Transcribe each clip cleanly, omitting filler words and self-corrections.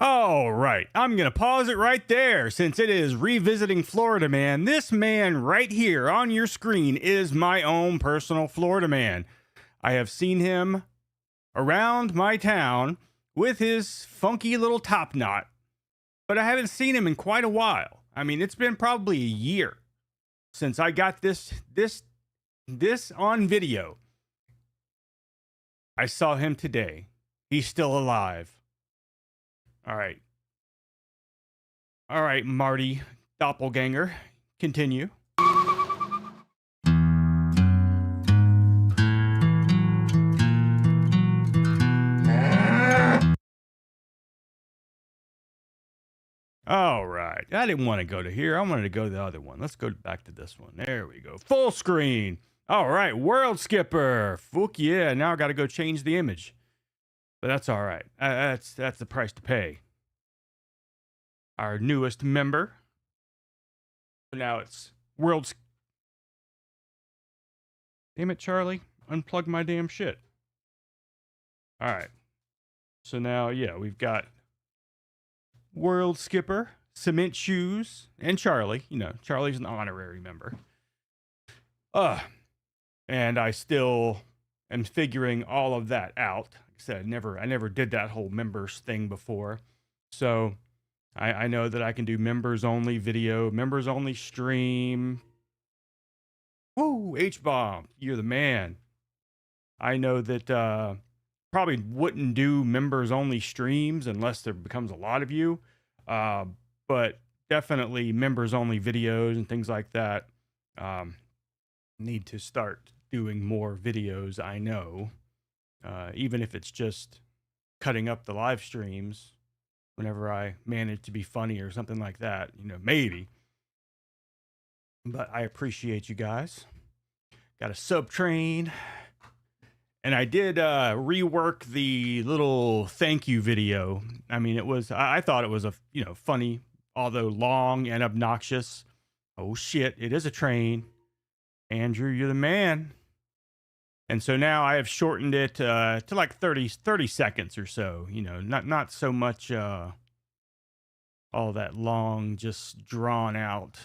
All right, I'm going to pause it right there since it is Revisiting Florida Man. This man right here on your screen is my own personal Florida man. I have seen him around my town with his funky little top knot, but I haven't seen him in quite a while. I mean, it's been probably a year since I got this on video. I saw him today. He's still alive. All right. All right, Marty Doppelganger, continue. All right. I didn't want to go to here. I wanted to go to the other one. Let's go back to this one. There we go. Full screen. All right. World Skipper. Fuck yeah. Now I got to go change the image. But that's all right. That's the price to pay. Our newest member. Now it's World. Damn it, Charlie. Unplug my damn shit. All right. So now, yeah, we've got World Skipper, Cement Shoes, and Charlie. You know, Charlie's an honorary member. And I still am figuring all of that out. Like I said, I never did that whole members thing before. So I know that I can do members only video, members only stream. Woo, H-Bomb, you're the man. I know that probably wouldn't do members only streams unless there becomes a lot of you. But definitely members only videos and things like that. Need to start doing more videos, I know. Even if it's just cutting up the live streams whenever I manage to be funny or something like that, you know, maybe. But I appreciate you guys. Got a sub train. And I did rework the little thank you video. I mean, I thought it was a, funny, although long and obnoxious. Oh shit, it is a train. Andrew, you're the man. And so now I have shortened it to like 30 seconds or so. You know, not so much all that long, just drawn out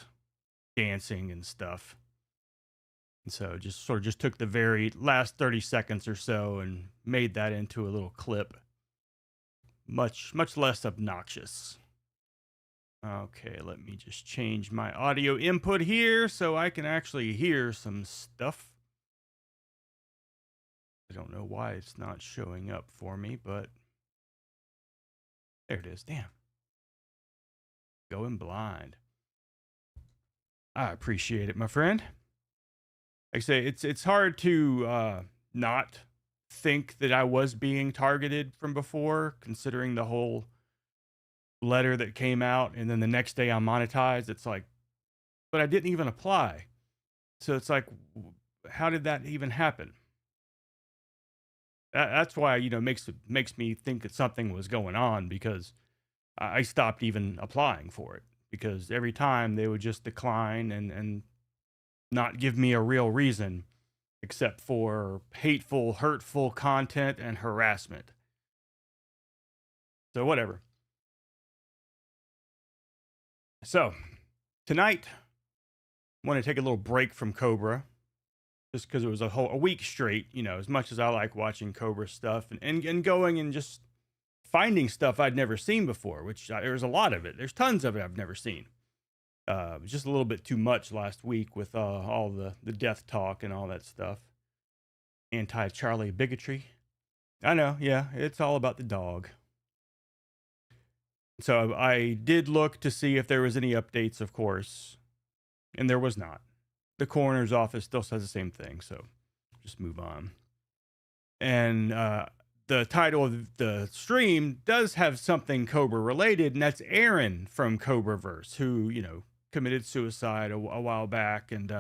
dancing and stuff. And so just took the very last 30 seconds or so and made that into a little clip. Much less obnoxious. Okay, let me just change my audio input here so I can actually hear some stuff. I don't know why it's not showing up for me, but there it is. Damn. Going blind. I appreciate it, my friend. Like I say, it's hard to not think that I was being targeted from before, considering the whole letter that came out, and then the next day I'm monetized. It's like, but I didn't even apply. So it's like, how did that even happen? That's why, makes me think that something was going on, because I stopped even applying for it, because every time they would just decline and not give me a real reason except for hateful, hurtful content and harassment. So whatever. So tonight, I want to take a little break from Cobra, just because it was a week straight, as much as I like watching Cobra stuff and going and just finding stuff I'd never seen before, which there's a lot of it. There's tons of it I've never seen. Just a little bit too much last week with all the death talk and all that stuff. Anti-Charlie bigotry. I know, yeah, it's all about the dog. So I did look to see if there was any updates, of course, and there was not. The coroner's office still says the same thing, so just move on. And the title of the stream does have something Cobra related, and that's Aaron from Cobraverse, who, committed suicide a while back, and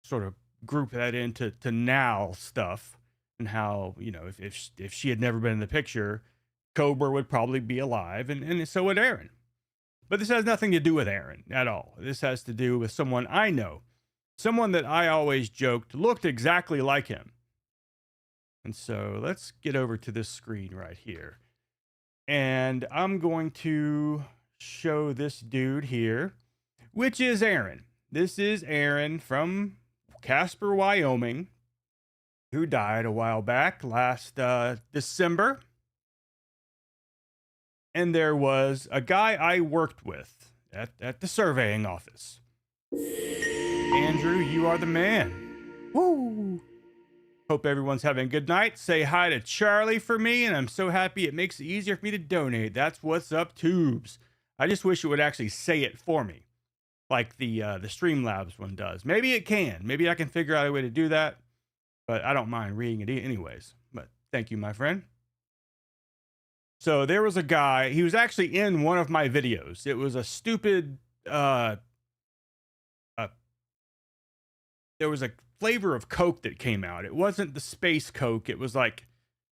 sort of group that into now stuff, and how, if she had never been in the picture, Cobra would probably be alive, and so would Aaron. But this has nothing to do with Aaron at all. This has to do with someone I know, someone that I always joked looked exactly like him. And so let's get over to this screen right here. And I'm going to show this dude here, which is Aaron. This is Aaron from Casper, Wyoming, who died a while back, last December. And there was a guy I worked with at the surveying office. Andrew, you are the man. Woo! Hope everyone's having a good night. Say hi to Charlie for me, and I'm so happy it makes it easier for me to donate. That's what's up, tubes. I just wish it would actually say it for me, like the Streamlabs one does. Maybe it can. Maybe I can figure out a way to do that, but I don't mind reading it anyways. But thank you, my friend. So there was a guy. He was actually in one of my videos. It was a stupid. There was a flavor of Coke that came out. It wasn't the space Coke. It was like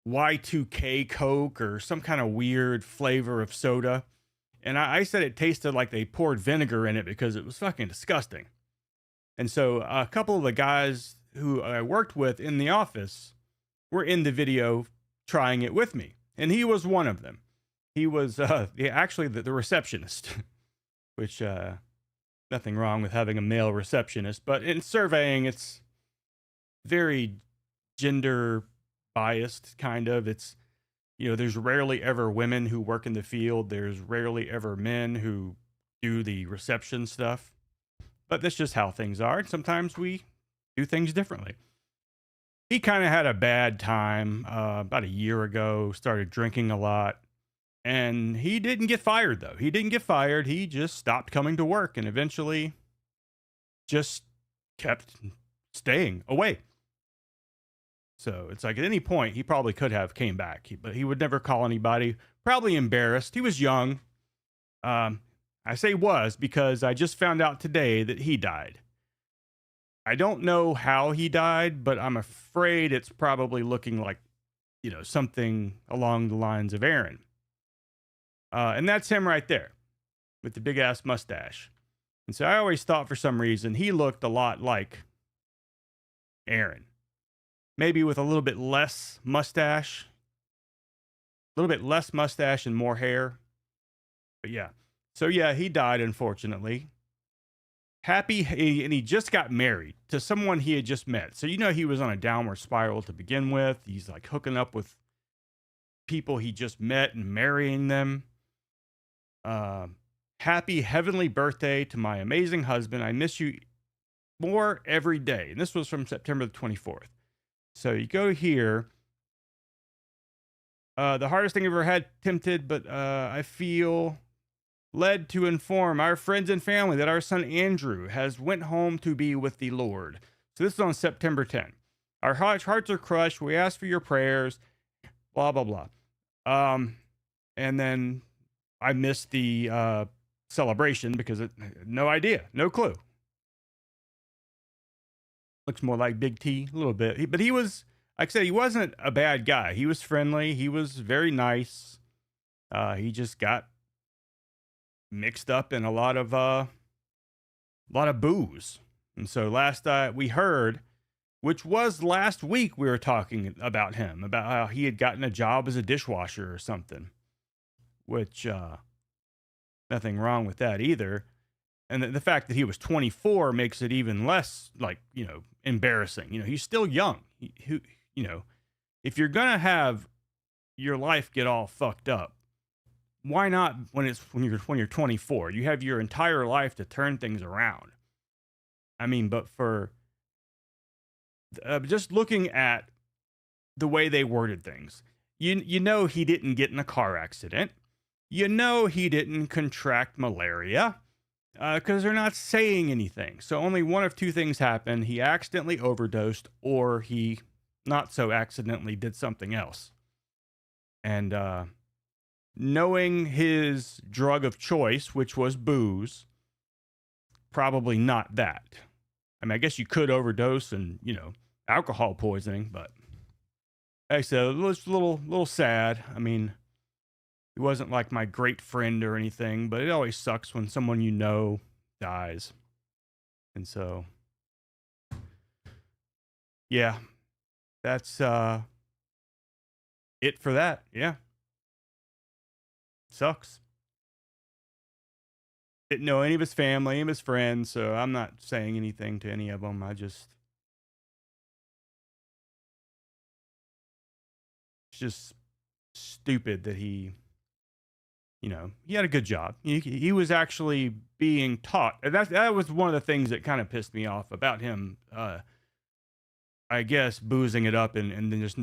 Y2K Coke or some kind of weird flavor of soda. And I said it tasted like they poured vinegar in it because it was fucking disgusting. And so a couple of the guys who I worked with in the office were in the video trying it with me. And he was one of them. He was actually the receptionist, which nothing wrong with having a male receptionist. But in surveying, it's very gender biased, kind of. It's, there's rarely ever women who work in the field. There's rarely ever men who do the reception stuff. But that's just how things are. And sometimes we do things differently. He kind of had a bad time about a year ago, started drinking a lot. And he didn't get fired, though. He didn't get fired. He just stopped coming to work and eventually just kept staying away. So it's like at any point, he probably could have came back, but he would never call anybody. Probably embarrassed. He was young. I say was because I just found out today that he died. I don't know how he died, but I'm afraid it's probably looking like, something along the lines of Aaron. And that's him right there with the big ass mustache. And so I always thought for some reason he looked a lot like Aaron. Maybe with a little bit less mustache. A little bit less mustache and more hair. But yeah. So yeah, he died, unfortunately. Happy, and he just got married to someone he had just met. So he was on a downward spiral to begin with. He's like hooking up with people he just met and marrying them. Happy heavenly birthday to my amazing husband. I miss you more every day. And this was from September the 24th. So you go here. The hardest thing I've ever had tempted, but I feel led to inform our friends and family that our son Andrew has went home to be with the Lord. So this is on September 10th. Our hearts are crushed. We ask for your prayers. Blah, blah, blah. And then I missed the celebration because no idea, no clue. Looks more like Big T a little bit. But he was, like I said, he wasn't a bad guy. He was friendly. He was very nice. He just got mixed up in a lot of booze. And so last we heard, which was last week, we were talking about him, about how he had gotten a job as a dishwasher or something, which nothing wrong with that either. And the fact that he was 24 makes it even less embarrassing. He's still young. If you're going to have your life get all fucked up, why not when you're 24? You have your entire life to turn things around. I mean, but for just looking at the way they worded things, he didn't get in a car accident. He didn't contract malaria because they're not saying anything. So only one of two things happened. He accidentally overdosed, or he not so accidentally did something else. And knowing his drug of choice, which was booze, probably not that. I mean, I guess you could overdose and, alcohol poisoning, but like I said, it was a little sad. I mean, he wasn't like my great friend or anything, but it always sucks when someone dies. And so, yeah, that's it for that. Yeah. Sucks. Didn't know any of his family, any of his friends, so I'm not saying anything to any of them. It's just stupid that he had a good job. He was actually being taught. That was one of the things that kind of pissed me off about him. I guess boozing it up and then just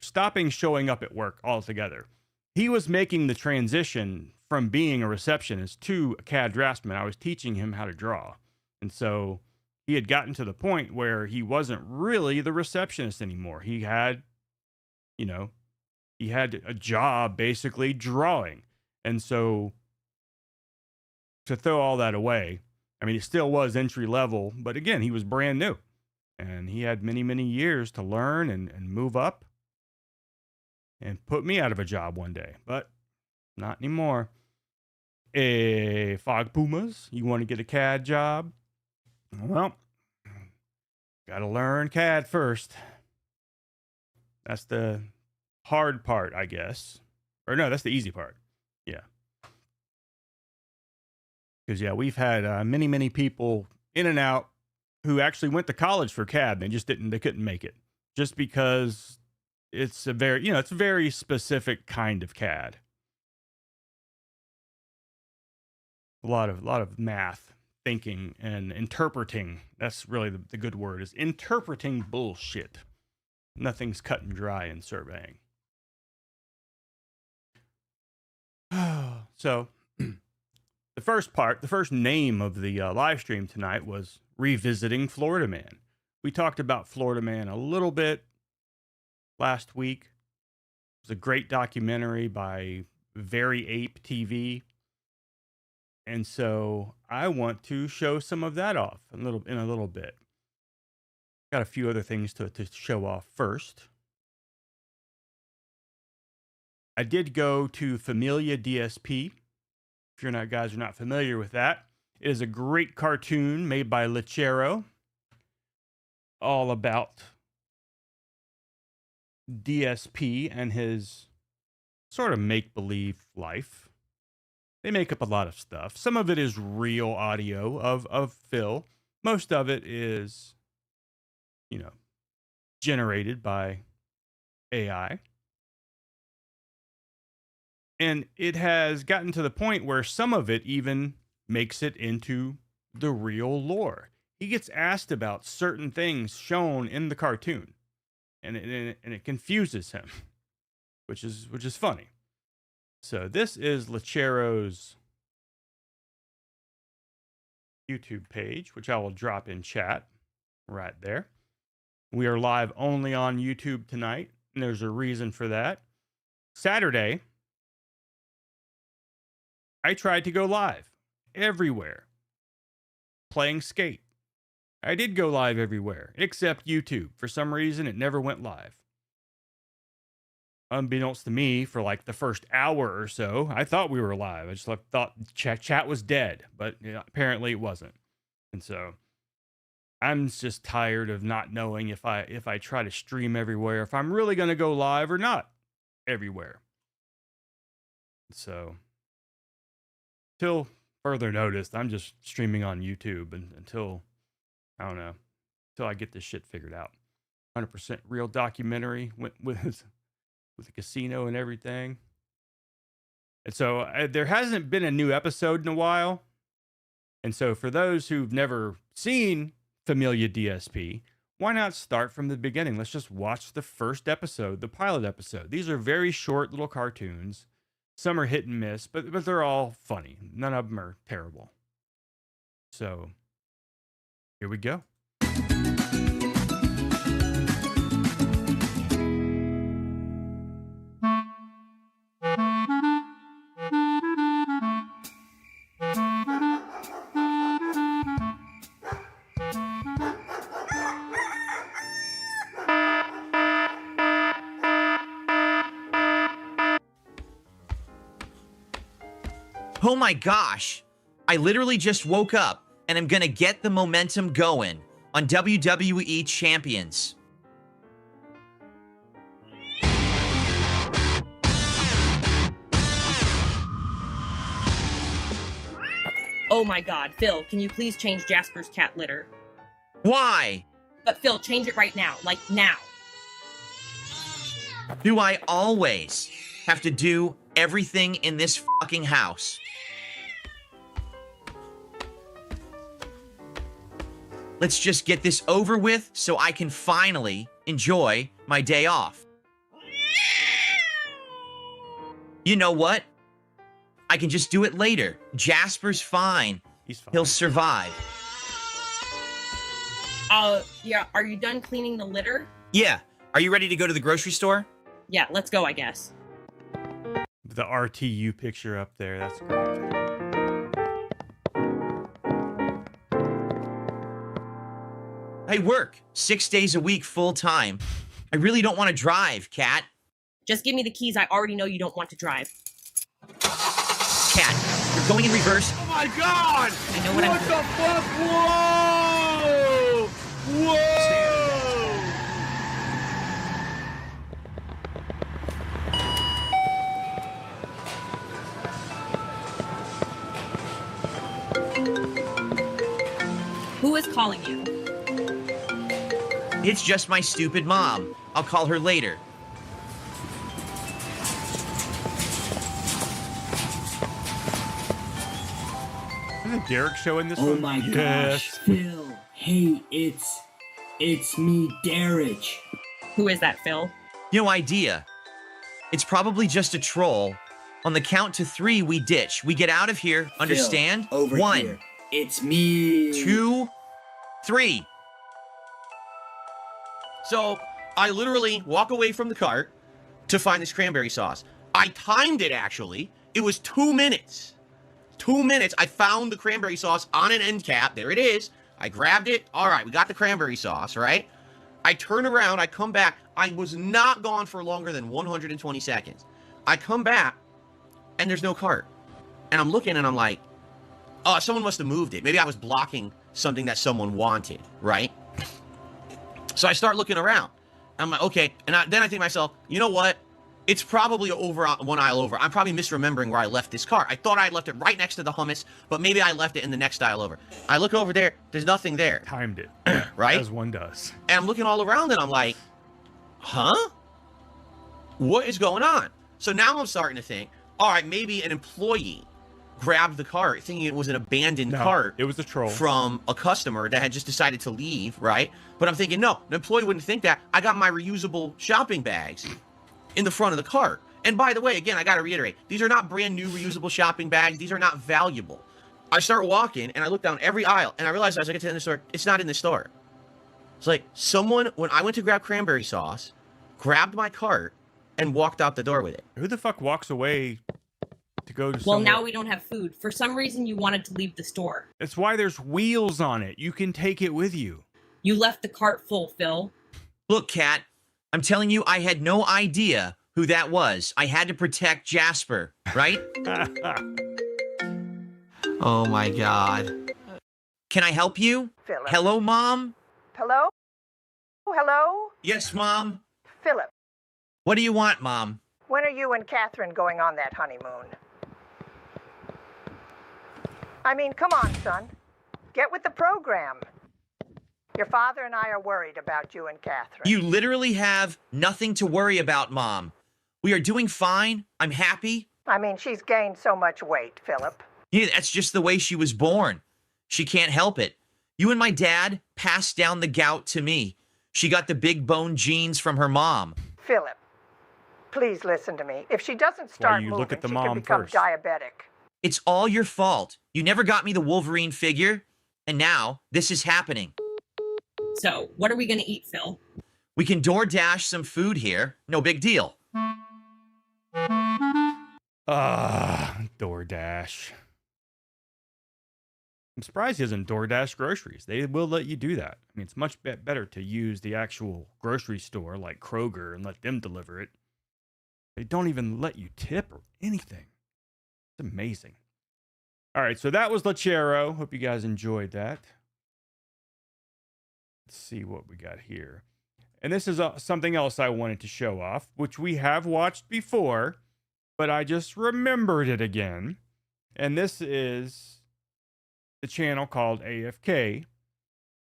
stopping showing up at work altogether. He was making the transition from being a receptionist to a CAD draftsman. I was teaching him how to draw. And so he had gotten to the point where he wasn't really the receptionist anymore. He had a job basically drawing. And so to throw all that away, I mean, it still was entry level, but again, he was brand new and he had many, many years to learn and move up and put me out of a job one day, but not anymore. Fog Pumas, you want to get a CAD job? Well, got to learn CAD first. That's the hard part, I guess. Or no, that's the easy part. Yeah. Because, yeah, we've had many, many people in and out who actually went to college for CAD. They couldn't make it just because it's a very specific kind of CAD. A lot of math, thinking, and interpreting. That's really the good word, is interpreting bullshit. Nothing's cut and dry in surveying. So, the first name of the live stream tonight was Revisiting Florida Man. We talked about Florida Man a little bit last week. It was a great documentary by Very Ape TV. And so I want to show some of that off in a little bit. Got a few other things to show off first. I did go to Familia DSP. If you guys are not familiar with that, it is a great cartoon made by Lechero, all about DSP and his sort of make-believe life. They make up a lot of stuff. Some of it is real audio of Phil. Most of it is, generated by AI. And it has gotten to the point where some of it even makes it into the real lore. He gets asked about certain things shown in the cartoon, and it confuses him, which is funny. So this is Lechero's YouTube page, which I will drop in chat right there. We are live only on YouTube tonight, and there's a reason for that. Saturday, I tried to go live everywhere, playing skate. I did go live everywhere, except YouTube. For some reason, it never went live. Unbeknownst to me, for like the first hour or so, I thought we were live. I just thought chat was dead, but apparently it wasn't. And so I'm just tired of not knowing if I try to stream everywhere, if I'm really going to go live or not everywhere. So till further notice, I'm just streaming on YouTube until I get this shit figured out. 100% real documentary with the casino and everything. And so there hasn't been a new episode in a while. And so for those who've never seen Familia DSP, why not start from the beginning? Let's just watch the first episode, the pilot episode. These are very short little cartoons. Some are hit and miss, but they're all funny. None of them are terrible. So here we go. Oh my gosh, I literally just woke up and I'm gonna get the momentum going on WWE Champions. Oh my god, Phil, can you please change Jasper's cat litter? Why? But Phil, change it right now. Like, now. Do I always have to do everything in this fucking house? Let's just get this over with so I can finally enjoy my day off. You know what? I can just do it later. Jasper's fine. He's fine. He'll survive. Yeah, are you done cleaning the litter? Yeah. Are you ready to go to the grocery store? Yeah, let's go, I guess. The RTU picture up there, that's great. I work 6 days a week full time. I really don't want to drive, Cat. Just give me the keys. I already know you don't want to drive. Cat, you're going in reverse. Oh my god! I know what I'm doing. the fuck? Whoa! Whoa! Who is calling you? It's just my stupid mom. I'll call her later. Isn't Derek showing this Oh one? my gosh, Yes. Phil. Hey, it's me, Derek. Who is that, Phil? No idea. It's probably just a troll. On the count to 3, we ditch. We get out of here. Understand? Phil, over 1, here. It's me. 2, 3. So I literally walk away from the cart to find this cranberry sauce. I timed it, actually. It was 2 minutes. 2 minutes. I found the cranberry sauce on an end cap. There it is. I grabbed it. All right, we got the cranberry sauce, right? I turn around. I come back. I was not gone for longer than 120 seconds. I come back, and there's no cart. And I'm looking, and I'm like, oh, someone must have moved it. Maybe I was blocking something that someone wanted, right? So I start looking around. I'm like, okay. And then I think to myself, you know what? It's probably over one aisle over. I'm probably misremembering where I left this cart. I thought I left it right next to the hummus, but maybe I left it in the next aisle over. I look over there. There's nothing there. Timed it. Right? As one does. And I'm looking all around and I'm like, huh? What is going on? So now I'm starting to think, all right, maybe an employee grabbed the cart thinking it was an abandoned cart. It was a troll. From a customer that had just decided to leave, right? But I'm thinking, no, an employee wouldn't think that. I got my reusable shopping bags in the front of the cart. And by the way, again, I got to reiterate, these are not brand new reusable shopping bags. These are not valuable. I start walking and I look down every aisle and I realize as I get to the end of the store, it's not in the store. It's like someone, when I went to grab cranberry sauce, grabbed my cart and walked out the door with it. Who the fuck walks away to go to Well, somewhere? now we don't have food. For some reason, you wanted to leave the store. That's why there's wheels on it. You can take it with you. You left the cart full, Phil. Look, Cat, I'm telling you, I had no idea who that was. I had to protect Jasper, right? Oh my god. Can I help you? Philip. Hello, Mom? Hello? Hello? Yes, Mom? Philip, What do you want, Mom? when are you and Catherine going on that honeymoon? I mean, come on, son. Get with the program. Your father and I are worried about you and Catherine. You literally have nothing to worry about, Mom. We are doing fine. I'm happy. I mean, she's gained so much weight, Philip. Yeah, that's just the way she was born. She can't help it. You and my dad passed down the gout to me. She got the big bone genes from her mom. Philip, please listen to me. If she doesn't start you moving, look at the she mom could become first. diabetic. It's all your fault. You never got me the Wolverine figure, and now this is happening. So, what are we going to eat, Phil? We can DoorDash some food here. No big deal. DoorDash. I'm surprised he doesn't DoorDash groceries. They will let you do that. I mean, it's much better to use the actual grocery store like Kroger and let them deliver it. They don't even let you tip or anything. It's amazing. All right, so that was Lechero. Hope you guys enjoyed that. Let's see what we got here. And this is something else I wanted to show off, which we have watched before, but I just remembered it again. And this is the channel called AFK.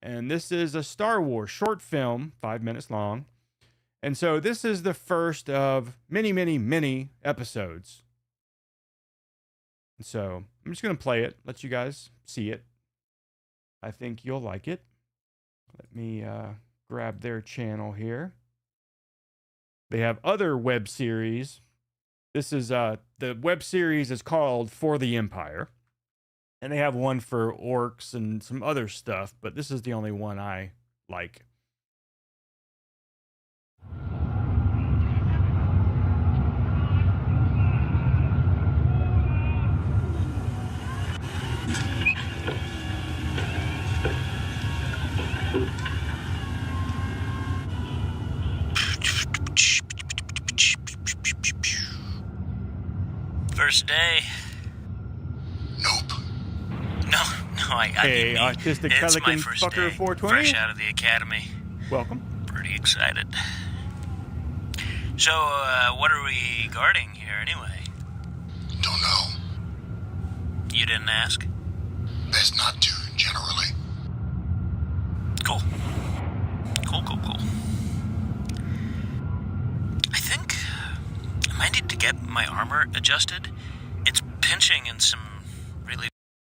And this is a Star Wars short film, 5 minutes long. And so this is the first of many, many, many episodes. And so I'm just going to play it, let you guys see it. I think you'll like it. Let me grab their channel here. They have other web series. This is the web series is called For the Empire. And they have one for orcs and some other stuff, but this is the only one I like. First day. Nope. No, I Hey, didn't mean- Autistic it's Pelican my first Fucker day, 420. fresh out of the academy. Welcome. Pretty excited. So, what are we guarding here anyway? Don't know. You didn't ask? Best not to, generally. Cool. Cool. I think I might need to get my armor adjusted. It's pinching in some really...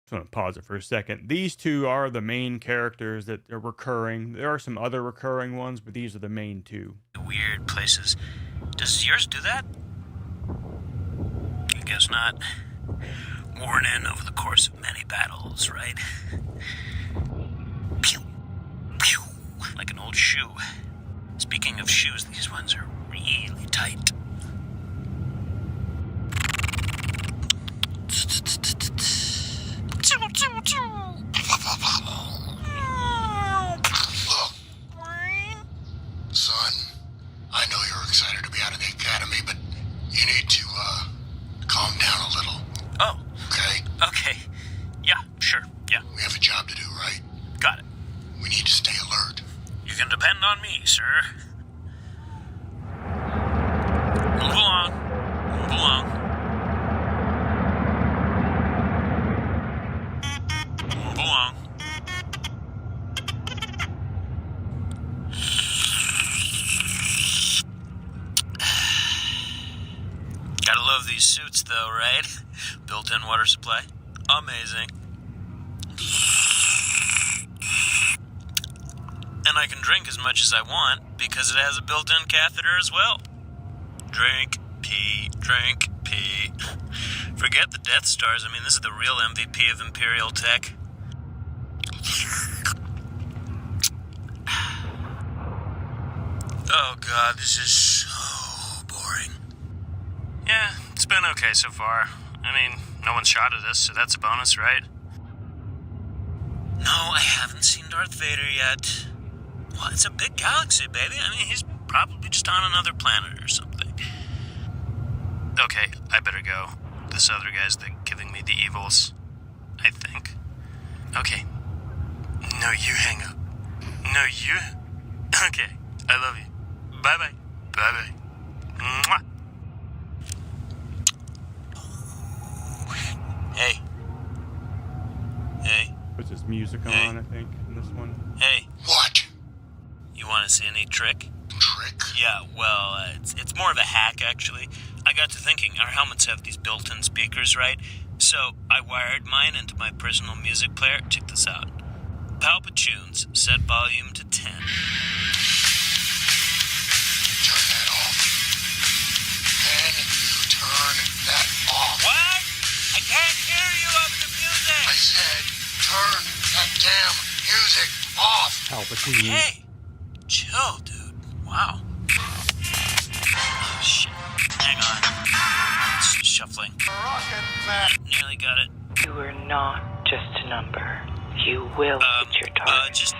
Just want to pause it for a second. These two are the main characters that are recurring. There are some other recurring ones, but these are the main two. weird places. Does yours do that? I guess not. Worn in over the course of many battles, right? Pew! Pew! Like an old shoe. Speaking of shoes, these ones are really tight. Look, son, I know you're excited to be out of the academy, but you need to, calm down a little, Oh, okay? okay. Yeah, sure. Yeah, We have a job to do, right? got it. We need to stay alert. You can depend on me, sir. Move along. Move along. Move along. Gotta love these suits, though, right? Built-in water supply. Amazing. And I can drink as much as I want because it has a built-in catheter as well. Drink, pee, drink, pee. Forget the Death Stars. I mean, this is the real MVP of Imperial tech. Oh god, this is so boring. Yeah, it's been okay so far. I mean, no one's shot at us, so that's a bonus, right? No, I haven't seen Darth Vader yet. Well, it's a big galaxy, baby. I mean, he's probably just on another planet or something. Okay, I better go. This other guy's giving me the evils, I think. Okay. No, you hang up. No, you... Okay, I love you. Bye-bye. Bye-bye. Mwah. Hey. Hey. Puts his music Hey. on, I think, in this one. Hey. What? You want to see a neat trick? Trick? Yeah, well, it's more of a hack, actually. I got to thinking, our helmets have these built-in speakers, right? So I wired mine into my personal music player. Check this out. Palpatunes, set volume to 10. Turn that off. Then you turn that off. What? I can't hear you over the I music! said, turn that damn music off. Palpatine. Hey! Chill, dude. Wow. Oh, shit. Hang on. It's shuffling. Nearly got it. You are not just a number. You will hit your target.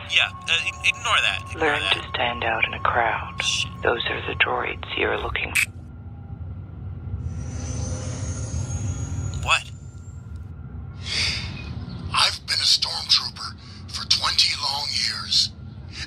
Ignore that. Ignore Learn that. to stand out in a crowd. Shit. Those are the droids you're looking for. What? I've been a stormtrooper for 20 long years.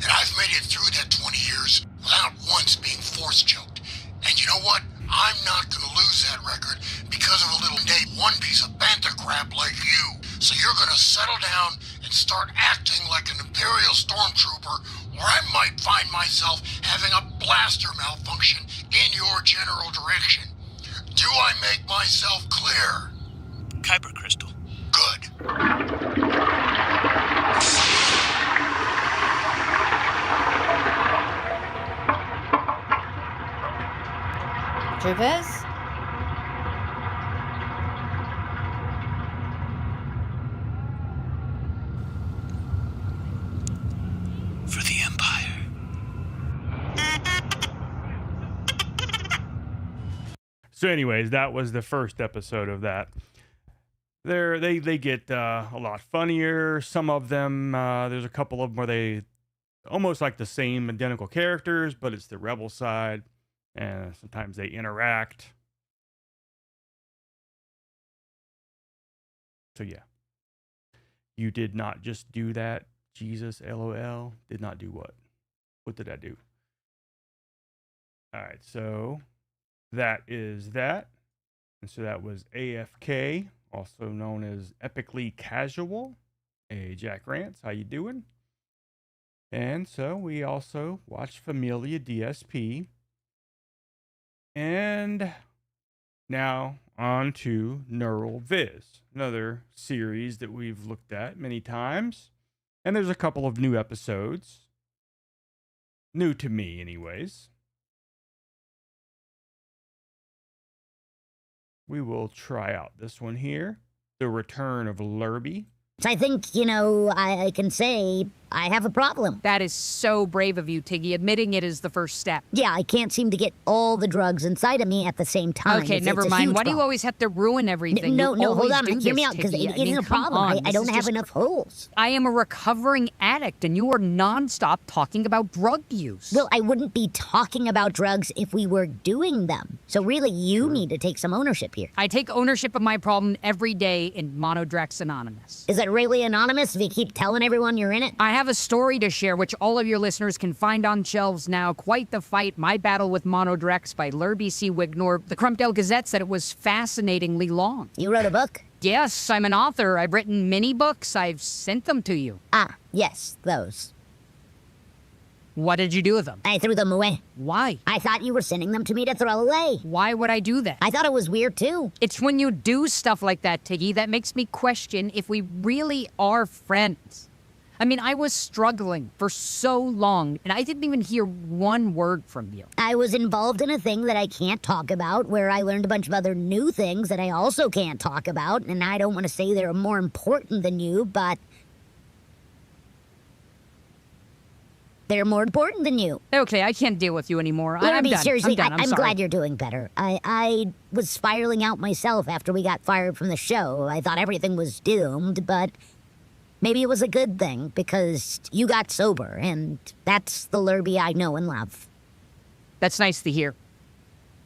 And I've made it through that 20 years without once being force choked. And you know what? I'm not gonna lose that record because of a little day one piece of bantha crap like you. So you're gonna settle down and start acting like an Imperial stormtrooper, or I might find myself having a blaster malfunction in your general direction. Do I make myself clear? Kyber crystal. Good. Troopers? For the Empire. So anyways, that was the first episode of that. They get a lot funnier. Some of them, there's a couple of them where they almost like the same identical characters, but it's the rebel side. And sometimes they interact. So yeah. You did not just do that. Jesus, LOL. Did not do what? What did I do? All right, so that is that. And so that was AFK, also known as Epically Casual. Hey, Jack Rance, how you doing? And so we also watched Familia DSP. And now on to NeuralViz, another series that we've looked at many times. And there's a couple of new episodes. New to me, anyways. We will try out this one here. The Return of Lurby. I think, I can say I have a problem. That is so brave of you, Tiggy. Admitting it is the first step. Yeah, I can't seem to get all the drugs inside of me at the same time. Okay, never mind. Why do you always have to ruin everything? No, hold on. Hear me out, because it is a problem. I don't have enough holes. I am a recovering addict, and you are nonstop talking about drug use. Well, I wouldn't be talking about drugs if we were doing them. So really, you need to take some ownership here. I take ownership of my problem every day in Monodrax Anonymous. Is it really anonymous if you keep telling everyone you're in it? I have a story to share, which all of your listeners can find on shelves now. Quite the Fight, My Battle with Monodrax by Lurby C. Wignor. The Crumpdale Gazette said it was fascinatingly long. You wrote a book? Yes, I'm an author. I've written many books. I've sent them to you. Ah, yes, those. What did you do with them? I threw them away. Why? I thought you were sending them to me to throw away. Why would I do that? I thought it was weird, too. It's when you do stuff like that, Tiggy, that makes me question if we really are friends. I mean, I was struggling for so long, and I didn't even hear one word from you. I was involved in a thing that I can't talk about, where I learned a bunch of other new things that I also can't talk about, and I don't want to say they're more important than you, but they're more important than you. Okay, I can't deal with you anymore. I'm done. Seriously, I'm sorry. glad you're doing better. I was spiraling out myself after we got fired from the show. I thought everything was doomed, but maybe it was a good thing, because you got sober, and that's the Lurby I know and love. That's nice to hear.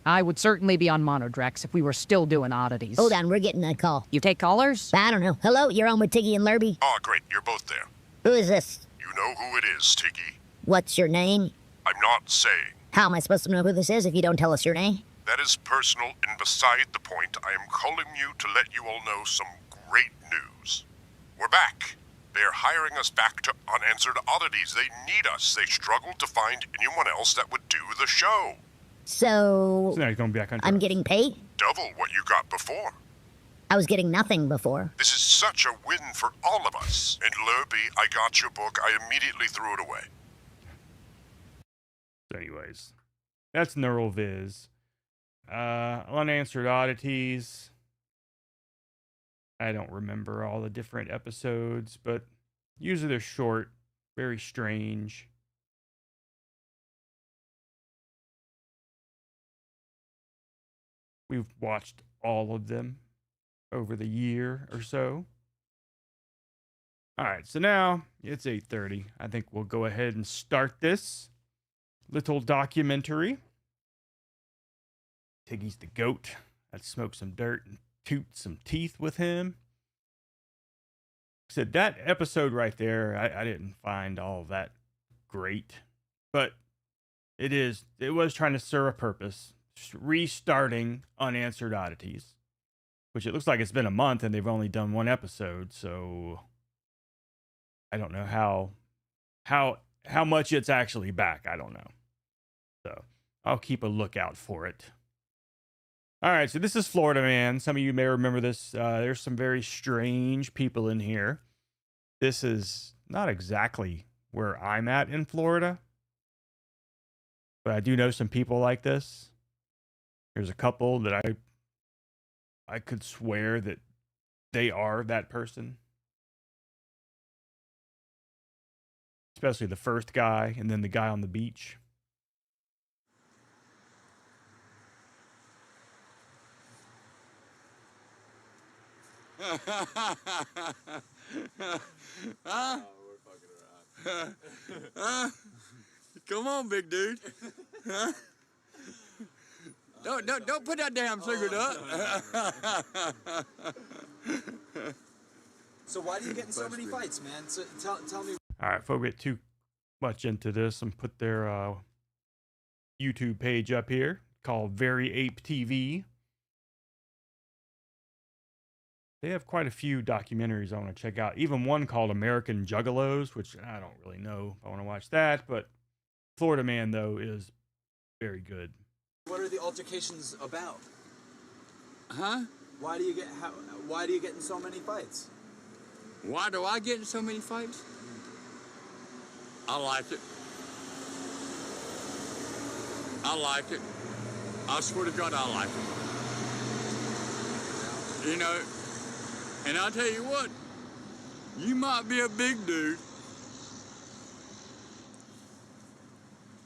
I would certainly be on Monodrax if we were still doing oddities. Hold on, we're getting a call. You take callers? I don't know. Hello, you're on with Tiggy and Lurby? Oh, great, you're both there. Who is this? You know who it is, Tiggy. What's your name? I'm not saying. How am I supposed to know who this is if you don't tell us your name? That is personal and beside the point. I am calling you to let you all know some great news. We're back. They are hiring us back to Unanswered Oddities. They need us. They struggled to find anyone else that would do the show. So now you're going to be back on I'm getting paid? Double what you got before. I was getting nothing before. This is such a win for all of us. And Lurby, I got your book. I immediately threw it away. So anyways, that's NeuralViz. Unanswered Oddities. I don't remember all the different episodes, but usually they're short, very strange. We've watched all of them over the year or so. All right, so now it's 8:30. I think we'll go ahead and start this little documentary. Tiggy's the goat. Let's smoke some dirt and toot some teeth with him. Said that episode right there, I didn't find all that great, but it was trying to serve a purpose, restarting Unanswered Oddities. which it looks like it's been a month and they've only done one episode. So I don't know how much it's actually back. I don't know. So I'll keep a lookout for it. All right, so this is Florida Man. Some of you may remember this. There's some very strange people in here. This is not exactly where I'm at in Florida, but I do know some people like this. There's a couple that I could swear that they are that person. Especially the first guy and then the guy on the beach. Huh? Come on, big dude. Huh? Don't put that damn cigarette up. So why do you get in so many fights, man? So tell me. All right, before we get too much into this, and put their YouTube page up here called Very Ape TV. They have quite a few documentaries I want to check out. Even one called American Juggalos, which I don't really know if I want to watch that. But Florida Man, though, is very good. What are the altercations about? Huh? Why do you get in so many fights? Why do I get in so many fights? I like it. I like it. I swear to God, I like it. You know, and I'll tell you what, you might be a big dude,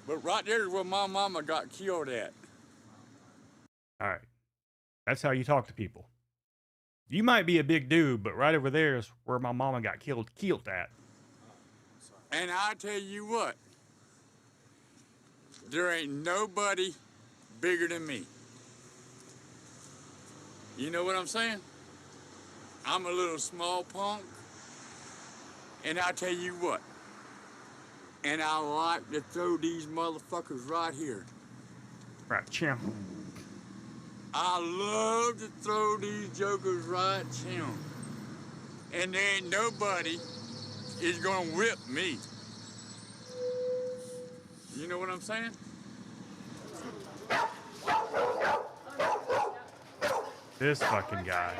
but right there is where my mama got killed at. All right. That's how you talk to people. You might be a big dude, but right over there is where my mama got killed at. And I tell you what, there ain't nobody bigger than me. You know what I'm saying? I'm a little small punk, and I tell you what, and I like to throw these motherfuckers right here. Right, champ. I love to throw these jokers right champ. And there ain't nobody is gonna whip me. You know what I'm saying? This fucking guy.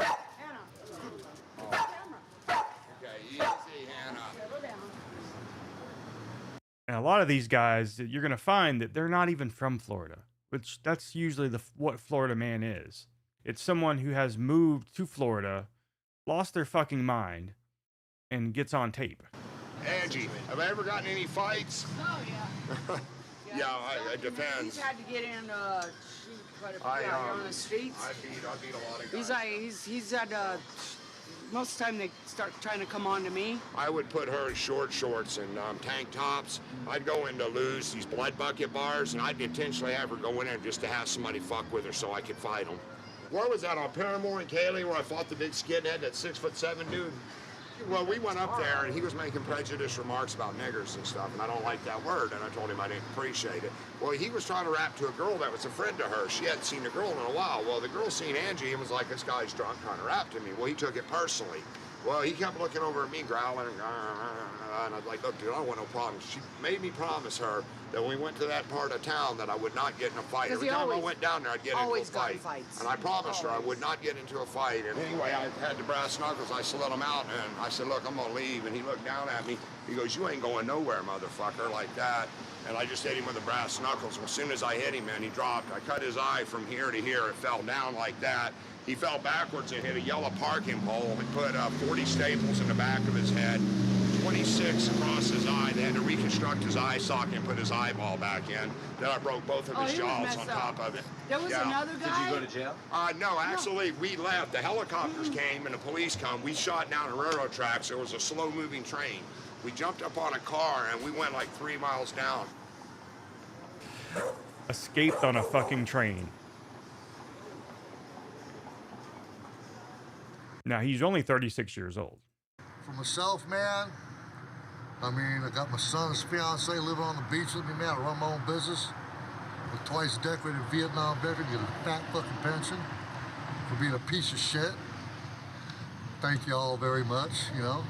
And a lot of these guys, you're going to find that they're not even from Florida, which that's usually what Florida Man is. It's someone who has moved to Florida, lost their fucking mind, and gets on tape. Angie, have I ever gotten any fights? Oh, yeah. Yeah, it depends. He's had to get in, shoot quite a few out on the streets. I beat a lot of guys. He's had, most of the time they start trying to come on to me. I would put her in short shorts and tank tops. I'd go into Lou's, these blood bucket bars, and I'd intentionally have her go in there just to have somebody fuck with her so I could fight them. Where was that, on Paramore and Kaylee, where I fought the big skinhead, that 6'7" dude? Well, we went up there, and he was making prejudiced remarks about niggers and stuff, and I don't like that word, and I told him I didn't appreciate it. Well, he was trying to rap to a girl that was a friend to her. She hadn't seen the girl in a while. Well, the girl seen Angie and was like, this guy's drunk trying to rap to me. Well, he took it personally. Well, he kept looking over at me, growling, and I was like, look, dude, I don't want no problems. She made me promise her that when we went to that part of town that I would not get in a fight. Every time I went down there, I'd get into a fight. And I promised her I would not get into a fight. And anyway, I had the brass knuckles. I slid them out, and I said, look, I'm going to leave. And he looked down at me. He goes, you ain't going nowhere, motherfucker, like that. And I just hit him with the brass knuckles. And as soon as I hit him, man, he dropped. I cut his eye from here to here. It fell down like that. He fell backwards and hit a yellow parking pole. He put 40 staples in the back of his head, 26 across his eye. They had to reconstruct his eye socket and put his eyeball back in. Then I broke both of his jaws on top of it. There was another guy? Did you go to jail? No, actually, we left. The helicopters came and the police come. We shot down the railroad tracks. There was a slow-moving train. We jumped up on a car and we went like 3 miles down. Escaped on a fucking train. Now, he's only 36 years old. For myself, man, I mean, I got my son's fiance living on the beach with me, man. I run my own business. I'm a twice decorated Vietnam veteran, get a fat fucking pension. for being a piece of shit. Thank you all very much, you know,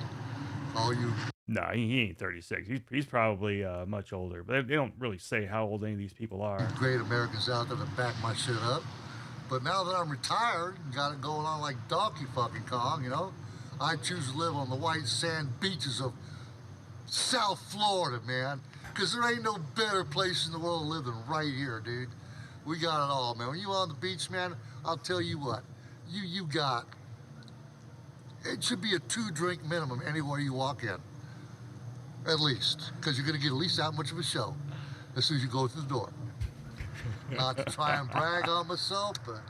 all you. No, he ain't 36. He's probably much older, but they don't really say how old any of these people are. Great Americans out there to back my shit up. But now that I'm retired and got it going on like Donkey fucking Kong, you know, I choose to live on the white sand beaches of South Florida, man. Because there ain't no better place in the world to live than right here, dude. We got it all, man. When you on the beach, man, I'll tell you what, you got, it should be a 2-drink minimum anywhere you walk in. At least, because you're going to get at least that much of a show as soon as you go through the door. Not to try and brag on myself, but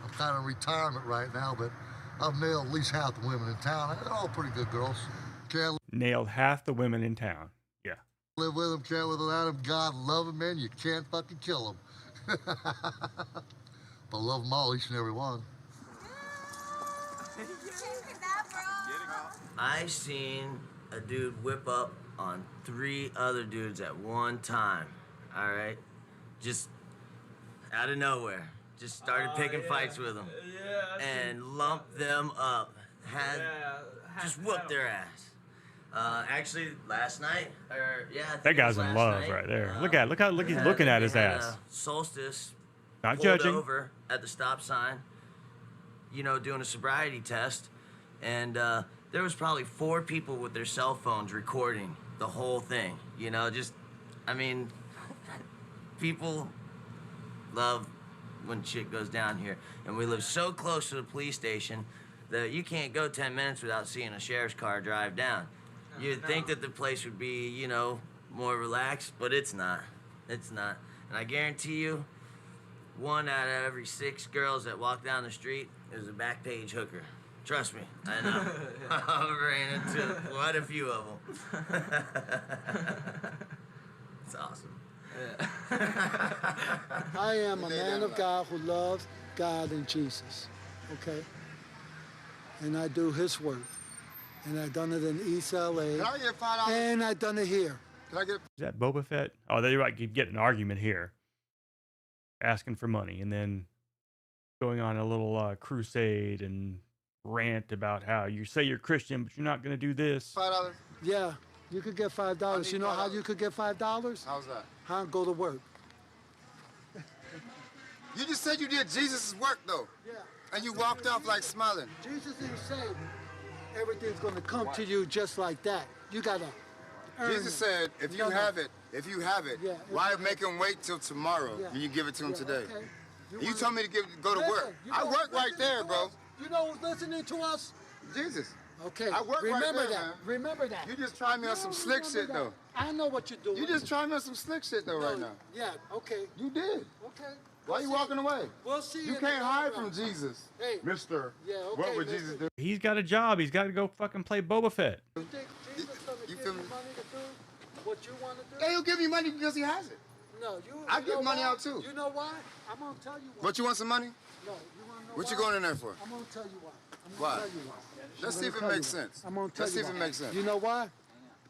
I'm kind of in retirement right now, but I've nailed at least half the women in town. They're all pretty good girls. Can't Nailed half the women in town. Yeah. live with them, can't live without them. God love them, man. You can't fucking kill them. But love them all, each and every one. I seen a dude whip up on 3 other dudes at one time, all right? Just out of nowhere. Just started picking fights with them. And lumped them up. Just whooped their ass. Actually, last night, That guy's in love right there. Look he's looking at his ass. Solstice Not pulled judging. over at the stop sign, you know, doing a sobriety test, and there was probably 4 people with their cell phones recording the whole thing. You know, just, I mean, people love when shit goes down here, and we live so close to the police station that you can't go 10 minutes without seeing a sheriff's car drive down. You'd think that the place would be, you know, more relaxed, but it's not. It's not. And I guarantee you, 1 out of every 6 girls that walk down the street is a back page hooker. Trust me, I know. I've ran into quite a few of them. It's awesome. I am a man of God who loves God and Jesus, okay? And I do his work. And I done it in East LA. Can I get $5? And I done it here. Can I get? Is that Boba Fett? Oh, they might get an argument here, asking for money, and then going on a little crusade and rant about how you say you're Christian, but you're not going to do this. $5? Yeah, you could get $5. You know how you could get $5? How's that? How? Go to work. You just said you did Jesus' work, though. Yeah. And you walked off like smiling. Jesus didn't say everything's going to come to you just like that. You got to earn Jesus said, if you have it, Yeah, why make him wait till tomorrow when you give it to him today? Okay. You told me to go to work. I work right there, bro. You know who's listening to us? Jesus. Okay. I work Remember right there, that. man. Remember that. You just trying me on some slick shit, though. I know what you're doing. You just trying me on some slick shit, though, right now. Yeah, okay. You did. Okay. Why you walking away? We'll see You in can't the hide long from run. Jesus. Hey. Mister. Yeah, okay. What would Jesus do? He's got a job. He's got to go fucking play Boba Fett. You think Jesus gonna give feel you me? money to do what you want to do? Yeah, he'll give you money because he has it. No, I you give know money why? out, too. You know why? I'm gonna tell you why. But you want some money? No, you wanna know What why? you going in there for? I'm gonna tell you why. Why? Tell you why. Let's I'm see if gonna it tell makes you why. sense. I'm gonna tell Let's you see if it why. makes sense. You know why?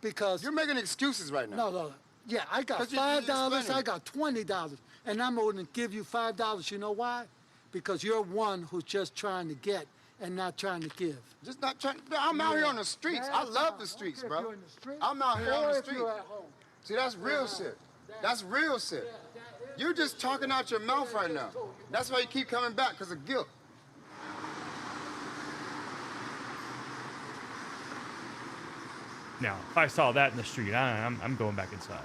Because You're making excuses right now. no. Yeah, I got 'Cause you $5. explain I it. got $20, and I'm going to give you $5. You know why? Because you're one who's just trying to get and not trying to give. Just not trying. I'm out here on the streets. I love the streets, bro. I'm out here on the street. See, that's real shit. That's real shit. You're just talking out your mouth right now. That's why you keep coming back, because of guilt. Now, if I saw that in the street, I'm going back inside.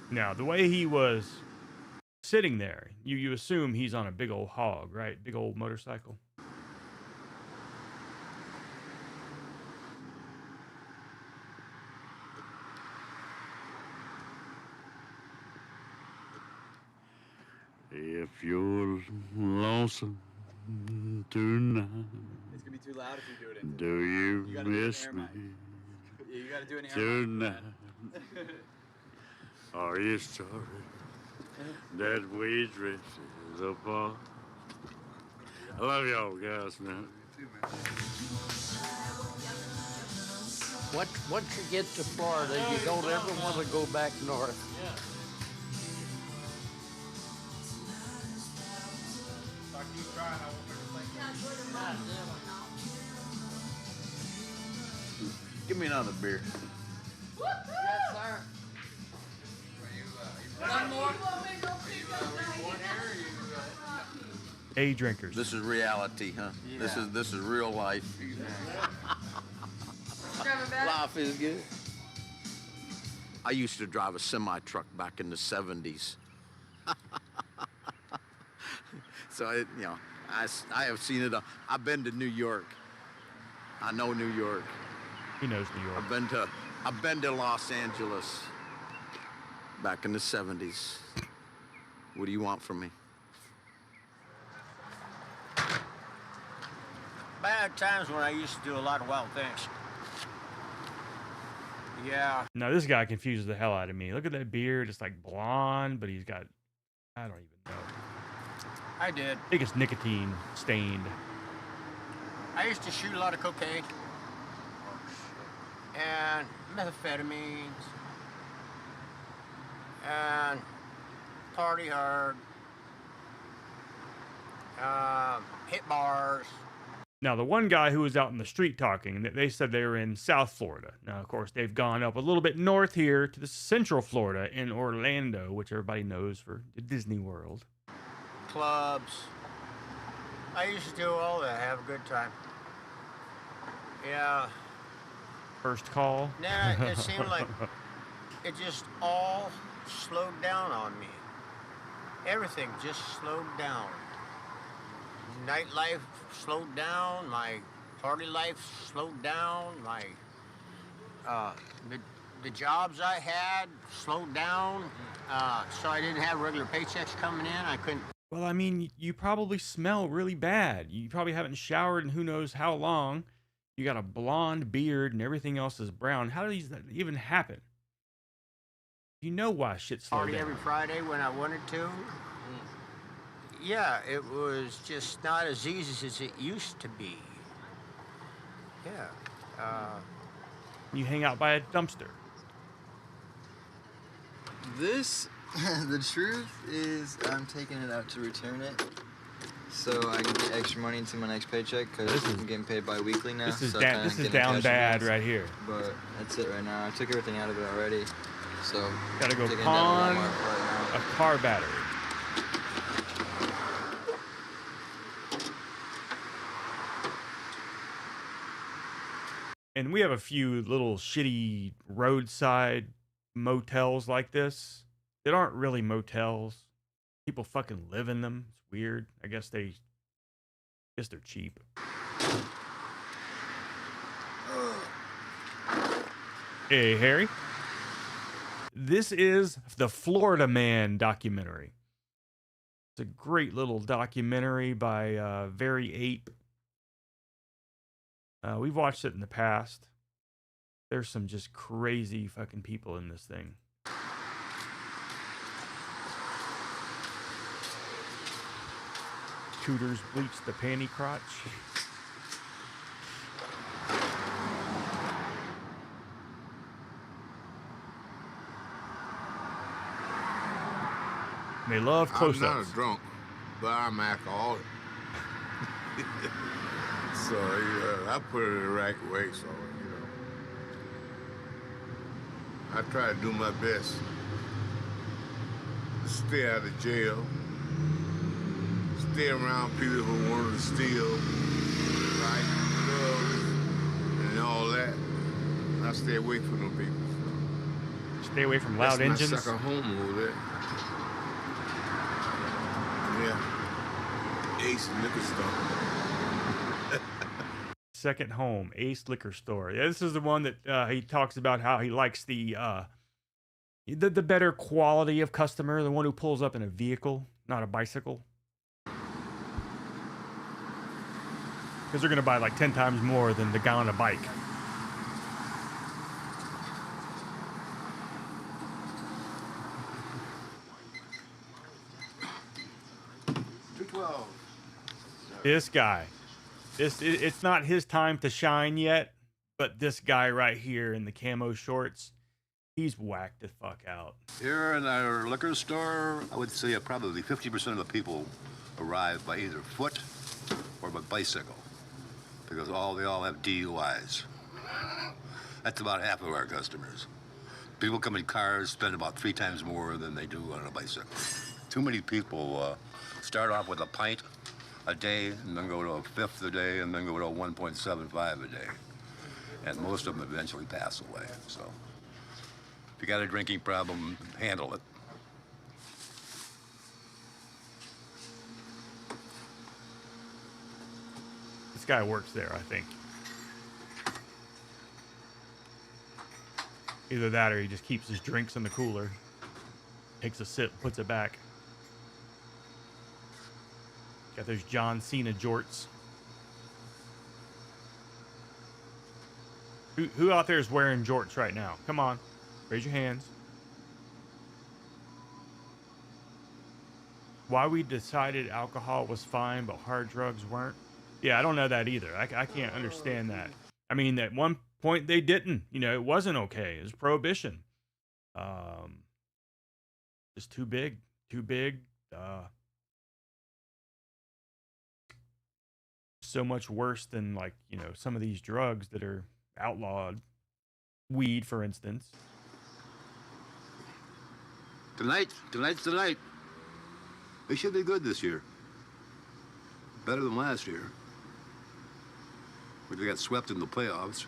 Now, the way he was sitting there, you assume he's on a big old hog, right? Big old motorcycle. If you're lonesome tonight, It's gonna be too loud if you do it into do you gotta do it in miss air me mic. Yeah, you gotta do it in air mic, tonight? man. Are you sorry that we drifted apart? I love y'all guys, man. Once you get to Florida, you don't ever want to go back north. Give me another beer. Yes, sir. One more. Day drinkers. This is reality, huh? Yeah. This is real life. Life is good. I used to drive a semi-truck back in the 70s. So, I have seen it. I've been to New York. I know New York. He knows New York. I've been to Los Angeles back in the 70s. What do you want from me? Bad times when I used to do a lot of wild things. Yeah. Now this guy confuses the hell out of me. Look at that beard. It's like blonde, but he's got, I don't even know. I did. I think it's nicotine stained. I used to shoot a lot of cocaine and methamphetamines and party hard, hit bars. Now, the one guy who was out in the street talking, they said they were in South Florida. Now, of course, they've gone up a little bit north here to the Central Florida in Orlando, which everybody knows for Disney World. Clubs. I used to do all that, have a good time. Yeah. First call. Nah, it seemed like it just all slowed down on me. Everything just slowed down. Nightlife slowed down, my party life slowed down, my the jobs I had slowed down, so I didn't have regular paychecks coming in. I couldn't. Well, I mean, you probably smell really bad. You probably haven't showered in who knows how long. You got a blonde beard and everything else is brown. How does that even happen? You know why shit slowed Party down. every Friday when I wanted to. Yeah, it was just not as easy as it used to be. Yeah. You hang out by a dumpster. This, the truth is, I'm taking it out to return it, so I can get extra money into my next paycheck because I'm getting paid bi-weekly now. This is, so this is down bad right here. But that's it right now. I took everything out of it already, so gotta go taking it pawn down to Walmart right now. a car battery. And we have a few little shitty roadside motels like this that aren't really motels. People fucking live in them. It's weird. I guess they're cheap. Hey, Harry. This is the Florida Man documentary. It's a great little documentary by Very Ape. We've watched it in the past. There's some just crazy fucking people in this thing. Tutors bleach the panty crotch. They love close-ups. I'm not a drunk, but I'm alcoholic. So, I put it the right way, so, I try to do my best to stay out of jail, stay around people who want to steal, right, drugs, and all that. I stay away from them people. Stay away from loud engines. That's my second home over there. Yeah. Ace Liquor Store. Second home, Ace Liquor Store. Yeah, this is the one that he talks about how he likes the better quality of customer, the one who pulls up in a vehicle, not a bicycle. Because they're going to buy like 10 times more than the guy on a bike. 12. This guy. It's not his time to shine yet, but this guy right here in the camo shorts, he's whacked the fuck out. Here in our liquor store, I would say probably 50% of the people arrive by either foot or by bicycle, because they all have DUIs. That's about half of our customers. People come in cars, spend about 3 times more than they do on a bicycle. Too many people start off with a pint a day, and then go to a fifth a day, and then go to a 1.75 a day. And most of them eventually pass away, so. If you got a drinking problem, handle it. This guy works there, I think. Either that or he just keeps his drinks in the cooler, takes a sip, puts it back. Got those John Cena jorts. Who out there is wearing jorts right now? Come on, raise your hands. Why we decided alcohol was fine, but hard drugs weren't? Yeah, I don't know that either. I can't understand that. I mean, at one point they didn't. You know, it wasn't okay. It was prohibition. Just too big. Too big. So much worse than, like, you know, some of these drugs that are outlawed. Weed, for instance. Tonight's the night. It should be good this year. Better than last year. We got swept in the playoffs.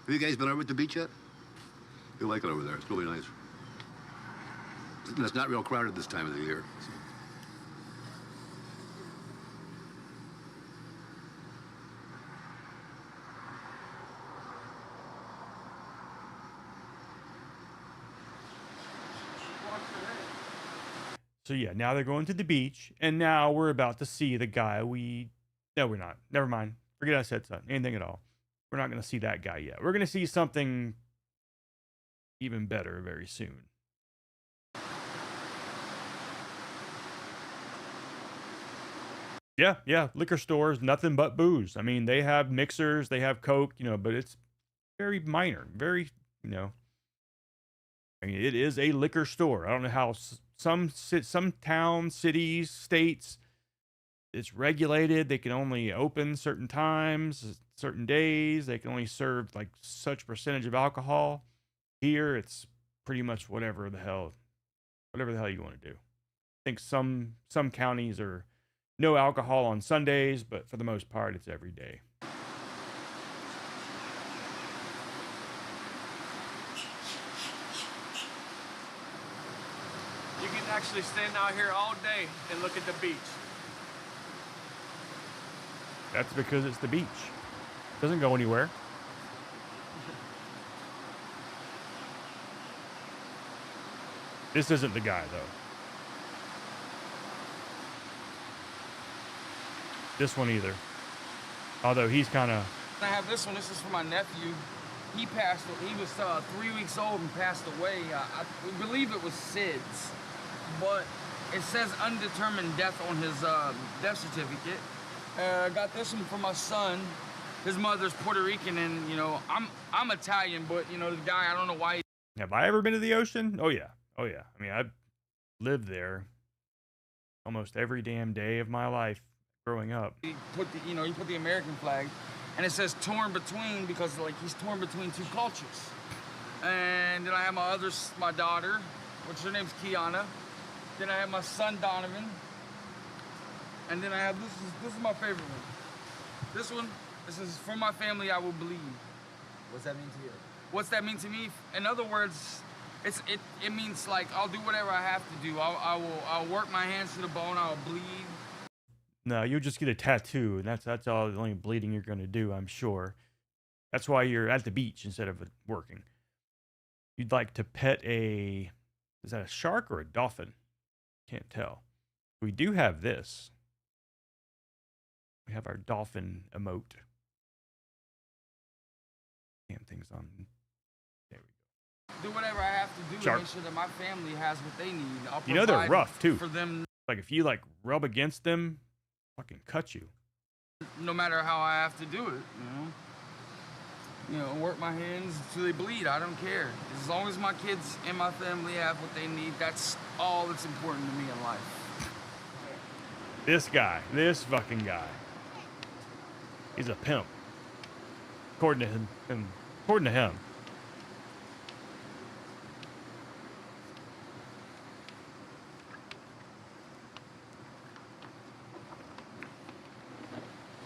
Have you guys been over at the beach yet? You like it over there. It's really nice. It's not real crowded this time of the year. So yeah, now they're going to the beach, and now we're about to see the guy No, we're not. Never mind. Forget I said something. Anything at all. We're not going to see that guy yet. We're going to see something even better very soon. Yeah. Liquor stores, nothing but booze. I mean, they have mixers, they have Coke, you know, but it's very minor, very, you know. I mean, it is a liquor store. I don't know how some towns, cities, states, it's regulated. They can only open certain times, certain days. They can only serve like such percentage of alcohol. Here, it's pretty much whatever the hell you want to do. I think some counties are no alcohol on Sundays, but for the most part, it's every day. You can actually stand out here all day and look at the beach. That's because it's the beach. It doesn't go anywhere. This isn't the guy, though. This one either. Although he's kind of... I have this one. This is for my nephew. He passed. He was 3 weeks old and passed away. I believe it was SIDS, but it says undetermined death on his death certificate. I got this one for my son. His mother's Puerto Rican, and you know I'm Italian, but you know the guy, I don't know why. Have I ever been to the ocean? Oh yeah. I mean, I've lived there almost every damn day of my life growing up. He put the American flag, and it says torn between, because like he's torn between two cultures. And then I have my daughter, which her name's Kiana. Then I have my son Donovan. And then I have this is my favorite one. This is from my family, I will bleed. What's that mean to you? What's that mean to me? In other words, it means like I'll do whatever I have to do. I'll work my hands to the bone. I'll bleed. No, you'll just get a tattoo, and that's all the only bleeding you're going to do, I'm sure. That's why you're at the beach instead of working. You'd like to pet is that a shark or a dolphin? Can't tell. We do have this. We have our dolphin emote. Damn thing's on. There we go. do whatever I have to do Sharp. to make sure that my family has what they need. I'll You know they're provide rough too. for them, Like if you like rub against them, fucking cut you. no matter how I have to do it. You know, work my hands till they bleed. I don't care. As long as my kids and my family have what they need, that's all that's important to me in life. This guy, this fucking guy, he's a pimp. According to him, according to him.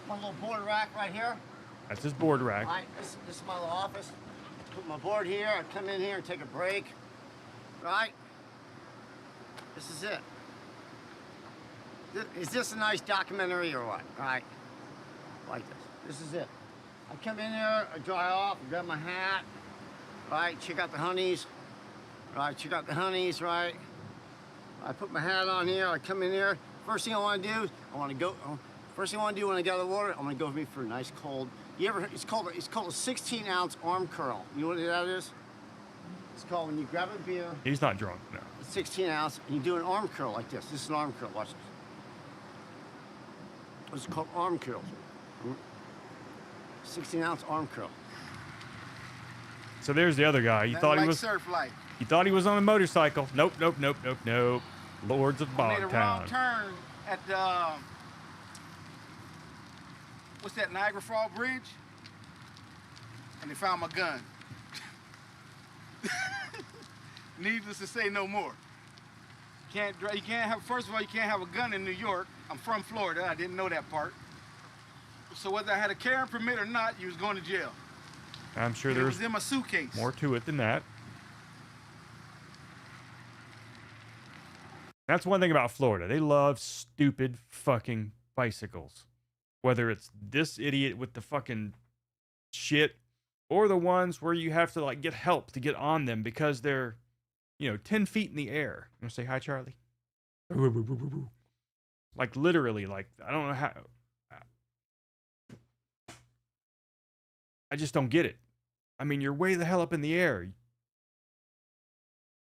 My little board rack right here. That's his board rack. All right, this is my little office. Put my board here. I come in here and take a break. Right? This is it. Is this a nice documentary or what? All right. Like this. This is it. I come in here, I dry off, I grab my hat. Right? Check out the honeys. Right? Check out the honeys, right? I put my hat on here. I come in here. First thing I want to do, first thing I want to do when I get out of the water, I'm going to go for me for a nice cold. It's called a 16-ounce arm curl. You know what that is? It's called when you grab a beer. He's not drunk, no. 16 ounce, and you do an arm curl like this. This is an arm curl. Watch this. This is called arm curls. 16-ounce arm curl. So there's the other guy. You thought he was surf life. You thought he was on a motorcycle. Nope. Lords of I made a wrong Bogtown. turn at the what's that, Niagara Falls Bridge? And they found my gun. Needless to say, no more. You can't have. First of all, you can't have a gun in New York. I'm from Florida. I didn't know that part. So whether I had a carrying permit or not, you was going to jail. I'm sure And it there's was in my suitcase. more to it than that. That's one thing about Florida. They love stupid fucking bicycles. Whether it's this idiot with the fucking shit or the ones where you have to like get help to get on them because they're, 10 feet in the air. You want to say hi, Charlie? Like literally, like, I don't know how. I just don't get it. I mean, you're way the hell up in the air.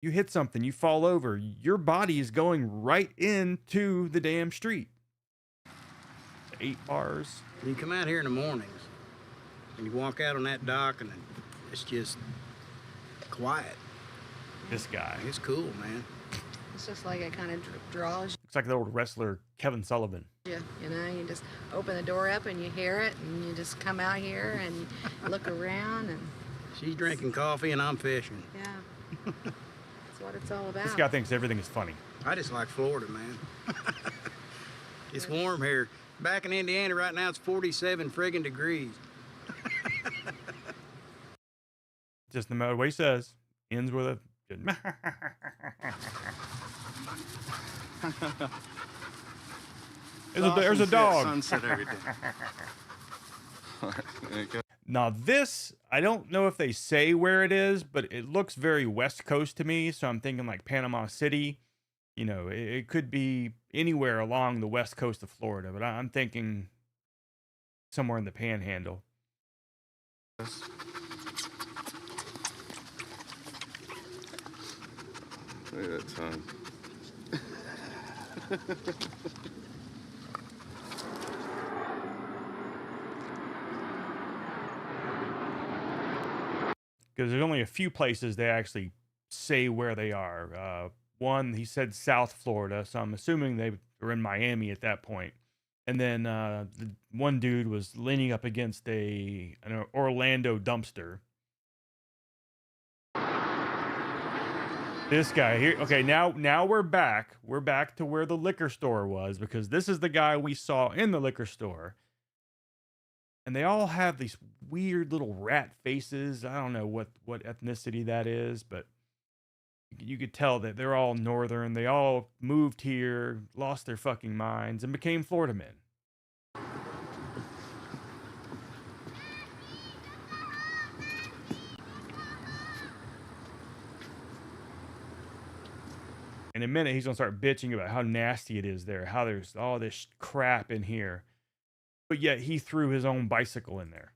You hit something, you fall over. Your body is going right into the damn street. 8 bars. You come out here in the mornings and you walk out on that dock and it's just quiet. This guy. It's cool, man. It's just like it kind of draws Looks like the old wrestler Kevin Sullivan. you. You just open the door up and you hear it, and you just come out here and look around and. She's drinking coffee and I'm fishing. Yeah. That's what it's all about. This guy thinks everything is funny. I just like Florida, man. It's warm here. Back in Indiana right now, it's 47 friggin' degrees. Just no matter what he says, ends with a. There's a dog. Sunset every day. Now this, I don't know if they say where it is, but it looks very West Coast to me. So I'm thinking like Panama City. It could be anywhere along the West Coast of Florida, but I'm thinking somewhere in the Panhandle. Look at that tongue. Because there's only a few places they actually say where they are. One, he said South Florida, so I'm assuming they were in Miami at that point. And then the one dude was leaning up against an Orlando dumpster. This guy here. Okay, now we're back. We're back to where the liquor store was, because this is the guy we saw in the liquor store. And they all have these weird little rat faces. I don't know what ethnicity that is, but you could tell that they're all northern. They all moved here, lost their fucking minds, and became Florida men. In a minute, he's going to start bitching about how nasty it is there, how there's all this crap in here. But yet he threw his own bicycle in there.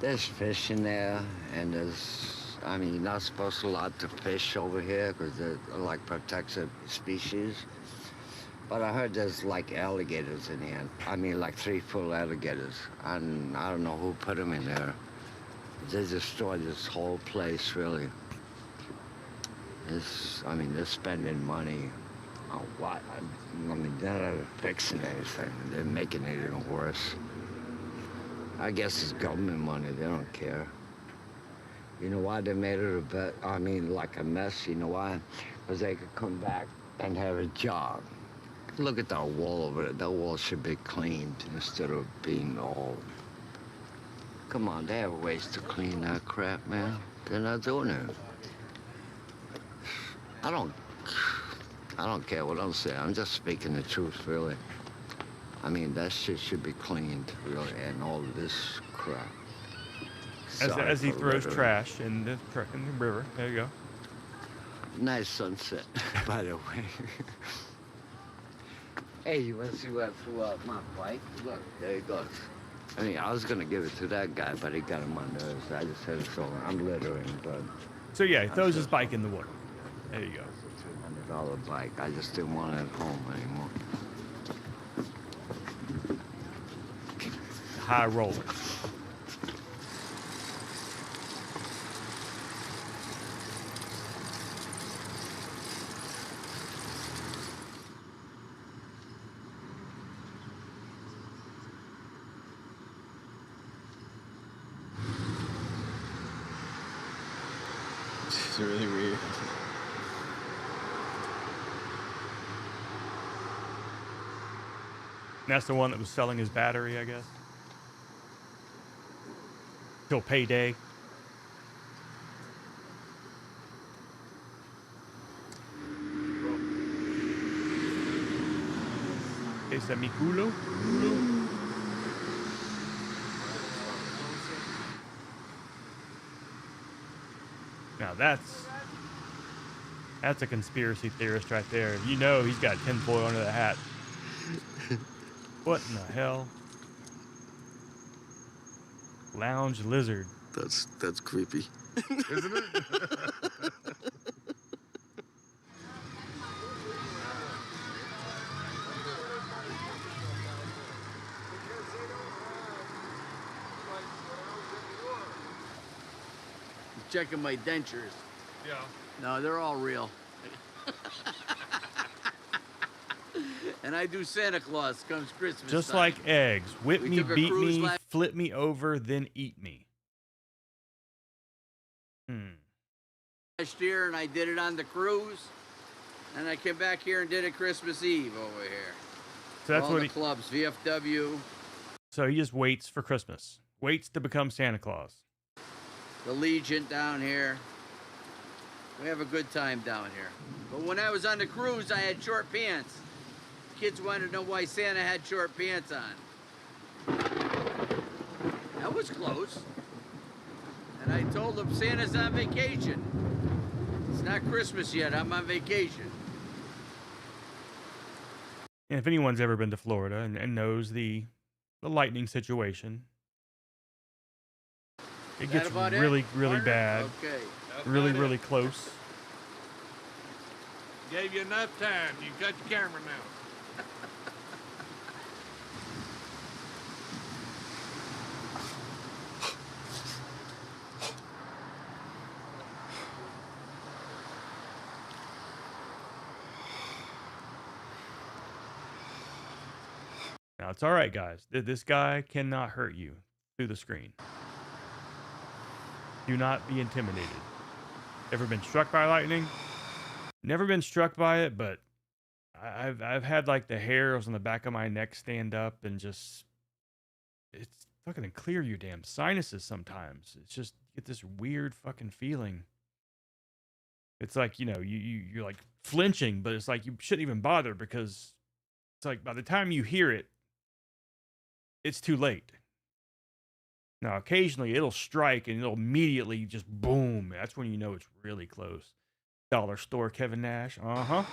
There's fish in there, and there's I mean, you're not supposed to allow to fish over here because they're like protected species. But I heard there's like alligators in here. I mean, like 3-foot alligators. And I don't know who put them in there. They destroyed this whole place, really. I mean, they're spending money on what? I mean, they're not fixing anything. They're making it even worse. I guess it's government money. They don't care. You know why they made it like a mess? You know why? Because they could come back and have a job. Look at that wall over there. That wall should be cleaned instead of being all... Come on, they have ways to clean that crap, man. They're not doing it. I don't care what I'm saying. I'm just speaking the truth, really. I mean, that shit should be cleaned, really, and all this crap. As he throws trash in the river. There you go. Nice sunset, by the way. Hey, you want to see what I threw out my bike? Look, there he goes. I mean, I was going to give it to that guy, but he got him on nerves. I just had it so I'm littering, but... So, yeah, he throws his bike in the water. There you go. $200 bike. I just didn't want it at home anymore. High roller. It's really weird. And that's the one that was selling his battery, I guess. Till payday. Ese mi culo. Now that's a conspiracy theorist right there. You know he's got tinfoil under the hat. What in the hell? Lounge lizard. That's creepy. Isn't it? Checking my dentures. Yeah. No, they're all real. And I do Santa Claus comes Christmas Just time. like eggs. Whip We me, took a beat cruise me, flip me over, then eat me. Last year, and I did it on the cruise. And I came back here and did it Christmas Eve over here. So that's all what the clubs, VFW. So he just waits for Christmas. Waits to become Santa Claus. The Legion down here. We have a good time down here. But when I was on the cruise, I had short pants. Kids wanted to know why Santa had short pants on. That was close. And I told them Santa's on vacation. It's not Christmas yet, I'm on vacation. And if anyone's ever been to Florida and knows the lightning situation, it gets really, really bad. Okay. Really close. Gave you enough time. You cut your camera now. Now, it's all right, guys. This guy cannot hurt you through the screen. Do not be intimidated. Ever been struck by lightning? Never been struck by it, but I've had like the hairs on the back of my neck stand up and just it's fucking clear your damn sinuses sometimes. It's just you get this weird fucking feeling. It's like, you know, you're like flinching, but it's like you shouldn't even bother because it's like by the time you hear it, it's too late. Now, occasionally it'll strike and it'll immediately just boom. That's when you know it's really close. Dollar store Kevin Nash. Uh-huh.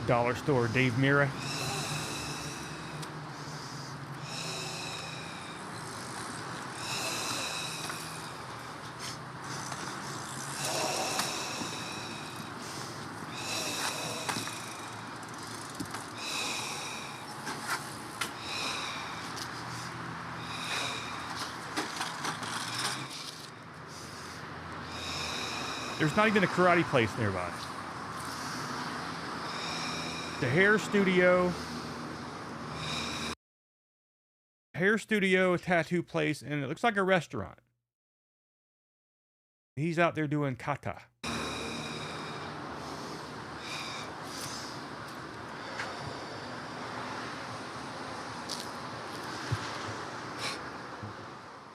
Dollar store Dave Mira. There's not even a karate place nearby. The hair studio, a tattoo place, and it looks like a restaurant. He's out there doing kata. It's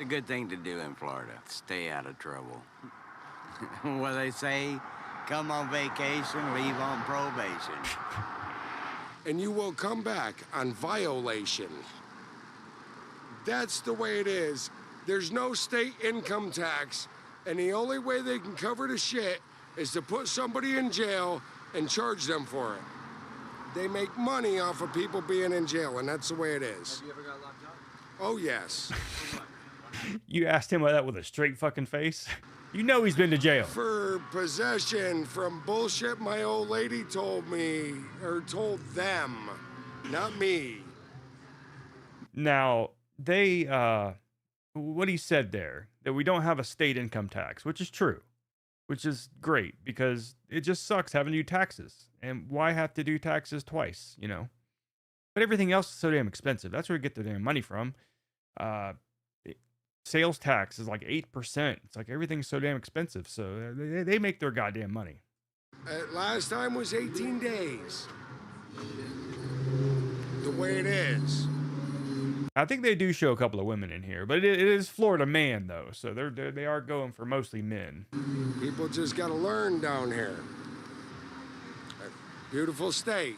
a good thing to do in Florida. Stay out of trouble. What they say, come on vacation, leave on probation. And you will come back on violation. That's the way it is. There's no state income tax, and the only way they can cover the shit is to put somebody in jail and charge them for it. They make money off of people being in jail, and that's the way it is. Have you ever got locked up? Oh, yes. You asked him that with a straight fucking face? You know he's been to jail. For possession from bullshit my old lady told me, or told them, not me. Now, they, what he said there, that we don't have a state income tax, which is true, which is great, because it just sucks having to do taxes. And why have to do taxes twice, you know? But everything else is so damn expensive. That's where we get the damn money from. Sales tax is like 8%. It's like everything's so damn expensive. So they make their goddamn money. Last time was 18 days. The way it is. I think they do show a couple of women in here, but it is Florida man though, so they are going for mostly men. People just gotta learn down here. Beautiful state,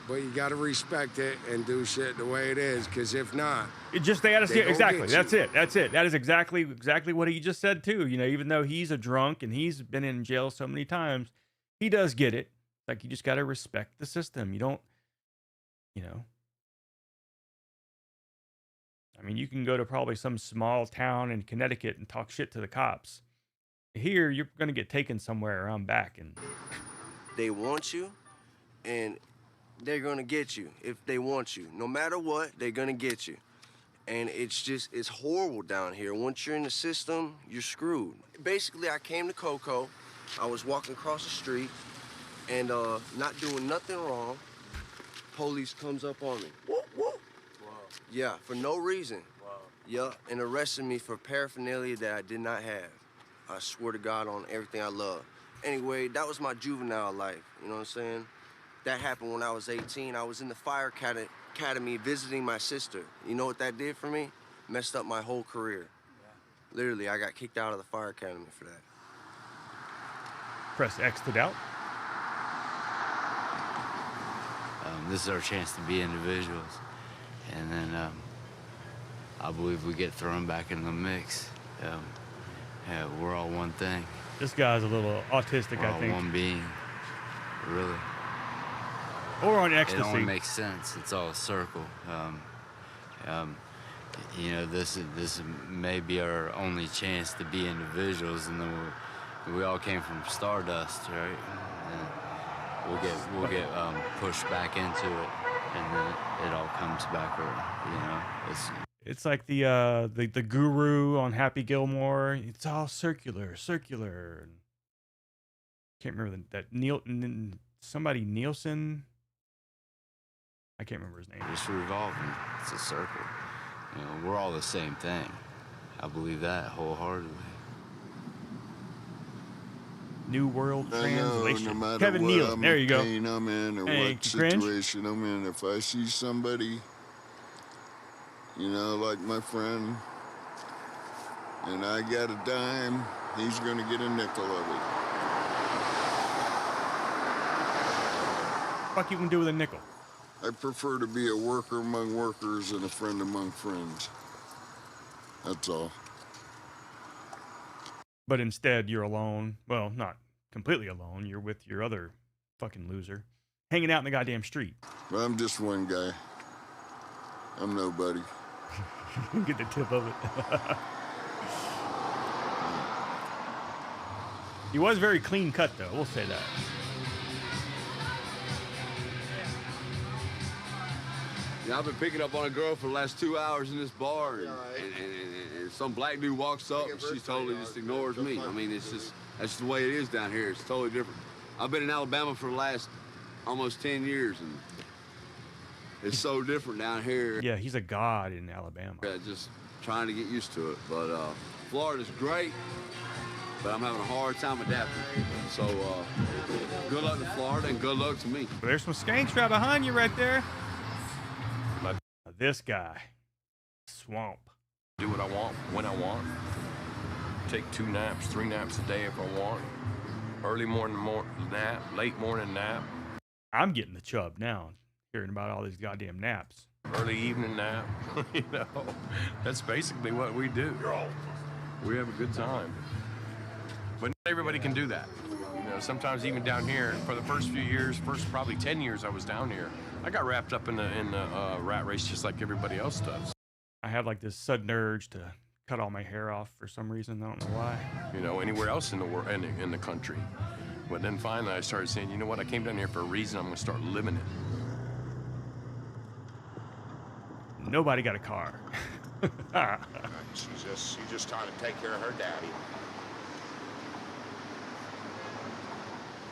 but you gotta respect it and do shit the way it is, because if not, they gotta see it. Exactly. That's it. That is exactly what he just said too. You know, even though he's a drunk and he's been in jail so many times, he does get it. Like, you just gotta respect the system. You don't, you know. I mean, you can go to probably some small town in Connecticut and talk shit to the cops. Here, you're gonna get taken somewhere around back, and they want you, and they're gonna get you if they want you. No matter what, they're gonna get you. And it's horrible down here. Once you're in the system, you're screwed. Basically, I came to Coco. I was walking across the street and not doing nothing wrong. Police comes up on me. Whoop, whoop. Wow. Yeah, for no reason. Wow. Yeah, and arrested me for paraphernalia that I did not have. I swear to God on everything I love. Anyway, that was my juvenile life, you know what I'm saying? That happened when I was 18. I was in the fire academy visiting my sister. You know what that did for me? Messed up my whole career. Yeah. Literally, I got kicked out of the fire academy for that. Press X to doubt. This is our chance to be individuals. And then I believe we get thrown back in the mix. Yeah, we're all one thing. This guy's a little autistic, we're I think. All one being, really. Or on ecstasy. It only makes sense. It's all a circle. You know, this may be our only chance to be individuals, and then we all came from stardust, right? And we'll get pushed back into it, and then it all comes back around. You know, it's like the guru on Happy Gilmore. It's all circular. Can't remember that somebody Nielsen. I can't remember his name. Just revolving. It's a circle. You know, we're all the same thing. I believe that wholeheartedly. New World Translation. No matter Kevin what Neal. There you go. Pain I'm in or hey, what situation I'm in, if I see somebody, you know, like my friend, and I got a dime, he's gonna get a nickel of it. What you can do with a nickel? I prefer to be a worker among workers and a friend among friends. That's all. But instead, you're alone. Well, not completely alone. You're with your other fucking loser. hanging out in the goddamn street. Well, I'm just one guy. I'm nobody. Get the tip of it. He was very clean cut, though. We'll say that. Yeah, I've been picking up on a girl for the last 2 hours in this bar, and some black dude walks up, and she totally just ignores me. I mean, it's just, that's just the way it is down here. It's totally different. I've been in Alabama for the last almost 10 years, and it's so different down here. Yeah, he's a god in Alabama. Yeah, just trying to get used to it. But Florida's great, but I'm having a hard time adapting. So good luck to Florida, and good luck to me. There's some skanks right behind you right there. This guy, Swamp. Do what I want, when I want. Take 2 naps, 3 naps a day if I want. Early morning nap, late morning nap. I'm getting the chub now, hearing about all these goddamn naps. Early evening nap. You know, that's basically what we do. We have a good time. But not everybody can do that. You know, sometimes even down here, for the first few years, first probably 10 years I was down here, I got wrapped up in the rat race just like everybody else does. I had like this sudden urge to cut all my hair off for some reason. I don't know why. You know, anywhere else in the world, in the country. But then finally I started saying, you know what, I came down here for a reason. I'm going to start living it. Nobody got a car. She's just trying to take care of her daddy.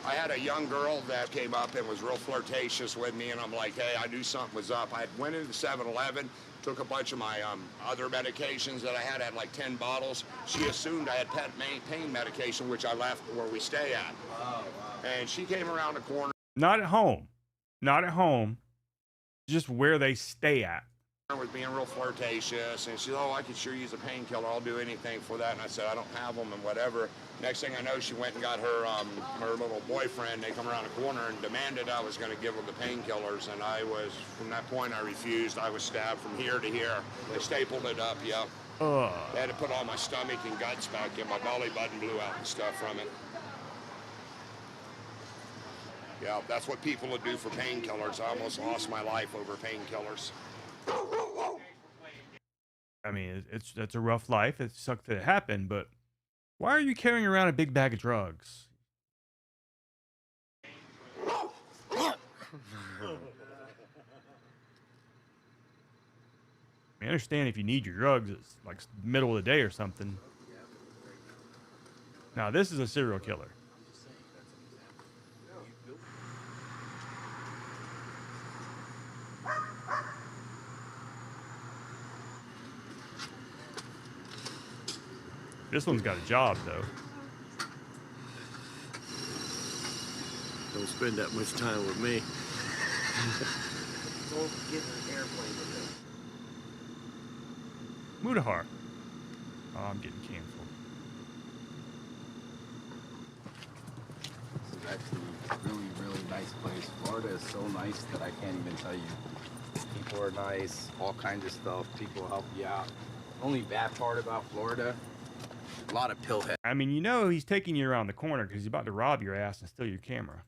I had a young girl that came up and was real flirtatious with me, and I'm like, hey, I knew something was up. I went into 7-Eleven, took a bunch of my other medications that I had like 10 bottles. She assumed I had pain medication, which I left where we stay at. Wow. And she came around the corner. Not at home. Not at home. Just where they stay at. Was being real flirtatious, and she said, oh, I could sure use a painkiller. I'll do anything for that. And I said, I don't have them and whatever. Next thing I know, she went and got her little boyfriend. They come around the corner and demanded I was going to give them the painkillers, and I was, from that point, I refused. I was stabbed from here to here. They stapled it up, yeah. They had to put all my stomach and guts back in. My belly button blew out and stuff from it. Yeah, that's what people would do for painkillers. I almost lost my life over painkillers. I mean, that's a rough life. It sucked that it happened, but why are you carrying around a big bag of drugs? I understand if you need your drugs, it's like middle of the day or something. Now, this is a serial killer. This one's got a job, though. Don't spend that much time with me. Don't get an airplane with him. Mudahar. Oh, I'm getting canceled. This is actually really, really nice place. Florida is so nice that I can't even tell you. People are nice, all kinds of stuff. People help you out. Only bad part about Florida, a lot of pillheads. I mean, you know he's taking you around the corner because he's about to rob your ass and steal your camera.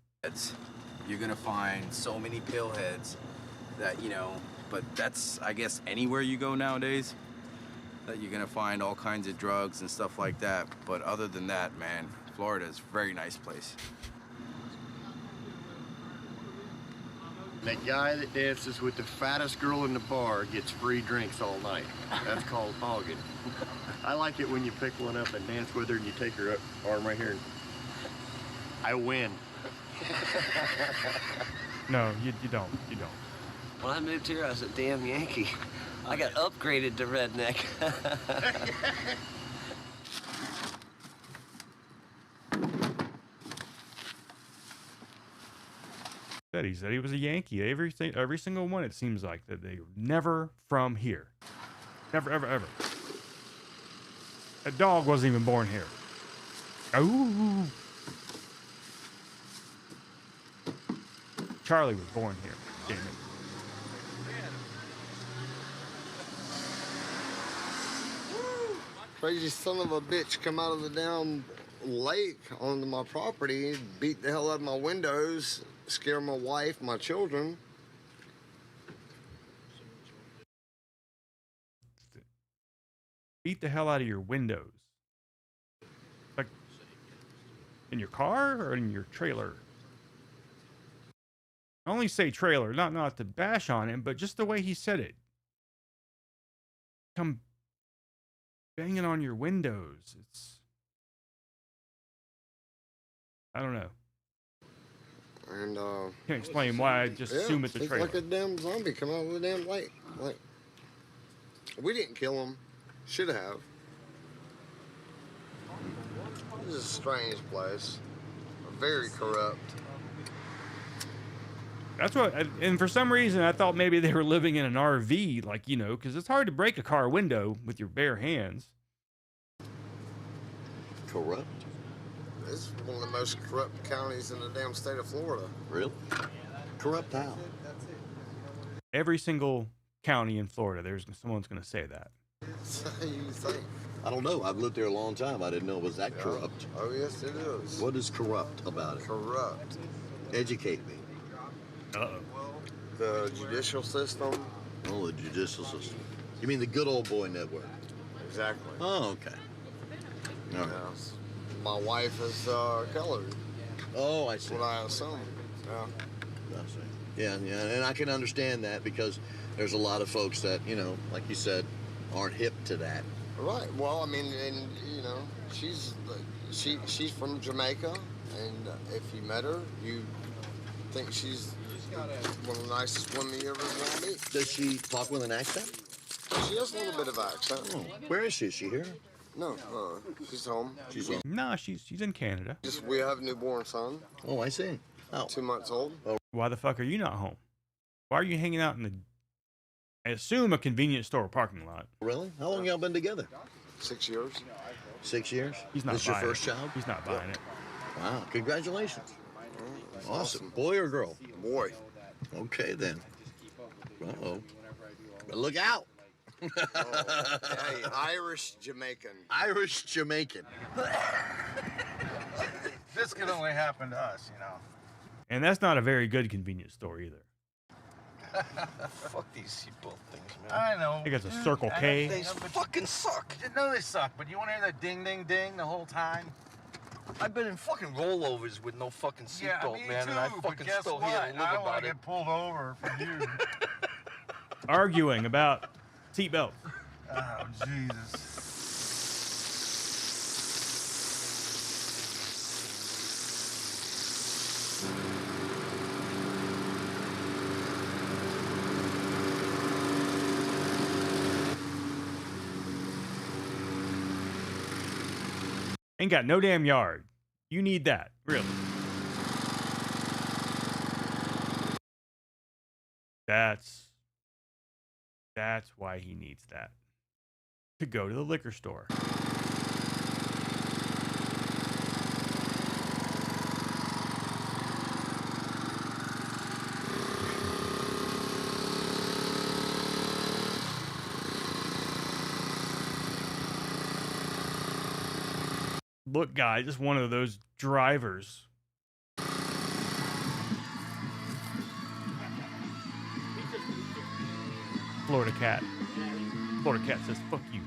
You're gonna find so many pillheads that, you know, but that's, I guess, anywhere you go nowadays, that you're gonna find all kinds of drugs and stuff like that. But other than that, man, Florida is a very nice place. That guy that dances with the fattest girl in the bar gets free drinks all night. That's called hogging. I like it when you pick one up and dance with her and you take her arm right here and I win. No, you don't. You don't. When I moved here, I was a damn Yankee. I got upgraded to redneck. He said he was a Yankee. Every single one, it seems like, that they were never from here. Never, ever, ever. That dog wasn't even born here. Ooh. Charlie was born here. Damn it. Crazy son of a bitch come out of the damn lake onto my property, beat the hell out of my windows, scare my wife, my children. Beat the hell out of your windows. Like in your car or in your trailer? I only say trailer, not to bash on him, but just the way he said it. Come banging on your windows. I don't know. And Can't explain why I just assume it's a trailer. Like a damn zombie come out of the damn light. Like, we didn't kill him. Should have. This is a strange place. Very corrupt. That's what, and for some reason I thought maybe they were living in an RV, like, you know, because it's hard to break a car window with your bare hands. Corrupt? It's one of the most corrupt counties in the damn state of Florida. Really? Corrupt how? Every single county in Florida, someone's going to say that. You think? I don't know. I've lived there a long time. I didn't know it was that corrupt. Oh, yes, it is. What is corrupt about it? Corrupt. Educate me. Uh-oh. The judicial system. Oh, the judicial system. You mean the good old boy network? Exactly. Oh, okay. All right. Yes. My wife is colored. Oh, I see. That's what I assume. Yeah. I see. Yeah, and I can understand that because there's a lot of folks that, you know, like you said, aren't hip to that. Right. Well, I mean, and you know, she's from Jamaica, and if you met her, you think she's one of the nicest women you ever want to meet. Does she talk with an accent? She has a little bit of accent. Oh, where is she? Is she here? No, she's home. She's home. No, she's in Canada. We have a newborn son. Oh, I see. Oh. 2 months old. Oh. Why the fuck are you not home? Why are you hanging out in I assume a convenience store parking lot? Really? How long y'all been together? 6 years. 6 years? He's not This your buying first it. child? He's not buying it. Wow, congratulations. Awesome. Boy or girl? Boy. Okay, then. Uh-oh. But look out. Hey, Irish Jamaican. Irish Jamaican. This could only happen to us, you know. And that's not a very good convenience store either. Fuck these seatbelt things, man. I know. They got a Circle K. They fucking suck. No, they suck, but you want to hear that ding, ding, ding the whole time? I've been in fucking rollovers with no fucking seatbelt, man, too, and I but fucking guess still what? here to live I don't want about to it. get pulled over from you. Arguing about seatbelts. Oh, Jesus. Ain't got no damn yard. You need that, really. That's why he needs that. To go to the liquor store. Look, guy, just one of those drivers. Florida cat. Florida cat says, fuck you.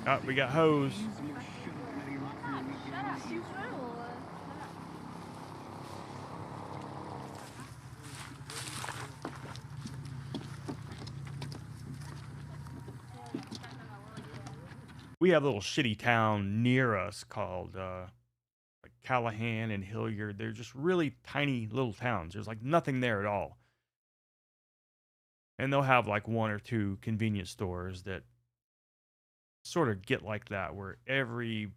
Oh, we got hose. We have a little shitty town near us called like Callahan and Hilliard. They're just really tiny little towns. There's like nothing there at all. And they'll have like one or two convenience stores that sort of get like that, where every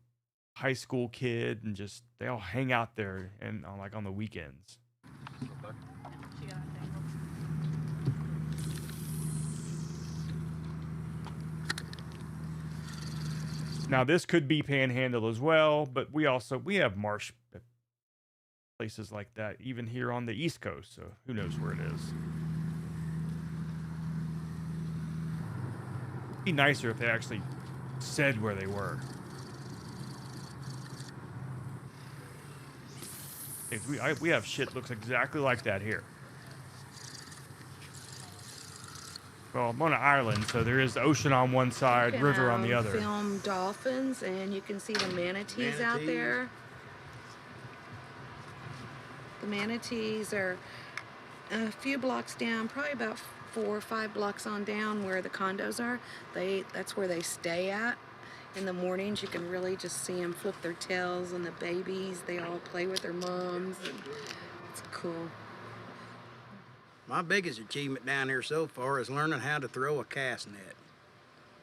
high school kid and just they all hang out there and on like on the weekends. Now this could be Panhandle as well, but we have marsh places like that even here on the East Coast, so who knows where it is. It'd be nicer if they actually said where they were. We have shit looks exactly like that here. Well, I'm on an island, so there is ocean on one side, river on the other. Film dolphins, and you can see the manatees out there. The manatees are a few blocks down, probably about 4 or 5 blocks on down where the condos are. That's where they stay at. In the mornings, you can really just see them flip their tails, and the babies, they all play with their moms. And it's cool. My biggest achievement down here so far is learning how to throw a cast net.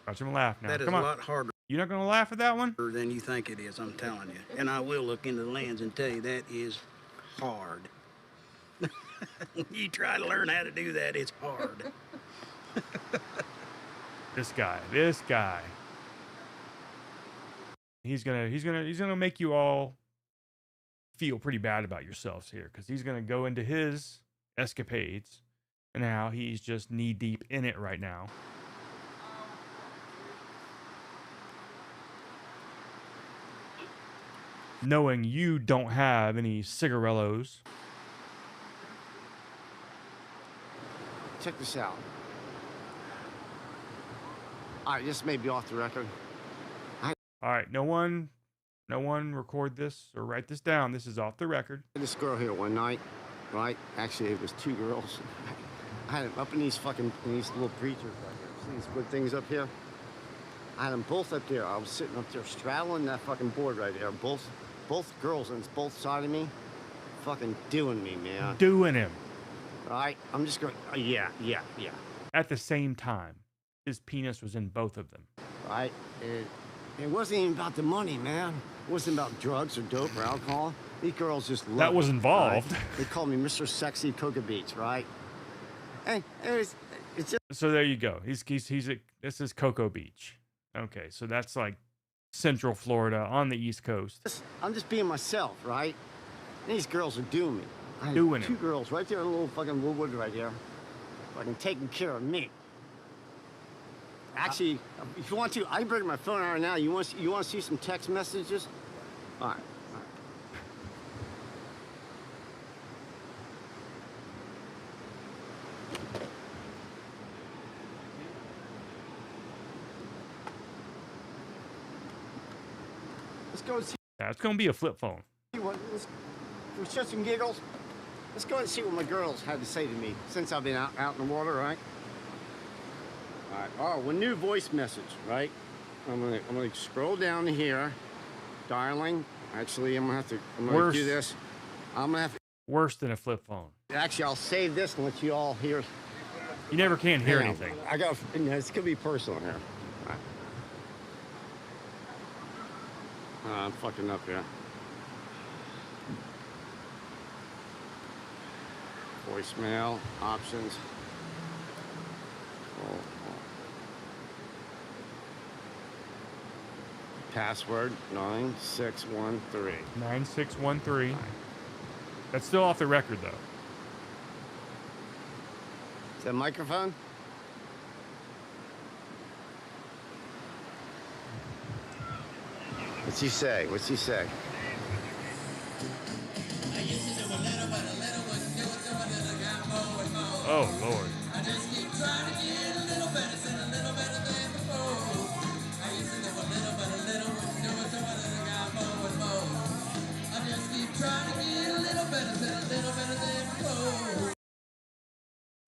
Watch him laugh now. That is Come a on. lot harder. You're not going to laugh at that one? Than you think it is, I'm telling you. And I will look into the lens and tell you that is hard. When you try to learn how to do that, it's hard. This guy. He's gonna make you all feel pretty bad about yourselves here, because he's gonna go into his escapades, and now he's just knee deep in it right now. Knowing you don't have any cigarellos. Check this out. All right, this may be off the record. All right, no one record this or write this down. This is off the record. This girl here one night, right? Actually, it was 2 girls. I had them up in these little preachers right here. See these good things up here? I had them both up there. I was sitting up there straddling that fucking board right there. Both girls on both sides of me, fucking doing me, man. Doing him. All right, I'm just going, yeah. At the same time, his penis was in both of them. Right? It wasn't even about the money, man. It wasn't about drugs or dope or alcohol. These girls just loved that was it, involved. Right? They called me Mr. Sexy Cocoa Beach, right? Hey, it's just... So there you go. This is Cocoa Beach. Okay, so that's like Central Florida on the East Coast. I'm just being myself, right? And these girls are doing me. I had Doing 2 girls right there in a little fucking wood right here, fucking taking care of me. Actually, if you want to, I can bring my phone out right now. You want to see some text messages? All right. Let's go and see. Yeah, it's gonna be a flip phone. For shits and giggles, let's go and see what my girls had to say to me since I've been out in the water, right? All right. Oh, one new voice message, right? I'm gonna scroll down to here, darling. Actually, I'm gonna do this. I'm gonna have to. Worse than a flip phone. Actually, I'll save this and let you all hear. You never can hear anything. It's gonna be personal here. All right. I'm fucking up here. Voicemail options. Password 9613. 9613. That's still off the record, though. Is that microphone? What's he say? What's he say? Oh, Lord.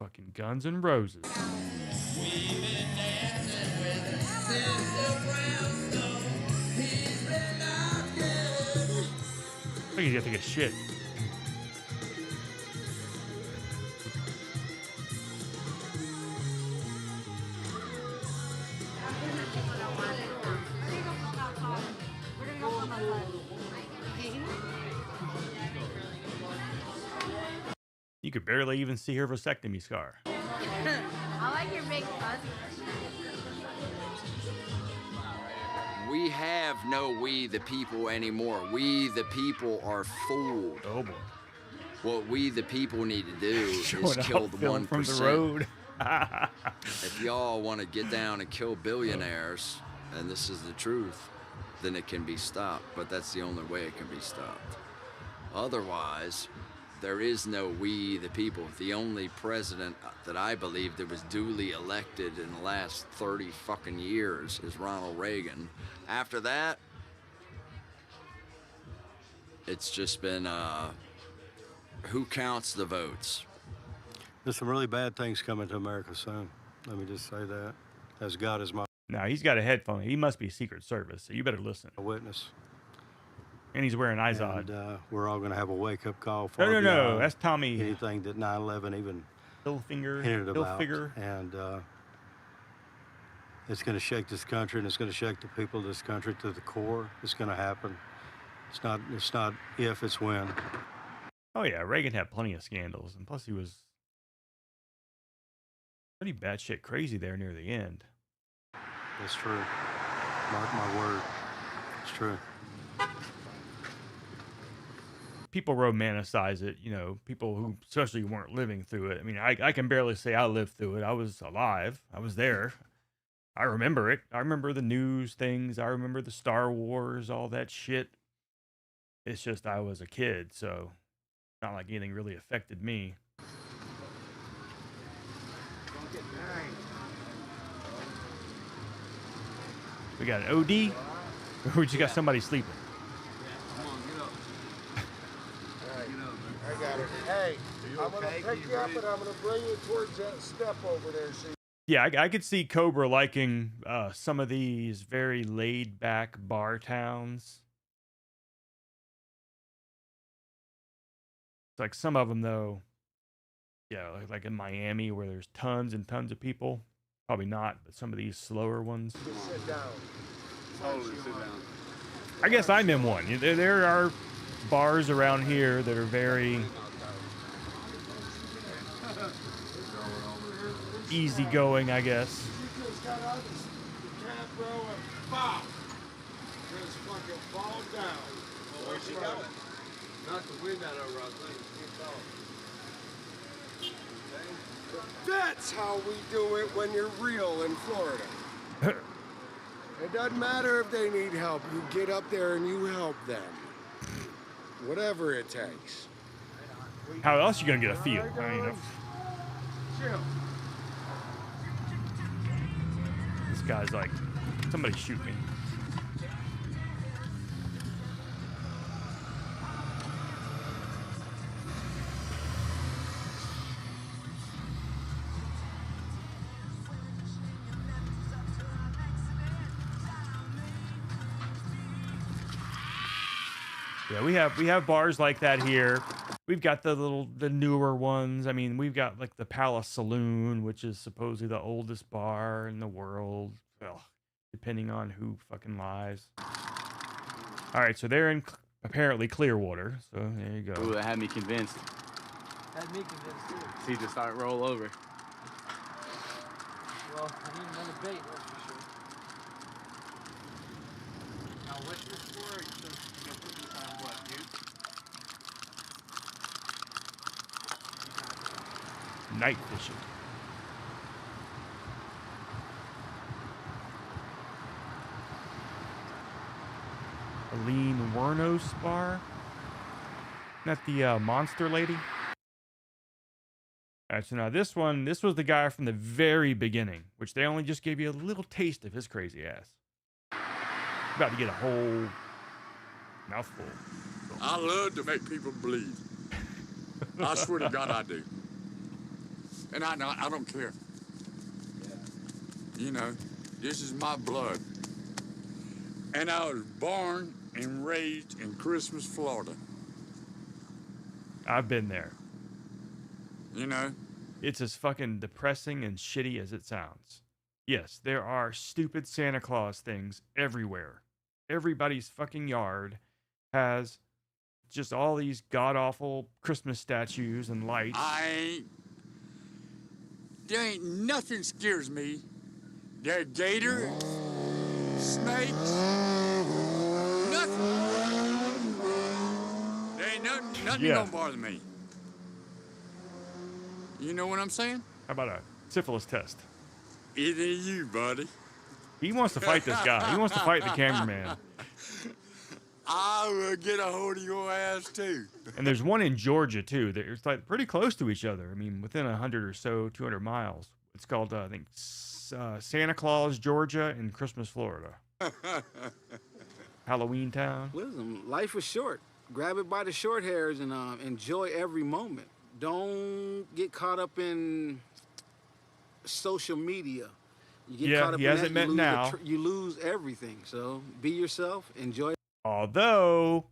Fucking Guns N' Roses. I think he's got to take a shit. You could barely even see her vasectomy scar. I like your big fuzzy. We have no we the people anymore. We the people are fooled. Oh boy. What we the people need to do is Showing kill up the film 1%. from the road. If y'all want to get down and kill billionaires, and this is the truth, then it can be stopped. But that's the only way it can be stopped. Otherwise, there is no we, the people. The only president that I believe that was duly elected in the last 30 fucking years is Ronald Reagan. After that, it's just been, who counts the votes? There's some really bad things coming to America soon. Let me just say that. As God is my Now, he's got a headphone. He must be Secret Service, so you better listen. witness. And he's wearing IZOD. And we're all going to have a wake-up call for No, that's Tommy. Anything that 9/11 even Hilfiger. hinted about. Hilfiger. And it's going to shake this country, and it's going to shake the people of this country to the core. It's going to happen. It's not if, it's when. Oh, yeah, Reagan had plenty of scandals. And plus, he was pretty batshit crazy there near the end. That's true. Mark my word. It's true. People romanticize it, you know, people who especially weren't living through it. I mean, I can barely say I lived through it. I was alive. I was there. I remember it. I remember the news things. I remember the Star Wars, all that shit. It's just I was a kid, so not like anything really affected me. We got an OD, or we just got somebody sleeping? I got it. Hey, I'm going to pick you up and I'm going to bring you towards that step over there. So Yeah, I could see Cobra liking some of these very laid-back bar towns. It's like some of them, though, yeah, like in Miami where there's tons and tons of people. Probably not, but some of these slower ones. Just sit down. Totally sit down. I guess I'm in one. There are bars around here that are very easygoing, I guess. You just got out of the cab, bro, and pop. Just fucking fall down. Well, where's she going? Not the wind out over, I think. That's how we do it when you're real in Florida. It doesn't matter if they need help. You get up there and you help them. Whatever it takes. How else you gonna get a feel? I mean, Chill. this guy's like, somebody shoot me. Yeah, we have bars like that here. We've got the newer ones. I mean, we've got like the Palace Saloon, which is supposedly the oldest bar in the world. Well, depending on who fucking lies. All right, so they're in apparently Clearwater. So there you go. Ooh, that had me convinced. Had me convinced too. See the start roll over. Well, I need another bait, that's for sure. Now, what's your score? Are you gonna put this on what, dude? Night fishing. Aline Wernos bar. Isn't that the monster lady? All right, so now this was the guy from the very beginning, which they only just gave you a little taste of his crazy ass. About to get a whole mouthful. I love to make people bleed. I swear to God I do. And I don't care. You know, this is my blood. And I was born and raised in Christmas, Florida. I've been there. You know? It's as fucking depressing and shitty as it sounds. Yes, there are stupid Santa Claus things everywhere. Everybody's fucking yard has just all these god-awful Christmas statues and lights. There ain't nothing scares me. There are gators, snakes, nothing. There ain't nothing gonna bother me. You know what I'm saying? How about a syphilis test? It ain't you, buddy. He wants to fight this guy. He wants to fight the cameraman. I will get a hold of your ass too. And there's one in Georgia too. It's like pretty close to each other. I mean, within 100 or so, 200 miles. It's called, I think, Santa Claus, Georgia, and Christmas, Florida. Halloween Town. Listen, life is short. Grab it by the short hairs and enjoy every moment. Don't get caught up in social media. You get caught up he in hasn't that, met now. You lose everything. So be yourself. Enjoy. Although,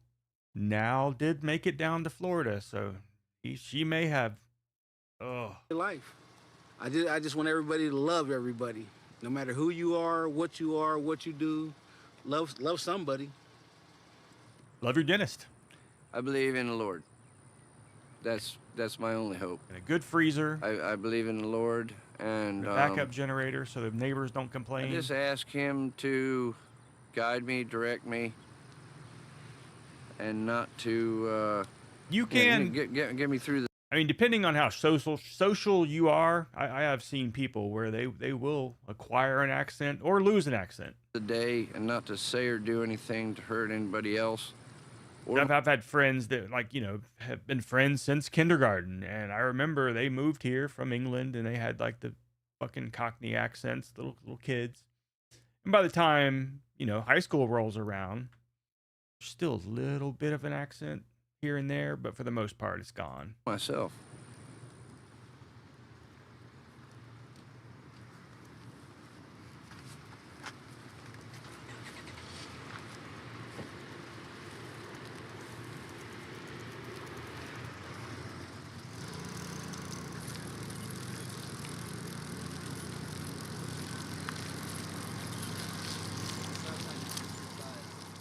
Now did make it down to Florida, so she may have. Oh. Life. I just want everybody to love everybody, no matter who you are, what you do. Love somebody. Love your dentist. I believe in the Lord. That's my only hope. And a good freezer. I believe in the Lord and a backup generator so the neighbors don't complain. I just ask Him to guide me, direct me, and not to. You can get me through the. I mean, depending on how social you are, I have seen people where they will acquire an accent or lose an accent. The day, and not to say or do anything to hurt anybody else. I've had friends that, like, have been friends since kindergarten, and I remember they moved here from England, and they had like the fucking Cockney accents, little kids. And by the time high school rolls around, still a little bit of an accent here and there, but for the most part, it's gone. Myself.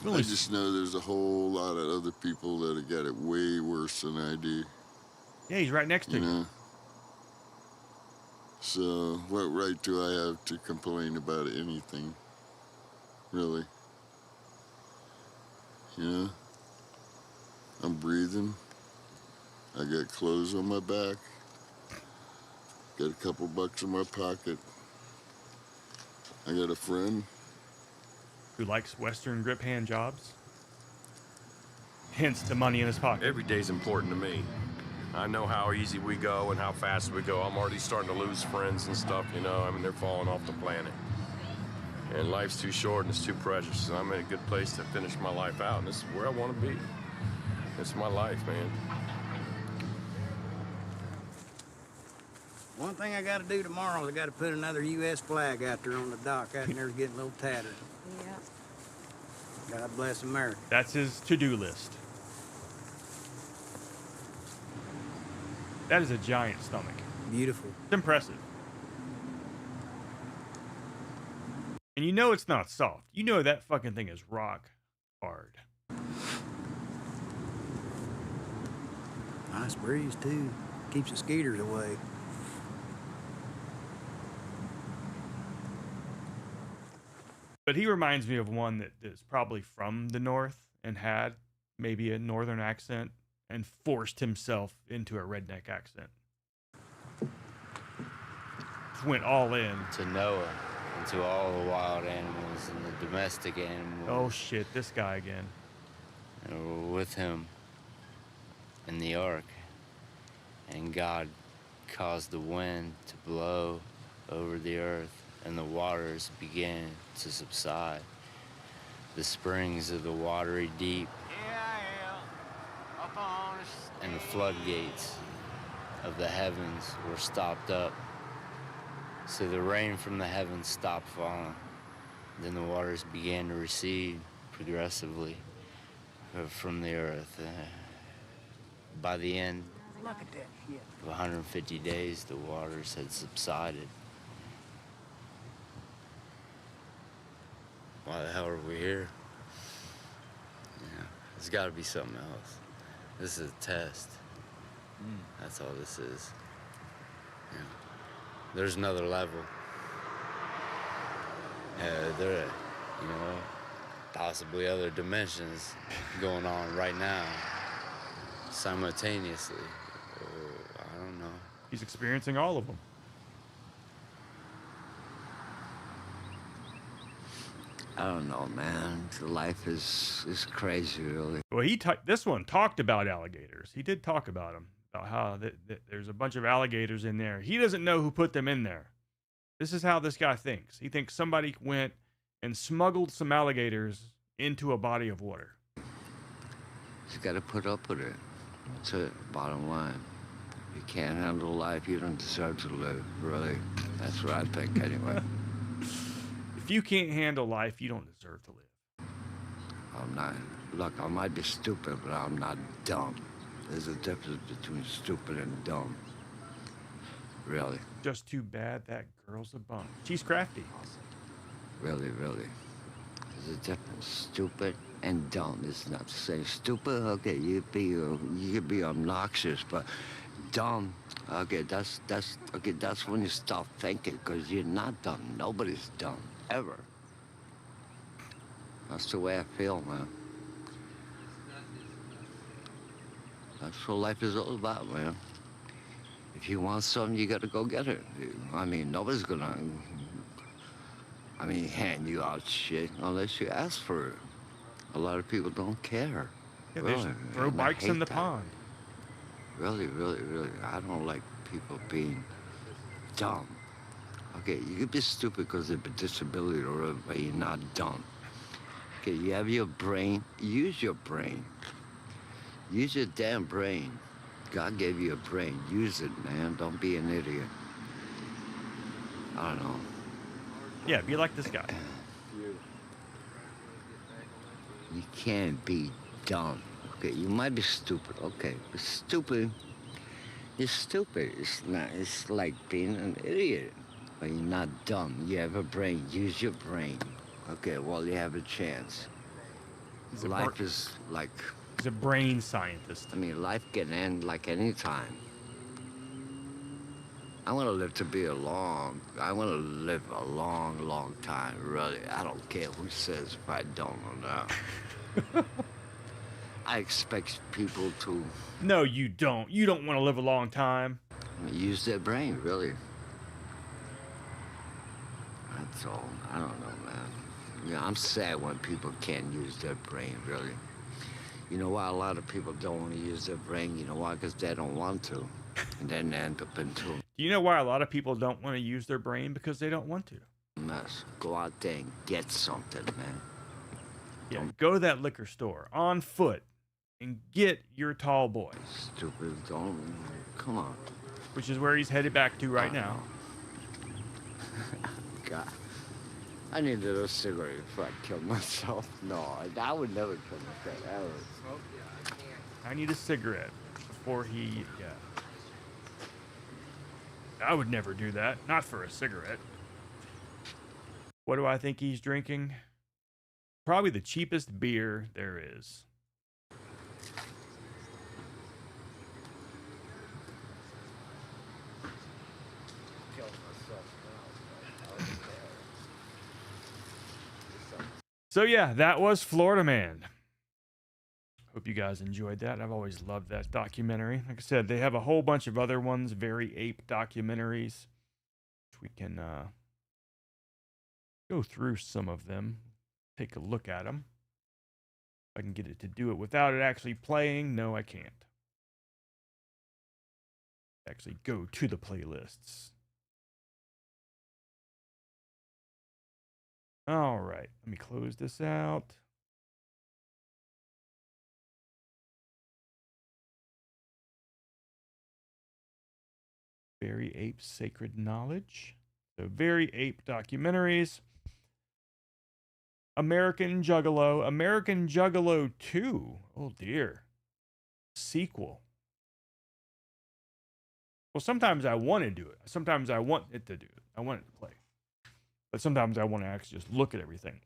I just know there's a whole lot of other people that have got it way worse than I do. Yeah, he's right next to you. So what right do I have to complain about anything? Really? I'm breathing. I got clothes on my back. Got a couple bucks in my pocket. I got a friend who likes Western grip hand jobs. Hence the money in his pocket. Every day's important to me. I know how easy we go and how fast we go. I'm already starting to lose friends and stuff, I mean, they're falling off the planet. And life's too short and it's too precious. And I'm in a good place to finish my life out, and this is where I want to be. It's my life, man. One thing I got to do tomorrow is I got to put another U.S. flag out there on the dock. Out there getting a little tattered. Yeah. God bless America. That's his to-do list. That is a giant stomach. Beautiful. It's impressive. And it's not soft. That fucking thing is rock hard. Nice breeze, too. Keeps the skeeters away. But he reminds me of one that is probably from the north and had maybe a northern accent and forced himself into a redneck accent. Just went all in. To Noah and to all the wild animals and the domestic animals. Oh shit, this guy again. And we're with him in the ark. And God caused the wind to blow over the earth, and the waters began to subside. The springs of the watery deep and the floodgates of the heavens were stopped up. So the rain from the heavens stopped falling. Then the waters began to recede progressively from the earth. By the end of 150 days, the waters had subsided. Why the hell are we here? There's got to be something else. This is a test. That's all this is. There's another level. There, possibly other dimensions going on right now, simultaneously. I don't know. He's experiencing all of them. I don't know, man. Life is crazy, really. Well, this one talked about alligators. He did talk about them, about how there's a bunch of alligators in there. He doesn't know who put them in there. This is how this guy thinks. He thinks somebody went and smuggled some alligators into a body of water. You got to put up with it. That's it. Bottom line. You can't handle life, you don't deserve to live. Really. That's what I think, anyway. If you can't handle life, you don't deserve to live. I'm not. Look, I might be stupid, but I'm not dumb. There's a difference between stupid and dumb. Really. Just too bad that girl's a bum. She's crafty. Really, really. There's a difference. Stupid and dumb is not the same. Stupid, okay, you could be obnoxious, but dumb, okay, that's when you stop thinking, because you're not dumb. Nobody's dumb, ever. That's the way I feel, man. That's what life is all about, man. If you want something, you gotta go get it. I mean, nobody's gonna, hand you out shit unless you ask for it. A lot of people don't care. Yeah, they just throw bikes in the pond. Really, really, really. I don't like people being dumb. Okay, you could be stupid because of a disability or whatever, but you're not dumb. Okay, you have your brain. Use your brain. Use your damn brain. God gave you a brain. Use it, man. Don't be an idiot. I don't know. Yeah, be like this guy. You can't be dumb. Okay, you might be stupid. Okay, but stupid is stupid. It's like being an idiot. But you're not dumb. You have a brain. Use your brain. Okay, well, you have a chance. Life is like... He's a brain scientist. I mean, life can end like any time. I want to live I want to live a long, long time, really. I don't care who says if I don't or not. I expect people to... No, you don't. You don't want to live a long time. Use their brain, really. That's all. I don't know, man. Yeah, I'm sad when people can't use their brain, really. You know why a lot of people don't want to use their brain? You know why? Because they don't want to. And then they end up into... Do you know why a lot of people don't want to use their brain? Because they don't want to. Mess. Go out there and get something, man. Yeah, go to that liquor store on foot and get your tall boy. Stupid, don't... Come on. Which is where he's headed back to right now. God. I needed a cigarette before I killed myself. No, I would never kill myself, ever. I need a cigarette before he... Yeah. I would never do that. Not for a cigarette. What do I think he's drinking? Probably the cheapest beer there is. So yeah, that was Florida Man. Hope you guys enjoyed that. I've always loved that documentary. Like I said, they have a whole bunch of other ones, very ape documentaries. Which we can go through some of them, take a look at them. If I can get it to do it without it actually playing. No, I can't. Actually go to the playlists. All right, let me close this out. Very Ape Sacred Knowledge. So Very Ape documentaries. American Juggalo. American Juggalo 2. Oh dear. Sequel. Well, sometimes I want to do it. Sometimes I want it to do it. I want it to play. But sometimes I want to actually just look at everything.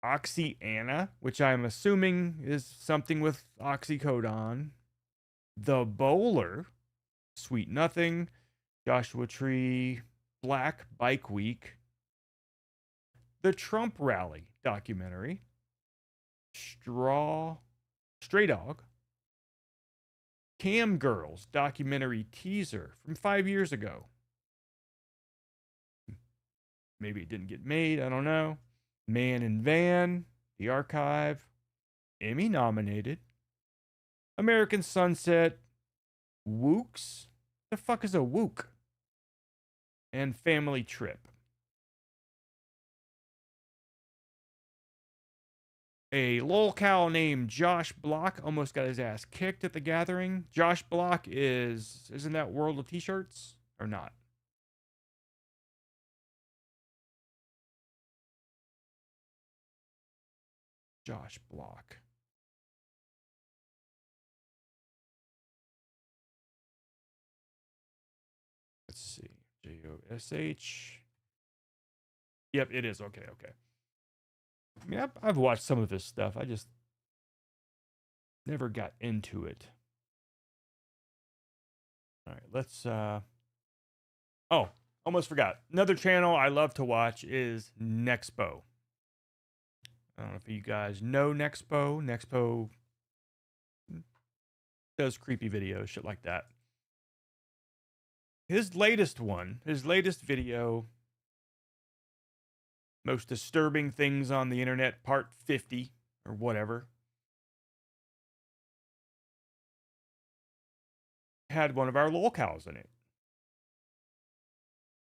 Oxyana, which I'm assuming is something with oxycodone. The Bowler. Sweet Nothing. Joshua Tree. Black Bike Week. The Trump Rally documentary. Stray Dog. Cam Girls documentary teaser from 5 years ago. Maybe it didn't get made, I don't know. Man in Van, The Archive, Emmy nominated. American Sunset, Wooks. The fuck is a Wook? And Family Trip. A lolcow named Josh Block almost got his ass kicked at the gathering. Josh Block isn't that World of T-Shirts or not? Josh Block. Let's see. Josh. Yep, it is. Okay. I mean, I've watched some of his stuff. I just never got into it. All right, let's oh, almost forgot. Another channel I love to watch is Nexpo. I don't know if you guys know Nexpo. Nexpo does creepy videos, shit like that. His latest video, Most Disturbing Things on the Internet, Part 50, or whatever, had one of our lolcows in it.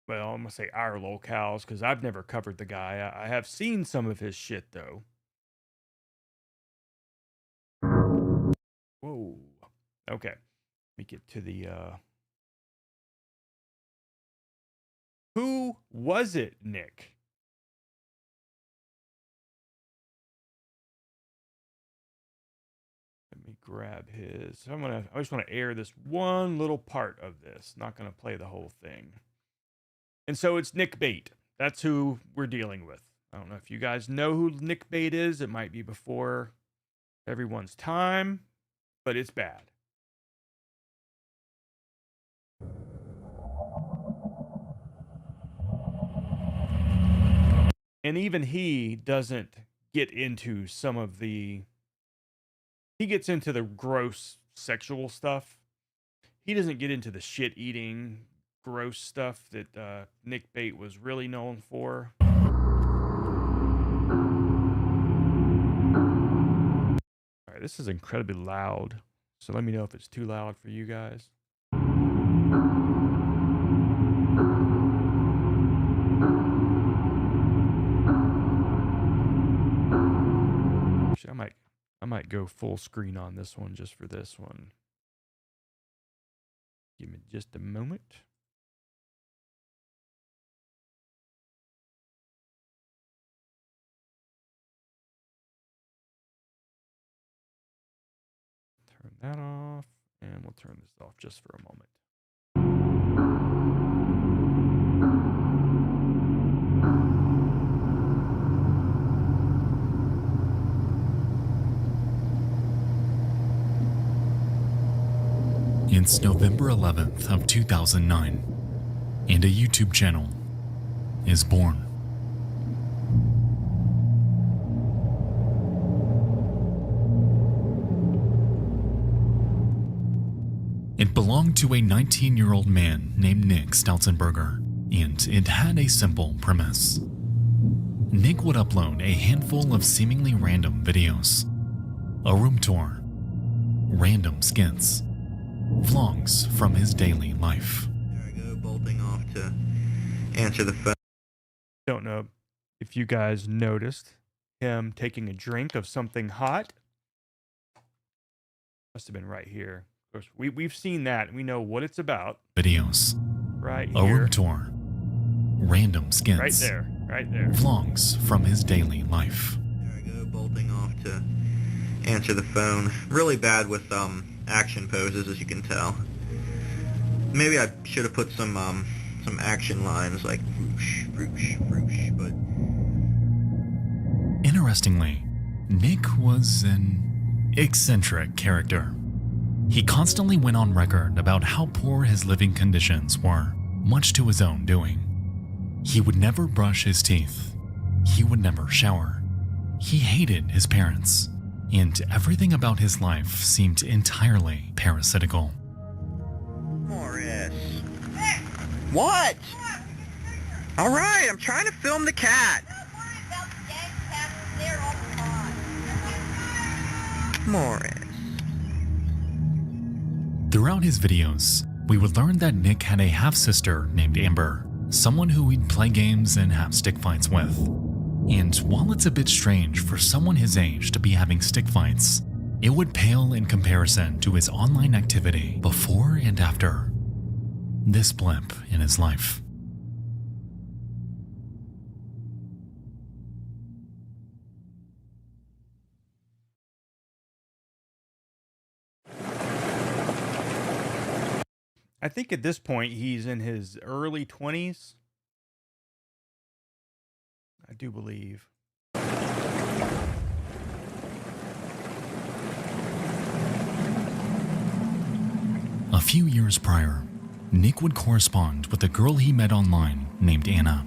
Well, I'm going to say our lolcows because I've never covered the guy. I have seen some of his shit, though. Whoa. Okay. Let me get to the... Who was it, Nick? Let me grab his... I just want to air this one little part of this. Not going to play the whole thing. And so it's Nick Bate. That's who we're dealing with. I don't know if you guys know who Nick Bate is. It might be before everyone's time, but it's bad. And even he doesn't get into some of the... He gets into the gross sexual stuff. He doesn't get into the shit-eating, gross stuff that Nick Bate was really known for. All right, this is incredibly loud. So let me know if it's too loud for you guys. Actually, I might go full screen on this one just for this one. Give me just a moment. Turn that off, and we'll turn this off just for a moment. It's November 11th of 2009, and a YouTube channel is born. It belonged to a 19-year-old man named Nick Stoutenberger, and it had a simple premise. Nick would upload a handful of seemingly random videos, a room tour, random skits, vlogs from his daily life. There I go, bolting off to answer the phone. Don't know if you guys noticed him taking a drink of something hot. Must have been right here. Of course, we've seen that and we know what it's about. Videos. Right a here. room tour. Random skits. Right there. Right there. Vlogs from his daily life. There I go, bolting off to answer the phone. Really bad with action poses, as you can tell. Maybe I should have put some action lines like whoosh, whoosh, whoosh, but... Interestingly, Nick was an eccentric character. He constantly went on record about how poor his living conditions were, much to his own doing. He would never brush his teeth. He would never shower. He hated his parents. And everything about his life seemed entirely parasitical. Morris. What? All right, I'm trying to film the cat. Morris. Throughout his videos, we would learn that Nick had a half-sister named Amber, someone who he'd play games and have stick fights with. And while it's a bit strange for someone his age to be having stick fights, it would pale in comparison to his online activity before and after this blip in his life. I think at this point he's in his early 20s. I do believe. A few years prior, Nick would correspond with a girl he met online named Anna.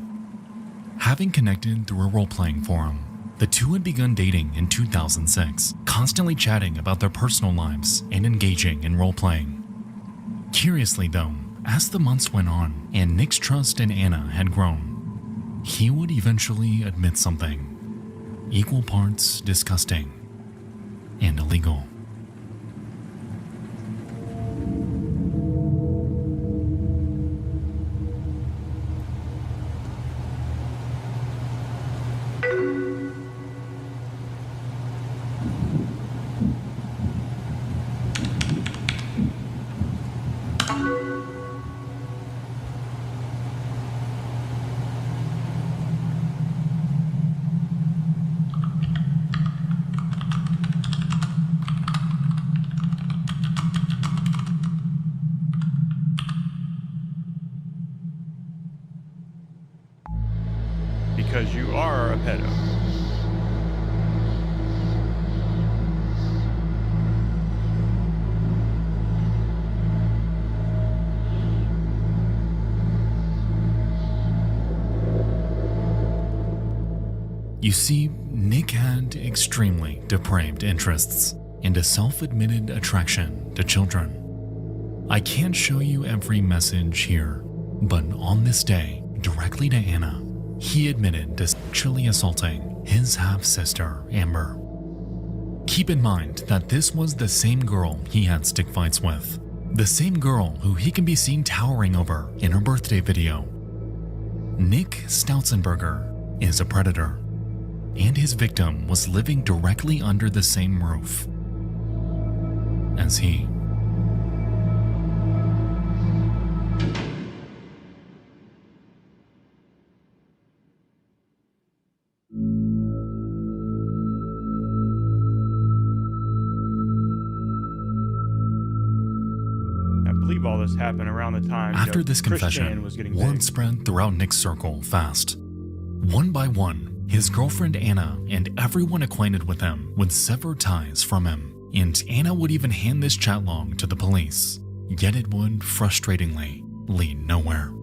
Having connected through a role-playing forum, the two had begun dating in 2006, constantly chatting about their personal lives and engaging in role-playing. Curiously though, as the months went on and Nick's trust in Anna had grown, he would eventually admit something equal parts disgusting and illegal. Because you are a pedo. You see, Nick had extremely depraved interests and a self-admitted attraction to children. I can't show you every message here, but on this day, directly to Anna, he admitted to sexually assaulting his half-sister, Amber. Keep in mind that this was the same girl he had stick fights with, the same girl who he can be seen towering over in her birthday video. Nick Stautzenberger is a predator, and his victim was living directly under the same roof as he. All this happened around the time after this confession, was getting word big. spread throughout Nick's circle fast. One by one, his girlfriend Anna and everyone acquainted with him would sever ties from him, and Anna would even hand this chat log to the police, yet it would frustratingly lead nowhere.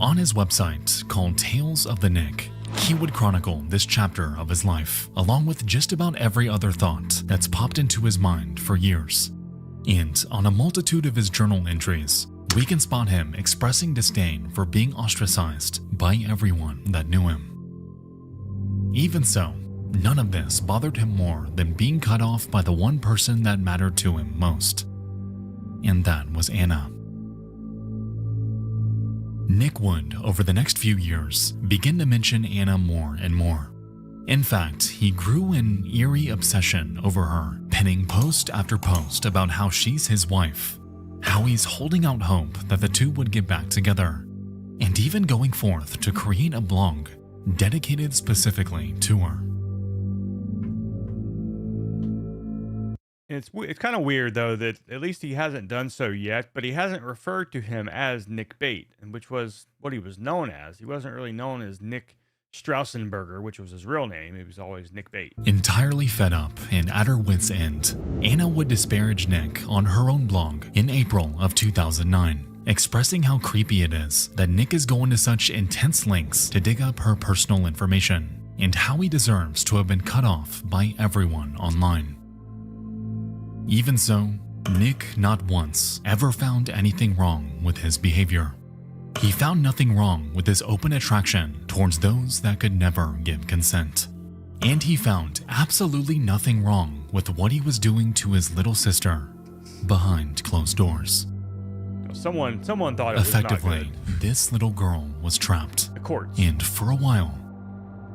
On his website called Tales of the Nick, he would chronicle this chapter of his life, along with just about every other thought that's popped into his mind for years. And on a multitude of his journal entries, we can spot him expressing disdain for being ostracized by everyone that knew him. Even so, none of this bothered him more than being cut off by the one person that mattered to him most, and that was Anna. Nick would, over the next few years, begin to mention Anna more and more. In fact, he grew an eerie obsession over her, penning post after post about how she's his wife, how he's holding out hope that the two would get back together, and even going forth to create a blog dedicated specifically to her. It's kind of weird, though, that at least he hasn't done so yet, but he hasn't referred to him as Nick Bate, which was what he was known as. He wasn't really known as Nick Straussenberger, which was his real name. He was always Nick Bate. Entirely fed up and at her wit's end, Anna would disparage Nick on her own blog in April of 2009, expressing how creepy it is that Nick is going to such intense lengths to dig up her personal information, and how he deserves to have been cut off by everyone online. Even so, Nick not once ever found anything wrong with his behavior. He found nothing wrong with his open attraction towards those that could never give consent. And he found absolutely nothing wrong with what he was doing to his little sister behind closed doors. Someone thought it was Effectively, not good. this little girl was trapped. The courts. And for a while,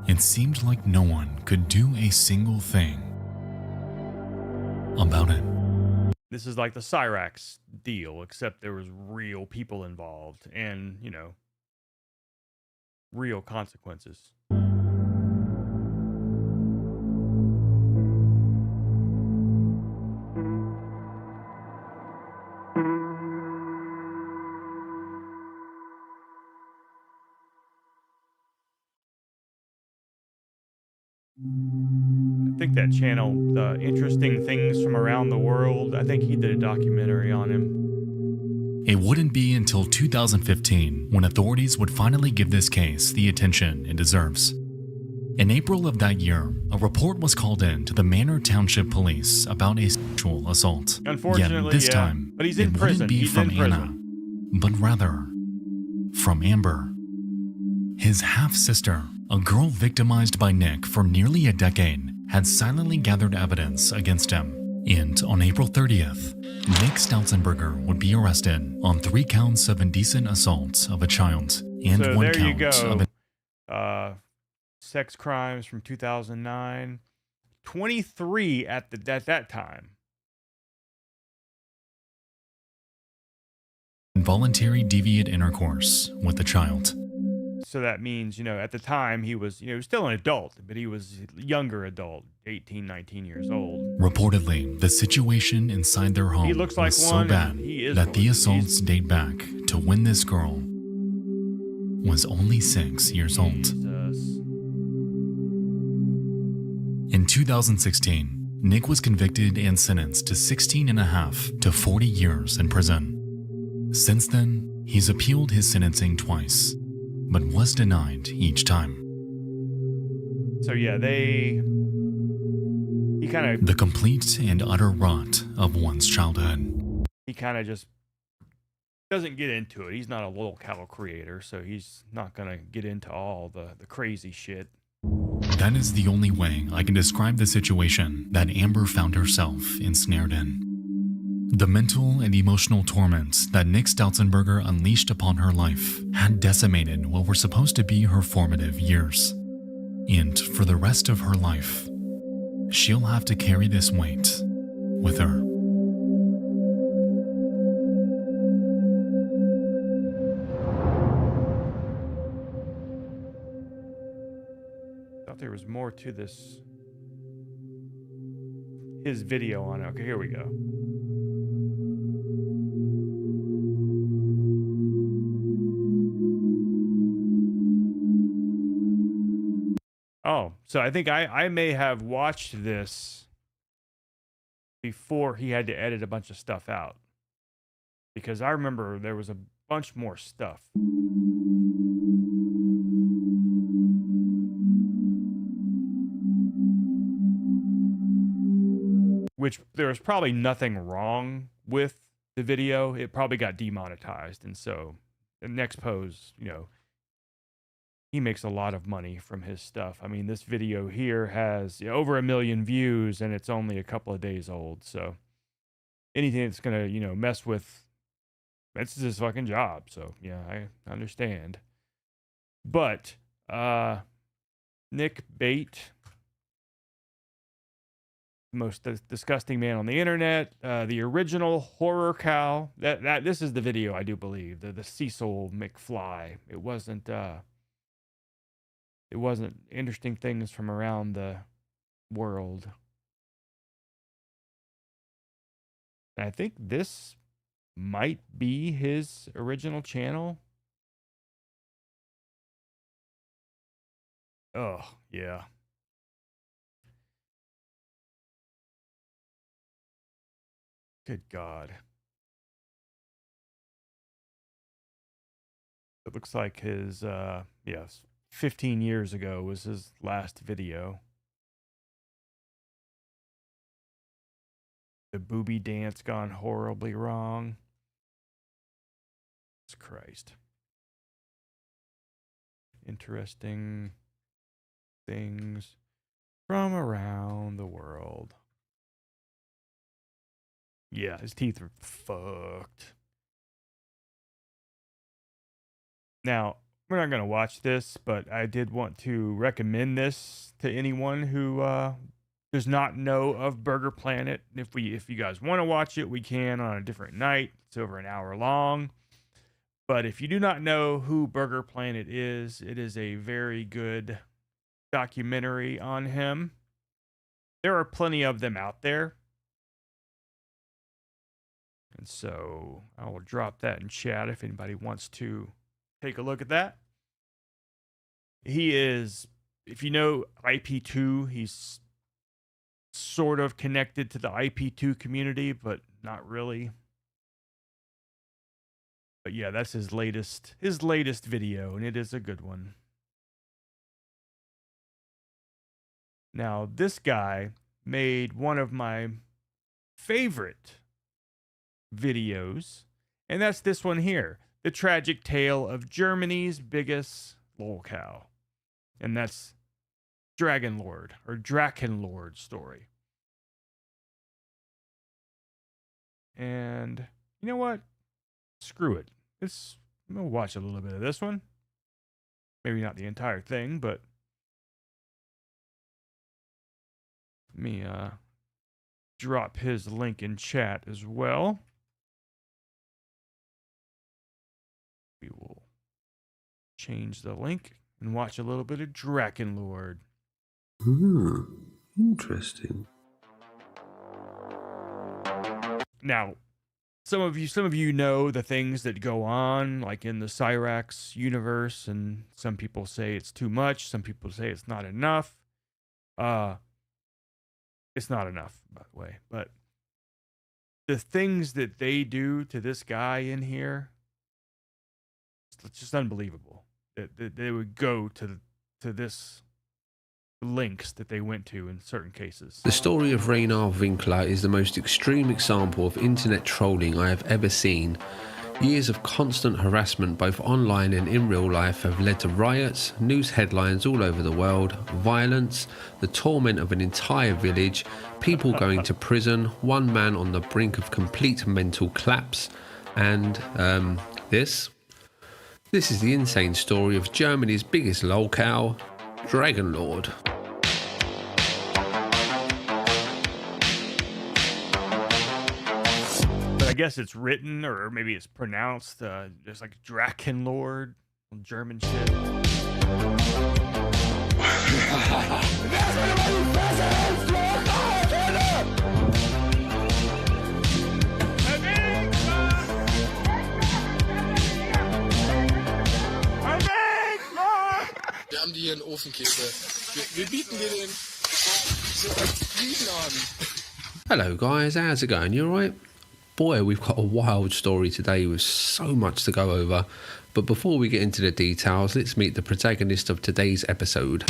it seemed like no one could do a single thing about it. This is like the Cyrax deal, except there was real people involved and, you know, real consequences. I think that channel, the Interesting Things from Around the World, I think he did a documentary on him. It wouldn't be until 2015 when authorities would finally give this case the attention it deserves. In April of that year, a report was called in to the Manor Township Police about a sexual assault. Unfortunately, Yet this yeah, time, but he's in it prison. wouldn't be He's from in Anna, prison. but rather from Amber, his half-sister. A girl victimized by Nick for nearly a decade had silently gathered evidence against him. And on April 30th, Nick Stautzenberger would be arrested on 3 counts of indecent assault of a child and So 1 there you count of go. Sex crimes from 2009. 23 at that time. involuntary deviant intercourse with a child. So that means, you know, at the time he was, you know, still an adult, but he was a younger adult, 18, 19 years old. Reportedly, the situation inside their home looks like was so one, bad and he is that one. the assaults date back to when this girl was only 6 years old. Jesus. In 2016, Nick was convicted and sentenced to 16 and a half to 40 years in prison. Since then, he's appealed his sentencing twice, but was denied each time. So yeah, he kind of The complete and utter rot of one's childhood. he kind of just doesn't get into it. He's not a lolcow creator, so he's not gonna get into all the crazy shit. That is the only way I can describe the situation that Amber found herself ensnared in. The mental and emotional torments that Nick Stautzenberger unleashed upon her life had decimated what were supposed to be her formative years. And for the rest of her life, she'll have to carry this weight with her. Thought there was more to his video on it. Okay, here we go. Oh, so I think I may have watched this before he had to edit a bunch of stuff out. Because I remember there was a bunch more stuff. Which there was probably nothing wrong with the video. It probably got demonetized. And so the next pose, you know, he makes a lot of money from his stuff. I mean, this video here has over 1 million views and it's only a couple of days old. So anything that's going to, you know, mess with, this is his fucking job. So yeah, I understand. But Nick Bate, most disgusting man on the internet, the original horror cow. This is the video, I do believe, the Cecil McFly. It wasn't interesting things from around the world. And I think this might be his original channel. Oh, yeah. Good God. It looks like his, yes, 15 years ago was his last video. The booby dance gone horribly wrong. Jesus Christ. Interesting things from around the world. Yeah, his teeth are fucked. Now, we're not going to watch this, but I did want to recommend this to anyone who does not know of Burger Planet. If you guys want to watch it, we can on a different night. It's over an hour long. But if you do not know who Burger Planet is, it is a very good documentary on him. There are plenty of them out there. And so I will drop that in chat if anybody wants to take a look at that. He is, if you know IP2, he's sort of connected to the IP2 community, but not really. But yeah, that's his latest video, and it is a good one. Now, this guy made one of my favorite videos, and that's this one here, the tragic tale of Germany's biggest lolcow. And that's Drachenlord, or Drachenlord story. And you know what? Screw it. I'm going to watch a little bit of this one. Maybe not the entire thing, but let me drop his link in chat as well. We will change the link and watch a little bit of Drachenlord. Interesting. Now, some of you know the things that go on, like in the Cyrax universe, and some people say it's too much, some people say it's not enough. It's not enough, by the way, but the things that they do to this guy in here, it's just unbelievable. That they would go to this links that they went to in certain cases. The story of Rainer Winkler is the most extreme example of internet trolling I have ever seen. Years of constant harassment, both online and in real life, have led to riots, news headlines all over the world, violence, the torment of an entire village, people going to prison, one man on the brink of complete mental collapse, and this is the insane story of Germany's biggest lolcow, Drachenlord. But I guess it's written, or maybe it's pronounced, just like Drachenlord, German shit. Wir haben die hier in Ofenkäse. Wir bieten dir den so an. Hello guys, how's it going? You alright? Boy, we've got a wild story today with so much to go over. But before we get into the details, let's meet the protagonist of today's episode.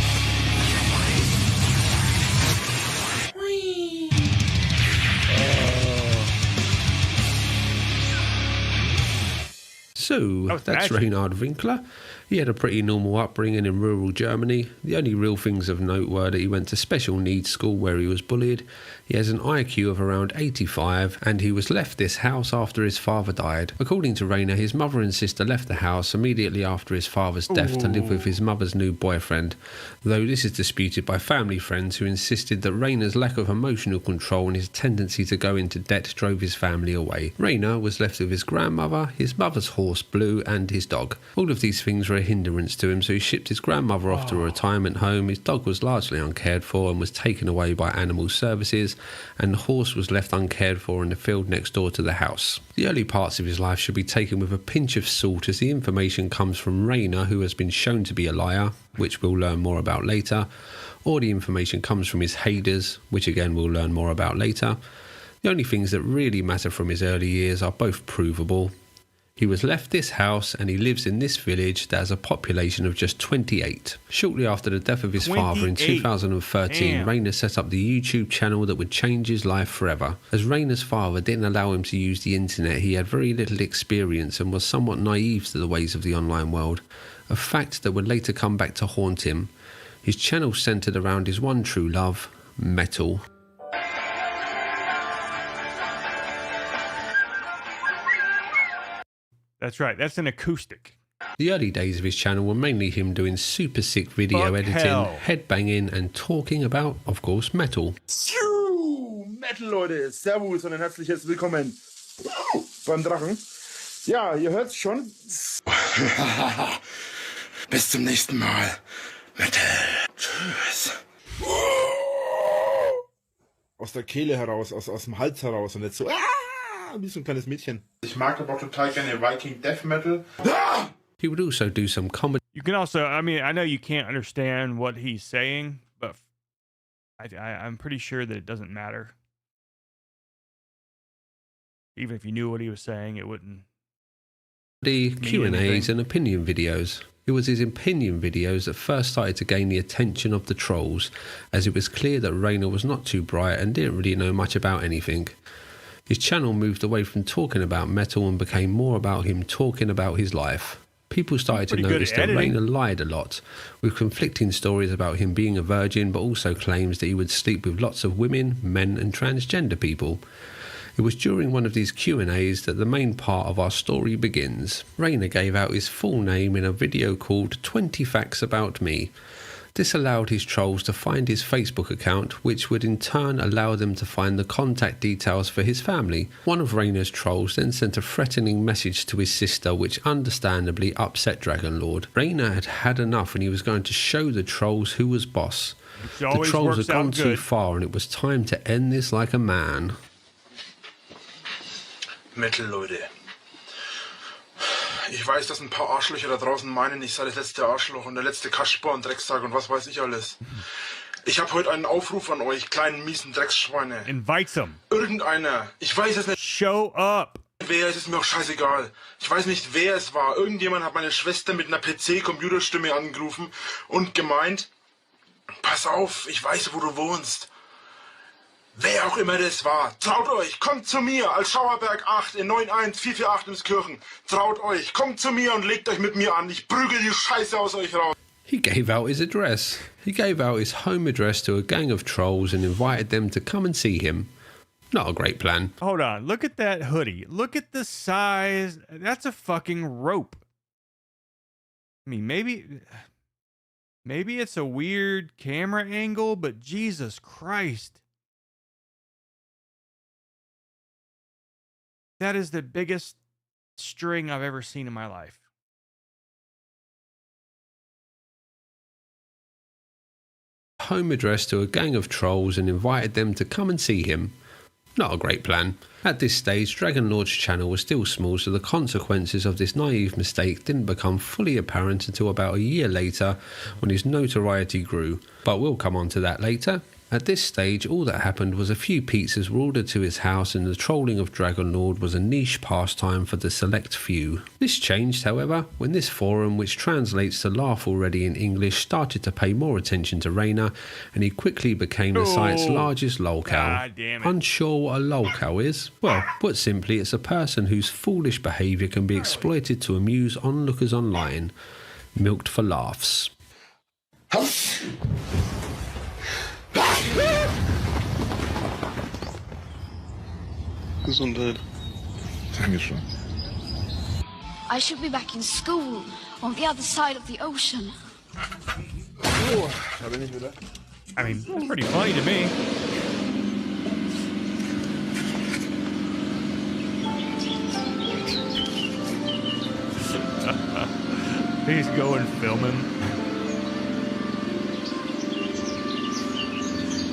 So, that's Rainer Winkler. He had a pretty normal upbringing in rural Germany. The only real things of note were that he went to special needs school where he was bullied. He has an IQ of around 85, and he was left this house after his father died. According to Rainer, his mother and sister left the house immediately after his father's death to live with his mother's new boyfriend, though this is disputed by family friends who insisted that Rainer's lack of emotional control and his tendency to go into debt drove his family away. Rainer was left with his grandmother, his mother's horse Blue, and his dog. All of these things were a hindrance to him, so he shipped his grandmother off to a retirement home. His dog was largely uncared for and was taken away by animal services, and the horse was left uncared for in the field next door to the house. The early parts of his life should be taken with a pinch of salt, as the information comes from Rainer, who has been shown to be a liar, which we'll learn more about later, or the information comes from his haters, which again we'll learn more about later. The only things that really matter from his early years are both provable. He was left this house and he lives in this village that has a population of just 28. Shortly after the death of his father in 2013, Rainer set up the YouTube channel that would change his life forever. As Rainer's father didn't allow him to use the internet, he had very little experience and was somewhat naive to the ways of the online world, a fact that would later come back to haunt him. His channel centered around his one true love, metal. That's right, that's an acoustic. The early days of his channel were mainly him doing super sick video editing, headbanging and talking about, of course, metal. Metal, Leute, Servus und ein herzliches Willkommen beim Drachen. Ja, ihr hört's schon. Bis zum nächsten Mal. Metal. Tschüss. Aus der Kehle heraus, aus dem Hals heraus und jetzt so wie so ein kleines Mädchen. Ich mag aber auch total gerne Viking Death Metal. He would also do some comedy. You can also, I mean, I know you can't understand what he's saying, but I'm pretty sure that it doesn't matter. Even if you knew what he was saying, it wouldn't. The Q&As and opinion videos. It was his opinion videos that first started to gain the attention of the trolls, as it was clear that Rainer was not too bright and didn't really know much about anything. His channel moved away from talking about metal and became more about him talking about his life. People started to notice that Rainer lied a lot, with conflicting stories about him being a virgin, but also claims that he would sleep with lots of women, men and transgender people. It was during one of these Q&As that the main part of our story begins. Rainer gave out his full name in a video called 20 Facts About Me. This allowed his trolls to find his Facebook account, which would in turn allow them to find the contact details for his family. One of Rainer's trolls then sent a threatening message to his sister, which understandably upset Drachenlord. Rainer had had enough and he was going to show the trolls who was boss. The trolls had gone too far and it was time to end this like a man. Metal, Leute. Ich weiß, dass ein paar Arschlöcher da draußen meinen, ich sei das letzte Arschloch und der letzte Kasper und Dreckstag und was weiß ich alles. Ich habe heute einen Aufruf an euch, kleinen miesen Drecksschweine. Invite them. Irgendeiner. Ich weiß es nicht. Show up. Wer, es ist mir auch scheißegal. Ich weiß nicht, wer es war. Irgendjemand hat meine Schwester mit einer PC-Computerstimme angerufen und gemeint, pass auf, ich weiß, wo du wohnst. Wer auch immer das war, traut euch, kommt zu mir als Schauerberg 8 in 91448 Emskirchen. Traut euch, kommt zu mir und legt euch mit mir an. Ich prügel die Scheiße aus euch raus. He gave out his address. He gave out his home address to a gang of trolls and invited them to come and see him. Not a great plan. Hold on, look at that hoodie. Look at the size. That's a fucking rope. I mean, maybe it's a weird camera angle, but Jesus Christ. That is the biggest string I've ever seen in my life. Home address to a gang of trolls and invited them to come and see him. Not a great plan. At this stage, Drachenlord's channel was still small, so the consequences of this naive mistake didn't become fully apparent until about a year later when his notoriety grew. But we'll come on to that later. At this stage, all that happened was a few pizzas were ordered to his house and the trolling of Drachenlord was a niche pastime for the select few. This changed, however, when this forum, which translates to laugh already in English, started to pay more attention to Rainer and he quickly became the site's largest lolcow. Unsure what a lolcow is? Well, put simply, it's a person whose foolish behaviour can be exploited to amuse onlookers online. Milked for laughs. Gesundheit. Dankeschön. I should be back in school on the other side of the ocean. Oh, da bin ich wieder. I mean, that's pretty funny to me. Please go and film him.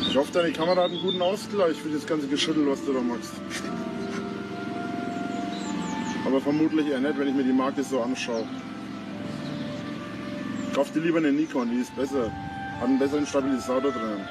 Ich hoffe, deine Kamera hat einen guten Ausgleich für das ganze Geschüttel, was du da machst. Aber vermutlich eher nicht, wenn ich mir die Marke so anschaue. Kauf dir lieber eine Nikon, die ist besser. Hat einen besseren Stabilisator drin.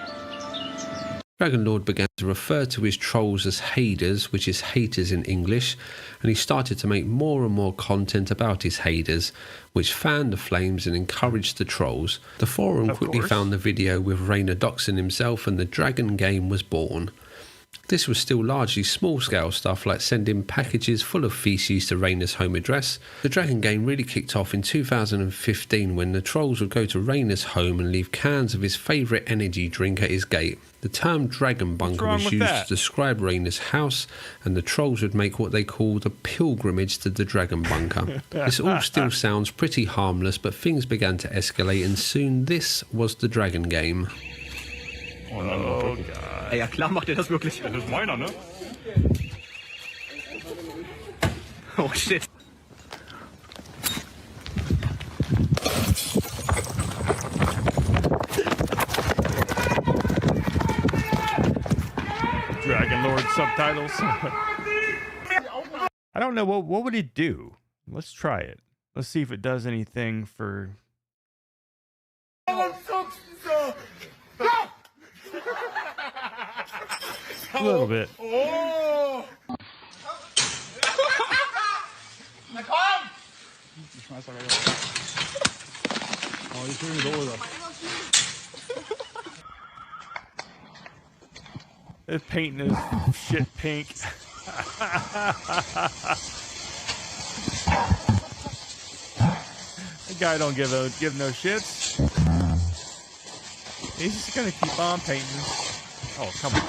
Drachenlord began to refer to his trolls as haders, which is haters in English, and he started to make more and more content about his haders, which fanned the flames and encouraged the trolls. The forum quickly found the video with Rainer doxing himself and the dragon game was born. This was still largely small-scale stuff like sending packages full of feces to Raina's home address. The Dragon game really kicked off in 2015 when the trolls would go to Raina's home and leave cans of his favourite energy drink at his gate. The term Dragon Bunker was used to describe Raina's house, and the trolls would make what they called a pilgrimage to the Dragon Bunker. This all still sounds pretty harmless, but things began to escalate, and soon this was the Dragon game. Oh, God. Ey, ja klar macht ihr das wirklich. Das ist meiner, ne? Oh shit. Drachenlord subtitles. I don't know, what would it do? Let's try it. Let's see if it does anything for... A little bit. Oh! Na komm! Ich schmeiß da gleich. Oh, die schöne Dose. It's painting his shit pink. The guy don't give no shits. He's just gonna keep on painting. Oh, come on.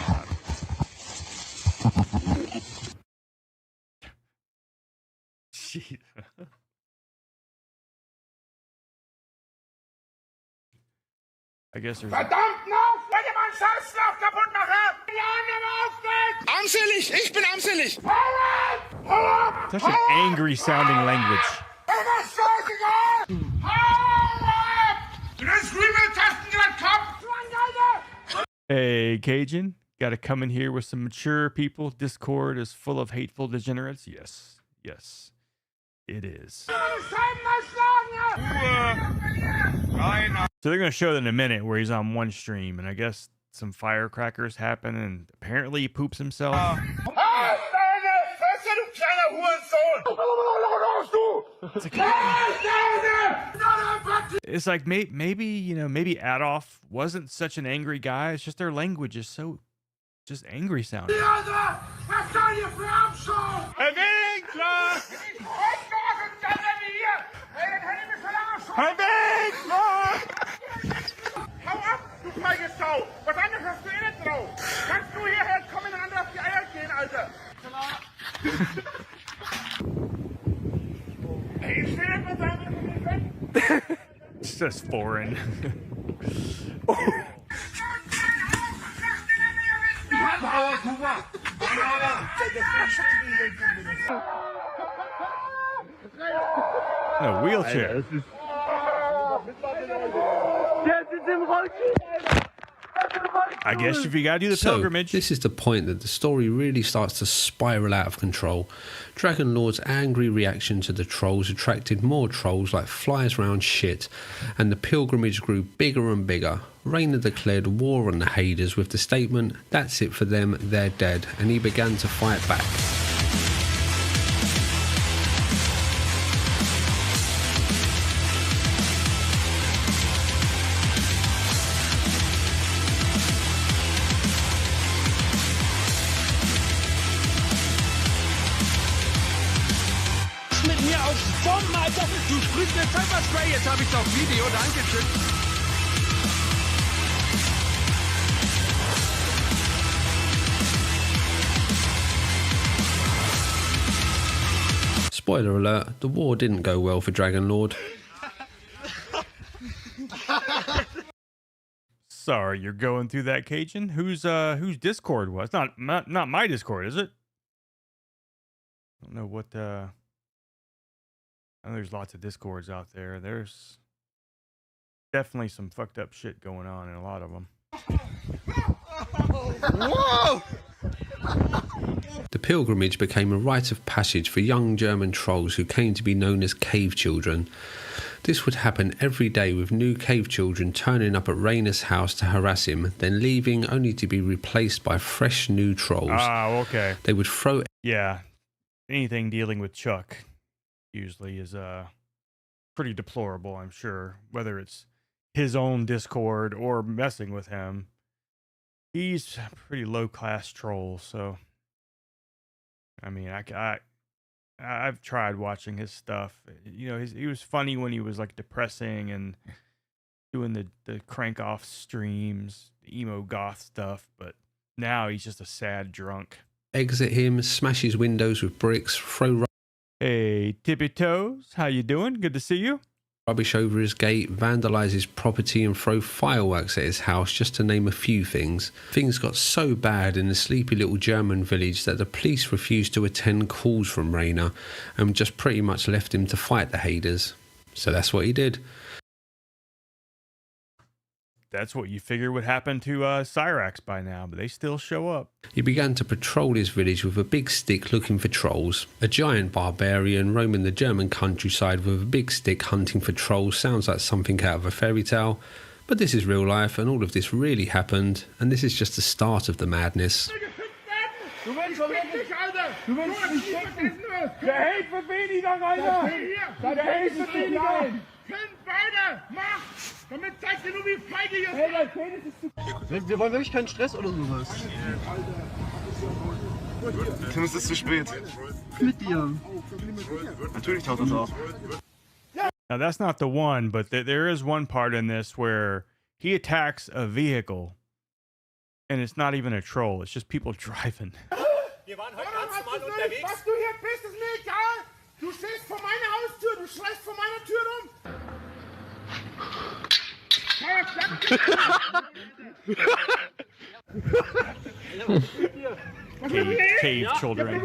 Jeez. I guess there's... Verdammt noch! Wollt ihr meinen Scheißschlaf kaputt machen? Ja, nimm auf! Armselig! Ich bin armselig! Such an angry sounding language. Hey, Cajun, gotta come in here with some mature people. Discord is full of hateful degenerates. Yes, yes, it is. So they're gonna show that in a minute where he's on one stream, and I guess some firecrackers happen, and apparently he poops himself. It's like maybe you know, maybe Adolf wasn't such an angry guy. It's just their language is so just angry sounding. Was anderes hast du eh nicht drauf. Kannst du hierher kommen und andere auf die Eier gehen, Alter? Hey, ich will etwas sagen. It's just foreign. A wheelchair. I guess if you gotta do the pilgrimage. This is the point that the story really starts to spiral out of control. Drachenlord's angry reaction to the trolls attracted more trolls like flies round shit, and the pilgrimage grew bigger and bigger. Raina declared war on the Haders with the statement, "That's it for them, they're dead," and he began to fight back. Mit mir auf Bomben, Alter! Du sprühst mir Pfefferspray, jetzt hab ich's auf Video, dankeschön. Spoiler alert, the war didn't go well for Drachenlord. Sorry, you're going through that, Cajun. Whose Discord was? Not my Discord, is it? I don't know what I know there's lots of Discords out there. There's definitely some fucked up shit going on in a lot of them. Whoa! The pilgrimage became a rite of passage for young German trolls who came to be known as cave children. This would happen every day, with new cave children turning up at Raina's house to harass him, then leaving only to be replaced by fresh new trolls. Ah, okay. They would throw... Yeah, anything dealing with Chuck usually is pretty deplorable, I'm sure, whether it's his own Discord or messing with him. He's a pretty low class troll, so I mean, I've tried watching his stuff. You know, he was funny when he was like depressing and doing the crank off streams, the emo goth stuff, but now he's just a sad drunk. Exit him, smash his windows with bricks, throw Hey, Tippy Toes, how you doing? Good to see you. rubbish over his gate, vandalise his property and throw fireworks at his house, just to name a few things. Things got so bad in the sleepy little German village that the police refused to attend calls from Rainer and just pretty much left him to fight the haters. So that's what he did. That's what you figure would happen to Cyrax by now, but they still show up. He began to patrol his village with a big stick looking for trolls. A giant barbarian roaming the German countryside with a big stick hunting for trolls sounds like something out of a fairy tale, but this is real life and all of this really happened, and this is just the start of the madness. Du willst wirklich, Alter! Du willst mich ficken! Der Hate wird weniger, Alter! Der Hate wird weniger! Fünf beide! Mach! Damit zeigt ihr nur, wie feige ihr seid! Hey, dein Penis ist zu... Wir wollen wirklich keinen Stress oder sowas. Tim, es ist zu spät. Mit dir. Natürlich taucht das auf. Now, that's not the one, but there is one part in this where he attacks a vehicle, and it's not even a troll. It's just people driving. Wir waren heute ganz normal unterwegs. Was du hier bist, ist mir egal. Du stehst vor meiner Haustür, du schreist vor meiner Tür rum. Cave children.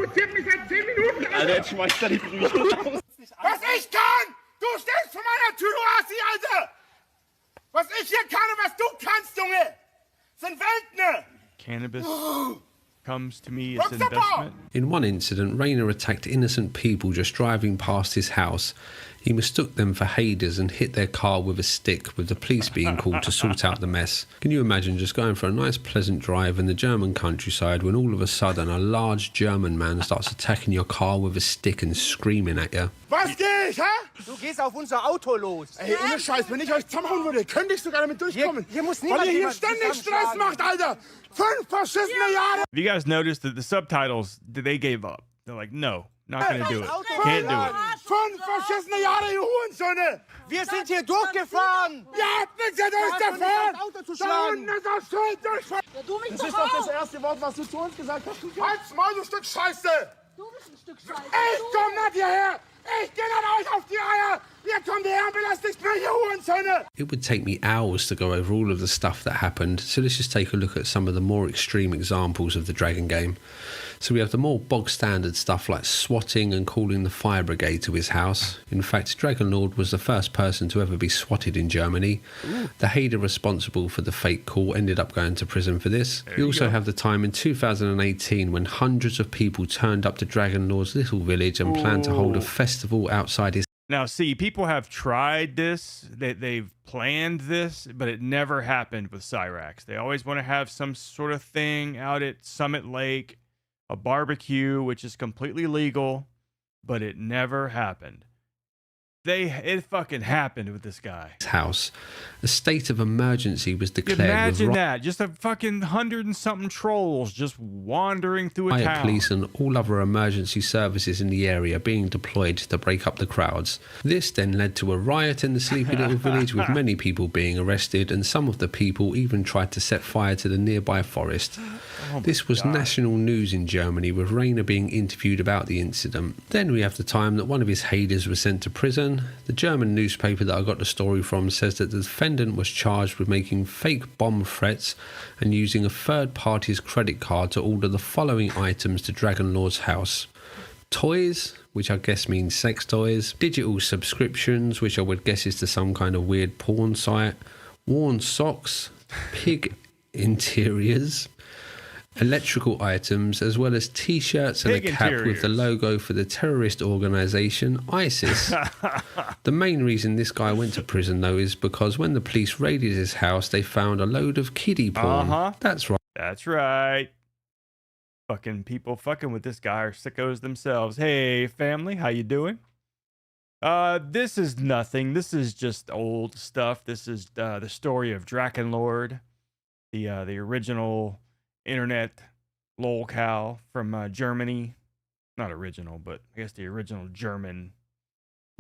Alter, jetzt schmeißt er die Brüche raus. Was ich kann! Du stehst vor meiner Tür, du Assi, Alter! Was ich hier kann und was du kannst, Junge! Sind Welten! Cannabis comes to me as investment. In one incident, Rainer attacked innocent people just driving past his house. He mistook them for haters and hit their car with a stick, with the police being called to sort out the mess. Can you imagine just going for a nice pleasant drive in the German countryside when all of a sudden a large German man starts attacking your car with a stick and screaming at you? Was geht, hä? Du gehst auf unser Auto los. Ey, ohne Scheiß, wenn ich euch zusammenhauen würde, könnte ich sogar damit durchkommen. Hier muss niemand, weil ihr hier ständig Stress macht, Alter. 5 verschissene Jahre. Have you guys noticed that the subtitles, they gave up? They're like, no, not gonna do it. Can't do it. 5 verschissene Jahre, ihr Hurensöhne. Wir sind hier durchgefahren. Ihr habt nichts an uns davon. Da unten ist das Schild durchfahren. Das ist doch das erste Wort, was du zu uns gesagt hast. Halt's Maul, du Stück Scheiße. Du bist ein Stück Scheiße. Ich komm nicht hierher. Ich geh dann euch auf die Eier. Ihr kommt hierher und belästigt mich, ihr Hurensöhne. It would take me hours to go over all of the stuff that happened, so let's just take a look at some of the more extreme examples of the Dragon game. So we have the more bog standard stuff like swatting and calling the fire brigade to his house. In fact, Drachenlord was the first person to ever be swatted in Germany. Ooh. The hater responsible for the fake call ended up going to prison for this. You also have the time in 2018 when hundreds of people turned up to Drachenlord's little village and planned to hold a festival outside his... Now, see, people have tried this, they've planned this, but it never happened with Cyrax. They always want to have some sort of thing out at Summit Lake, a barbecue, which is completely legal, but it never happened. It fucking happened with this guy. House. A state of emergency was declared. Imagine that. Just a fucking 100 and something trolls just wandering through a town. Police and all other emergency services in the area being deployed to break up the crowds. This then led to a riot in the sleepy little village with many people being arrested, and some of the people even tried to set fire to the nearby forest. This was national news in Germany, with Rainer being interviewed about the incident. Then we have the time that one of his haters was sent to prison. The German newspaper that I got the story from says that the defendant was charged with making fake bomb threats and using a third party's credit card to order the following items to Drachenlord's house: toys, which I guess means sex toys; digital subscriptions, which I would guess is to some kind of weird porn site; worn socks; pig interiors; electrical items, as well as t-shirts and a cap with the logo for the terrorist organisation ISIS. The main reason this guy went to prison, though, is because when the police raided his house, they found a load of kiddie porn. That's right. That's right. Fucking people fucking with this guy are sickos themselves. Hey, family, how you doing? This is nothing. This is just old stuff. This is the story of Drachenlord. the original internet lolcow from Germany. Not original, but I guess the original German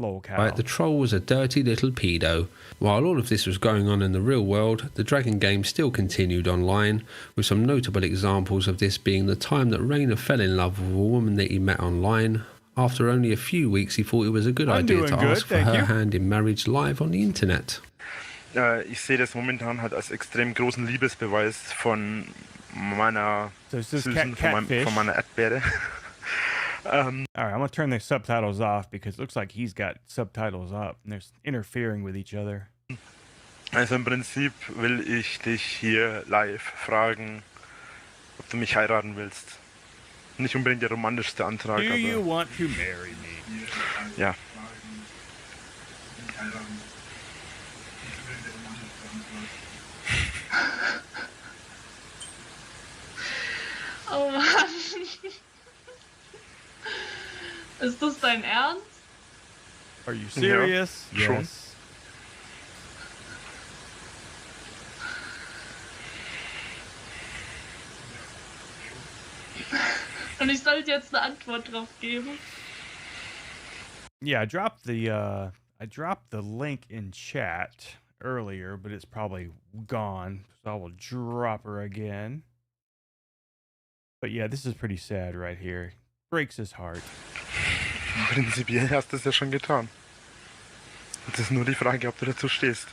lolcow. Right, the troll was a dirty little pedo. While all of this was going on in the real world, the Dragon game still continued online, with some notable examples of this being the time that Rainer fell in love with a woman that he met online. After only a few weeks, he thought it was a good idea to ask for her hand in marriage live on the internet. Ich sehe das momentan halt als extrem großen Liebesbeweis von meiner Süßen, von meiner Erdbeere. All right, I'm gonna turn the subtitles off because it looks like he's got subtitles up and they're interfering with each other. Also im Prinzip will ich dich hier live fragen, ob du mich heiraten willst. Nicht unbedingt der romantischste Antrag, Do aber you want to marry me? ja. Oh Mann. Ist das dein Ernst? Are you serious? Ja, schon. Yes. Und ich sollte jetzt eine Antwort drauf geben? Yeah, I dropped the link in chat earlier, but it's probably gone, so I will drop her again. But yeah, this is pretty sad right here. Breaks his heart. Prinzipiell hast du es ja schon getan. Jetzt ist nur die Frage, ob du dazu stehst.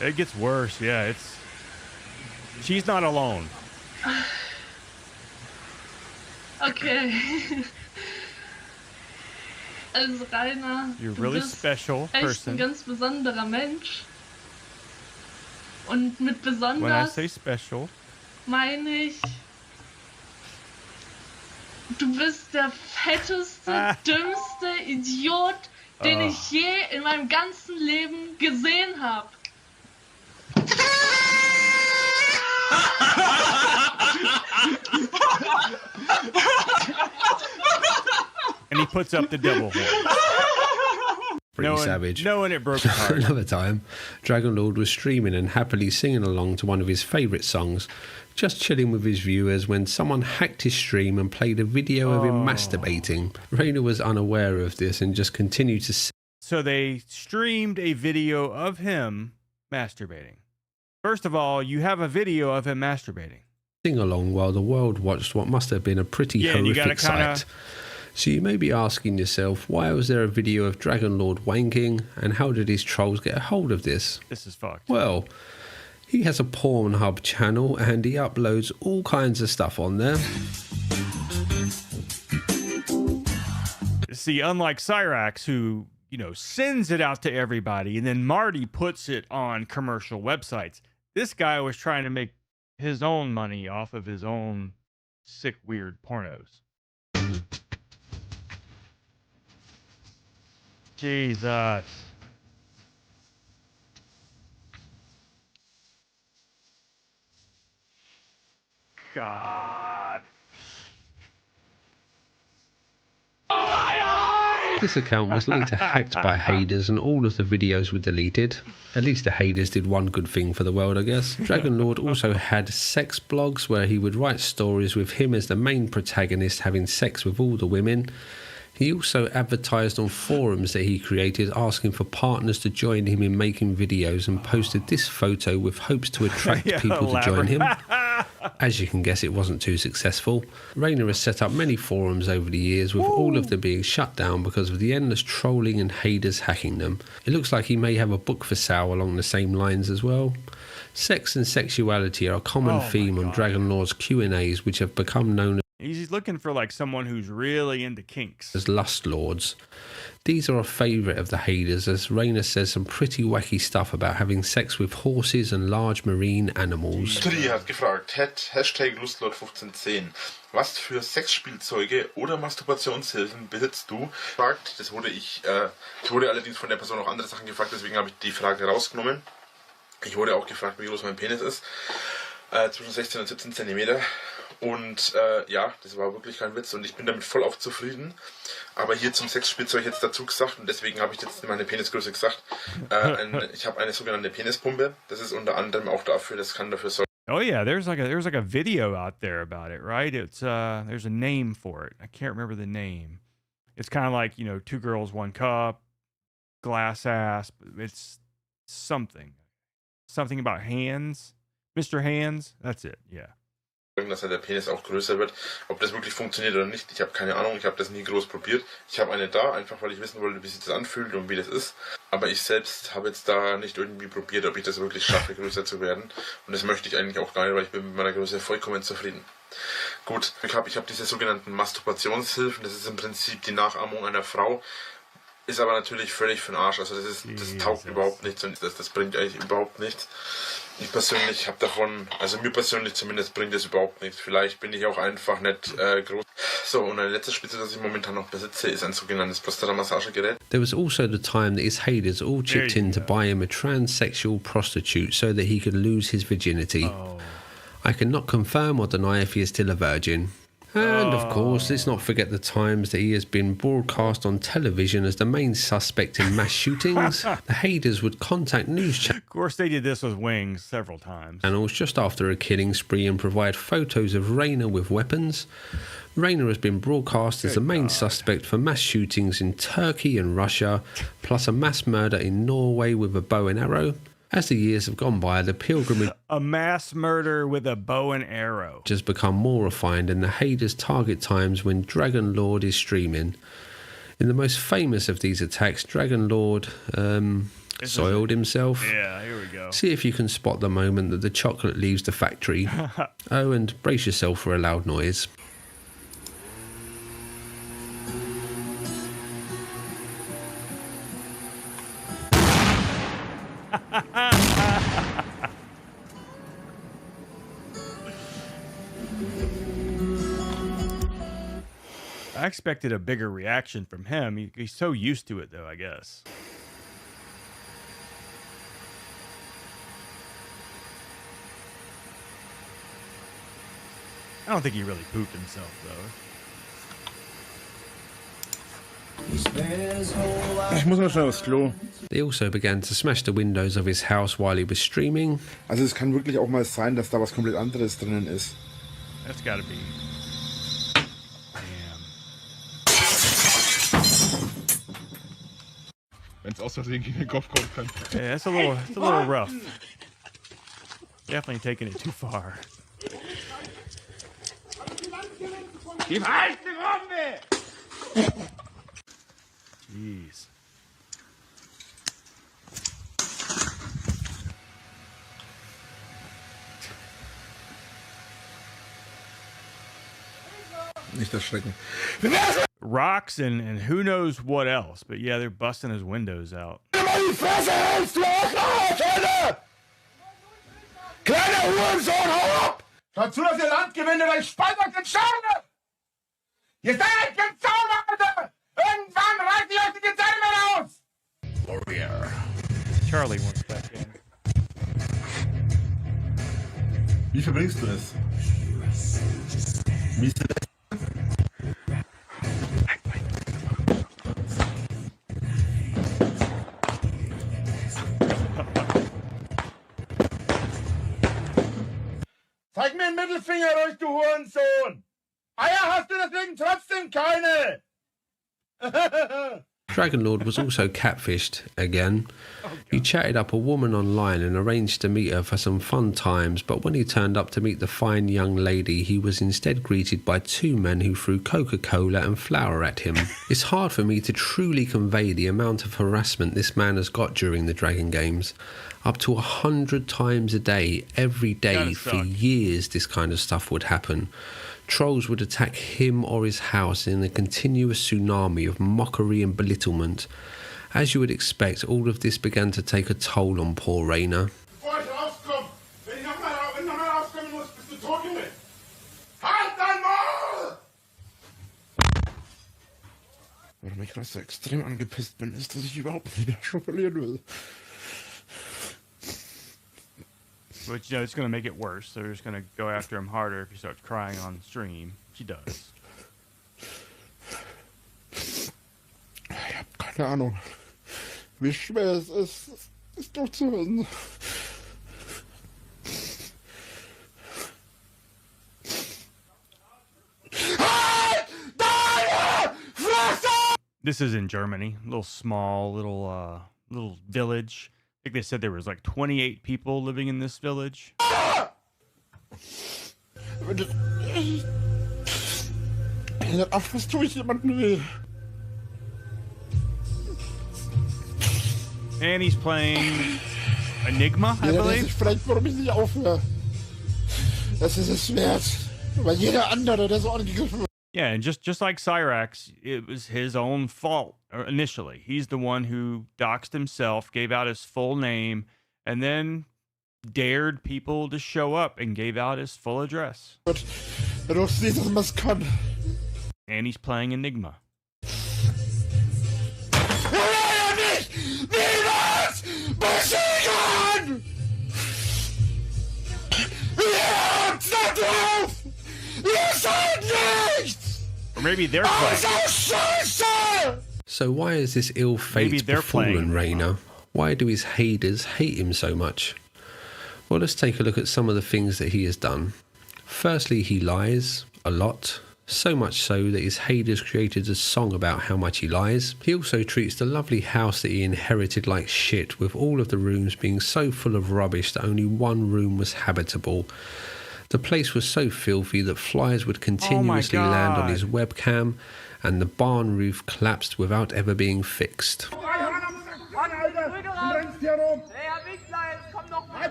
It gets worse, yeah, she's not alone. Okay. Also Rainer, You're du really bist special echt person. ein ganz besonderer Mensch. Und mit When I besonders say special, meine ich, du bist der fetteste, dümmste Idiot, den ich je in meinem ganzen Leben gesehen habe. and he puts up the devil horn. Pretty savage. Knowing it broke his heart. Another time, Drachenlord was streaming and happily singing along to one of his favourite songs, just chilling with his viewers when someone hacked his stream and played a video of him masturbating. Rainer was unaware of this and just continued to sing. So they streamed a video of him masturbating. First of all, you have a video of him masturbating. Sing along while the world watched what must have been a pretty horrific sight. So you may be asking yourself, why was there a video of Drachenlord wanking, and how did his trolls get a hold of this? This is fucked. Well, he has a Pornhub channel and he uploads all kinds of stuff on there. See, unlike Cyrax, who, sends it out to everybody, and then Marty puts it on commercial websites, this guy was trying to make his own money off of his own sick, weird pornos. Jesus. God. This account was later hacked by Hades and all of the videos were deleted. At least the Hades did one good thing for the world, I guess. Drachenlord also had sex blogs where he would write stories with him as the main protagonist having sex with all the women. He also advertised on forums that he created asking for partners to join him in making videos and posted this photo with hopes to attract people to join him. As you can guess, it wasn't too successful. Rainer has set up many forums over the years, with all of them being shut down because of the endless trolling and haters hacking them. It looks like he may have a book for sale along the same lines as well. Sex and sexuality are a common theme on Drachenlord's Q&As, which have become known He's looking for like someone who's really into kinks. as lust lords. These are a favourite of the haters, as Rainer says some pretty wacky stuff about having sex with horses and large marine animals. Tuddy hat gefragt, Hashtag Lustlord1510. Was für Sexspielzeuge oder Masturbationshilfen besitzt du? Fragt, das wurde ich wurde allerdings von der Person auch andere Sachen gefragt, deswegen habe ich die Frage rausgenommen. Ich wurde auch gefragt, wie groß mein Penis ist. Zwischen 16 und 17 Zentimeter. Und ja, das war wirklich kein Witz und ich bin damit voll auch zufrieden. Aber hier zum Sexspielzeug jetzt dazu gesagt und deswegen habe ich jetzt meine Penisgröße gesagt. Ich habe eine sogenannte Penispumpe. Das ist unter anderem auch dafür, das kann dafür sorgen. Oh yeah, there's like a video out there about it, right? It's there's a name for it. I can't remember the name. It's kind of like, you know, 2 girls, 1 cup, glass ass. It's something about hands, Mr. Hands. That's it. Yeah. Dass der Penis auch größer wird. Ob das wirklich funktioniert oder nicht, ich habe keine Ahnung. Ich habe das nie groß probiert. Ich habe eine da, einfach weil ich wissen wollte, wie sich das anfühlt und wie das ist. Aber ich selbst habe jetzt da nicht irgendwie probiert, ob ich das wirklich schaffe, größer zu werden. Und das möchte ich eigentlich auch gar nicht, weil ich bin mit meiner Größe vollkommen zufrieden. Gut, ich habe diese sogenannten Masturbationshilfen. Das ist im Prinzip die Nachahmung einer Frau. Ist aber natürlich völlig für den Arsch. Also das taugt überhaupt nichts und das bringt eigentlich überhaupt nichts. Ich persönlich habe davon, also mir persönlich zumindest bringt das überhaupt nichts. Vielleicht bin ich auch einfach nicht groß. So, und ein letztes Spielzeug, das ich momentan noch besitze, ist ein sogenanntes Prostata-Massagegerät. There was also the time that his haters all chipped in to buy him a transsexual prostitute so that he could lose his virginity. I cannot confirm or deny if he is still a virgin. And of course, let's not forget the times that he has been broadcast on television as the main suspect in mass shootings. The haters would contact news channels. Of course, they did this with Wings several times. Just after a killing spree and provide photos of Rayner with weapons. Rayner has been broadcast as the main suspect for mass shootings in Turkey and Russia, plus a mass murder in Norway with a bow and arrow. As the years have gone by, the pilgrimage... A mass murder with a bow and arrow. ...has become more refined and the haters target times when Drachenlord is streaming. In the most famous of these attacks, Drachenlord soiled himself. Yeah, here we go. See if you can spot the moment that the chocolate leaves the factory. Oh, and brace yourself for a loud noise. I expected a bigger reaction from him. He's so used to it, though, I guess. I don't think he really pooped himself, though. Ich muss mal schnell aufs Klo. They also began to smash the windows of his house while he was streaming. Also es kann wirklich auch mal sein, dass da was komplett anderes drinnen ist. That's gotta be. Wenn es aus Versehen gegen den Kopf kommt, kann. Yeah, it's a little rough. Definitely taking it too far. Gib Halt, Runde! Jeez. Nicht erschrecken. Rocks and who knows what else, but yeah, they're busting his windows out. Kleiner Hurensohn, hau ab! Schaut zu, dass ihr Land gewinnt oder ich spalt euch den Schaden! Ihr seid gezaubert! Irgendwann reißt ihr euch die Gezähne aus! Warrior. Charlie wants back in. Wie verbringst du es? Wie ist das? Zeig mir den Mittelfinger durch, du Hurensohn! Eier hast du deswegen trotzdem keine! Drachenlord was also catfished again. He chatted up a woman online and arranged to meet her for some fun times, but when he turned up to meet the fine young lady, he was instead greeted by 2 men who threw Coca-Cola and flour at him. It's hard for me to truly convey the amount of harassment this man has got during the Dragon Games. Up to 100 times a day, every day, for years, this kind of stuff would happen. Trolls would attack him or his house in a continuous tsunami of mockery and belittlement. As you would expect, all of this began to take a toll on poor Rayner. Bevor ich rauskomme, wenn ich nochmal rauskommen muss, bist du tot, Junge! Halt dein Maul! Warum ich gerade so extrem angepisst bin, ist, dass ich überhaupt nicht mehr jonglieren will. Which, you know, it's going to make it worse. They're just going to go after him harder if he starts crying on stream. She does. Ich habe keine Ahnung, wie schwer es ist, es durchzuhalten. This is in Germany. A little small, little village. I think they said there was like 28 people living in this village. Was tue ich jemandem weh? And he's playing Enigma, I believe. Sich fragt, warum ich nicht aufhöre. Das ist es wert. Weil jeder andere, der so angegriffen wird. Yeah, and just like Cyrax, it was his own fault initially. He's the one who doxed himself, gave out his full name, and then dared people to show up and gave out his full address. And he's playing Enigma. Or maybe they're playing. So why is this ill fate befallen Rainer? Why do his haters hate him so much? Well, let's take a look at some of the things that he has done. Firstly, he lies a lot. So much so that his haters created a song about how much he lies. He also treats the lovely house that he inherited like shit, with all of the rooms being so full of rubbish that only one room was habitable. The place was so filthy that flies would continuously land on his webcam, and the barn roof collapsed without ever being fixed. Was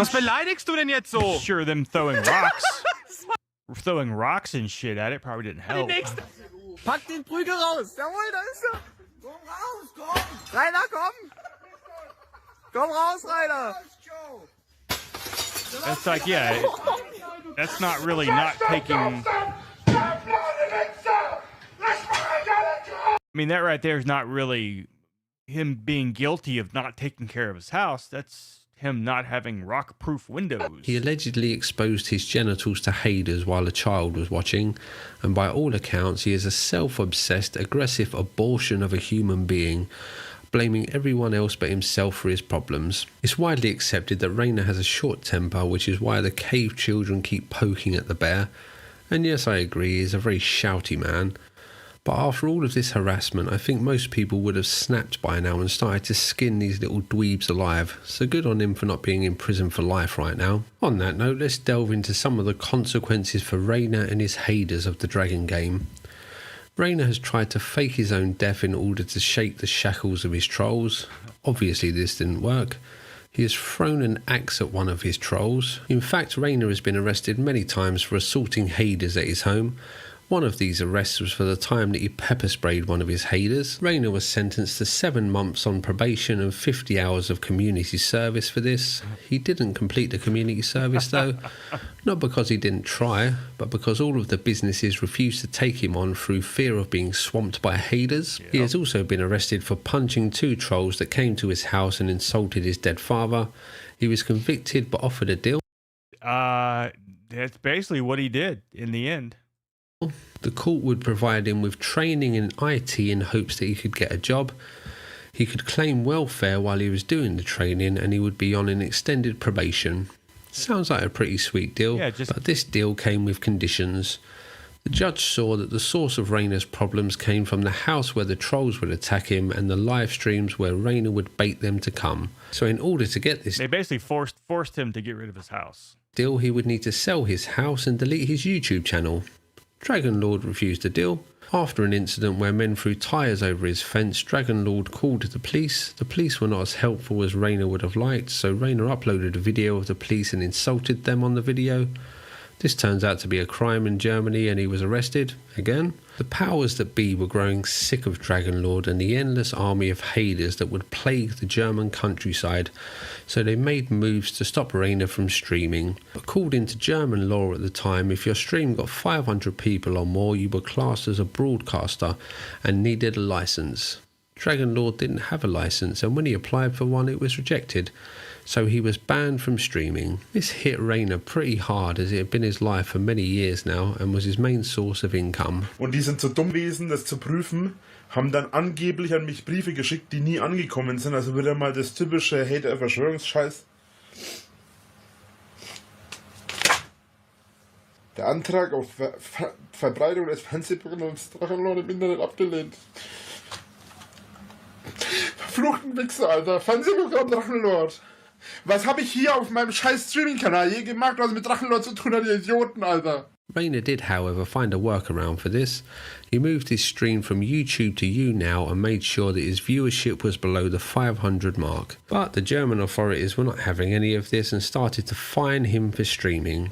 beleidigst du denn jetzt so? Sure, them throwing rocks and shit at it probably didn't help. Pack den Prügel raus! Jawohl, da ist er! Komm raus, komm! Rainer, komm! Komm raus, Rainer! It's like, yeah, that's not really not taking... I mean, that right there is not really him being guilty of not taking care of his house. That's him not having rock-proof windows. He allegedly exposed his genitals to haters while a child was watching, and by all accounts he is a self-obsessed, aggressive abortion of a human being, blaming everyone else but himself for his problems. It's widely accepted that Rainer has a short temper, which is why the cave children keep poking at the bear. And yes, I agree, he is a very shouty man. But after all of this harassment, I think most people would have snapped by now and started to skin these little dweebs alive, so good on him for not being in prison for life right now. On that note, let's delve into some of the consequences for Rainer and his haters of the Dragon game. Rainer has tried to fake his own death in order to shake the shackles of his trolls. Obviously this didn't work. He has thrown an axe at one of his trolls. In fact, Rainer has been arrested many times for assaulting haters at his home. One of these arrests was for the time that he pepper sprayed one of his haters. Rainer was sentenced to 7 months on probation and 50 hours of community service for this. He didn't complete the community service though, not because he didn't try, but because all of the businesses refused to take him on through fear of being swamped by haters. He has also been arrested for punching 2 trolls that came to his house and insulted his dead father. He was convicted but offered a deal. That's basically what he did in the end. The court would provide him with training in IT in hopes that he could get a job. He could claim welfare while he was doing the training, and he would be on an extended probation. Sounds like a pretty sweet deal, but this deal came with conditions. The judge saw that the source of Rainer's problems came from the house where the trolls would attack him and the live streams where Rainer would bait them to come. So in order to get this... They basically forced him to get rid of his house. Deal, he would need to sell his house and delete his YouTube channel. Drachenlord refused the deal. After an incident where men threw tyres over his fence, Drachenlord called the police. The police were not as helpful as Rainer would have liked, so Rainer uploaded a video of the police and insulted them on the video. This turns out to be a crime in Germany and he was arrested, again. The powers that be were growing sick of Drachenlord and the endless army of haters that would plague the German countryside, so they made moves to stop Rainer from streaming. According to German law at the time, if your stream got 500 people or more, you were classed as a broadcaster and needed a license. Drachenlord didn't have a license, and when he applied for one, it was rejected. So he was banned from streaming. This hit Rainer pretty hard, as it had been his life for many years now and was his main source of income. Und die sind so dumm gewesen, das zu prüfen, haben dann angeblich an mich Briefe geschickt, die nie angekommen sind. Also wieder mal das typische Hater-Verschwörungsscheiß. Der Antrag auf Verbreitung des Fernsehprogramms Drachenlord im Internet abgelehnt. Verfluchten Wichser, Alter. Fernsehprogramm Drachenlord. Was habe ich hier auf meinem scheiß Streaming-Kanal je gemacht, was mit Drachenlord zu tun hat, ihr Idioten, Alter? Rainer did, however, find a workaround for this. He moved his stream from YouTube to YouNow and made sure that his viewership was below the 500 mark. But the German authorities were not having any of this and started to fine him for streaming.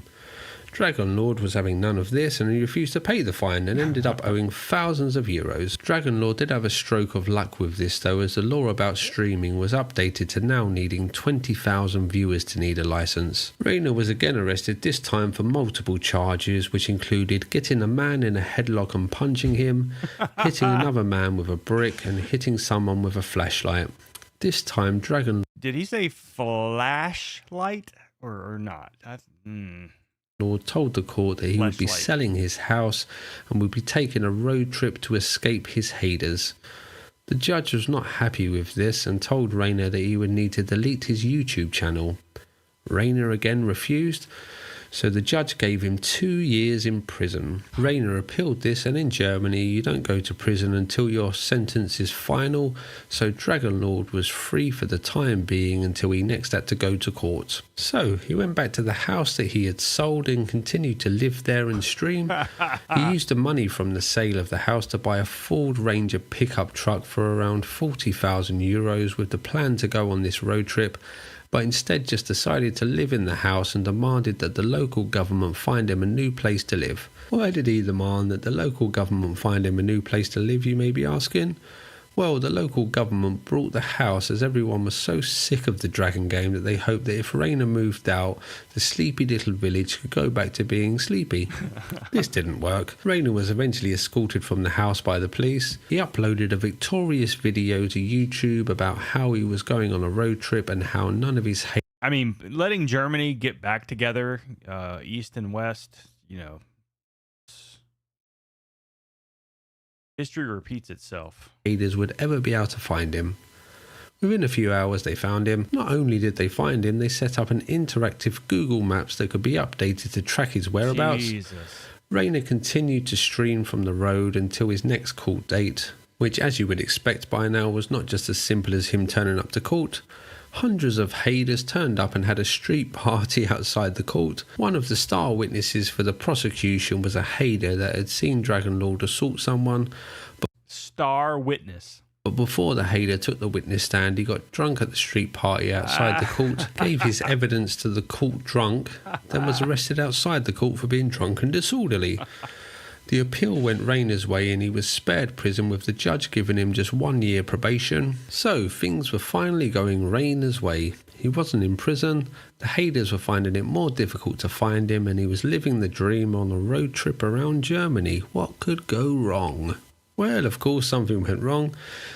Drachenlord was having none of this, and he refused to pay the fine and ended up owing thousands of euros. Drachenlord did have a stroke of luck with this though, as the law about streaming was updated to now needing 20,000 viewers to need a license. Rainer was again arrested, this time for multiple charges, which included getting a man in a headlock and punching him, hitting another man with a brick, and hitting someone with a flashlight. This time Drachenlord... Did he say flashlight or not? Lord told the court that he would be selling his house and would be taking a road trip to escape his haters. The judge was not happy with this and told Rainer that he would need to delete his YouTube channel. Rainer again refused, so the judge gave him 2 years in prison. Rainer appealed this, and in Germany you don't go to prison until your sentence is final, so Drachenlord was free for the time being until he next had to go to court. So he went back to the house that he had sold and continued to live there and stream. He used the money from the sale of the house to buy a Ford Ranger pickup truck for around 40,000 euros with the plan to go on this road trip, but instead just decided to live in the house and demanded that the local government find him a new place to live. Why did he demand that the local government find him a new place to live, you may be asking? Well, the local government brought the house as everyone was so sick of the Dragon game that they hoped that if Rainer moved out, the sleepy little village could go back to being sleepy. This didn't work. Rainer was eventually escorted from the house by the police. He uploaded a victorious video to YouTube about how he was going on a road trip and how none of his I mean, letting Germany get back together, East and West, you know, history repeats itself. Haters would ever be able to find him. Within a few hours they found him. Not only did they find him, they set up an interactive Google Maps that could be updated to track his whereabouts. Jesus. Rainer continued to stream from the road until his next court date, which, as you would expect by now, was not just as simple as him turning up to court. Hundreds of haters turned up and had a street party outside the court. One of the star witnesses for the prosecution was a hater that had seen Drachenlord assault someone. Star witness. But before the hater took the witness stand, he got drunk at the street party outside the court, gave his evidence to the court drunk, then was arrested outside the court for being drunk and disorderly. The appeal went Rainer's way and he was spared prison, with the judge giving him just 1 year probation. So things were finally going Rainer's way. He wasn't in prison, the haters were finding it more difficult to find him, and he was living the dream on a road trip around Germany. What could go wrong? Well, of course, something went wrong.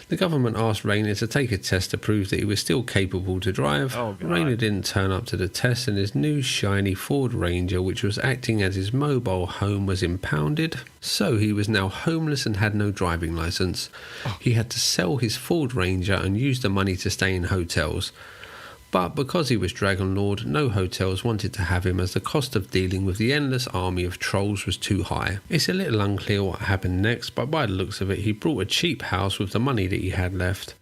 The government asked Rainer to take a test to prove that he was still capable to drive. Rainer didn't turn up to the test, and his new shiny Ford Ranger, which was acting as his mobile home, was impounded. So he was now homeless and had no driving license. He had to sell his Ford Ranger and use the money to stay in hotels. But because he was Drachenlord, no hotels wanted to have him, as the cost of dealing with the endless army of trolls was too high. It's a little unclear what happened next, but by the looks of it, he bought a cheap house with the money that he had left.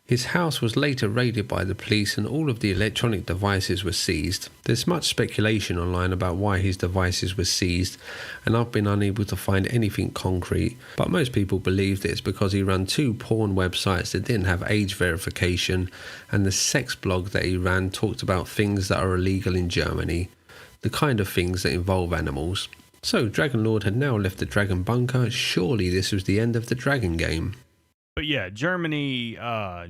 His house was later raided by the police and all of the electronic devices were seized. There's much speculation online about why his devices were seized, and I've been unable to find anything concrete, but most people believe that it's because he ran 2 porn websites that didn't have age verification, and the sex blog that he ran talked about things that are illegal in Germany, the kind of things that involve animals. So Drachenlord had now left the Dragon Bunker. Surely this was the end of the Dragon game. But yeah, Germany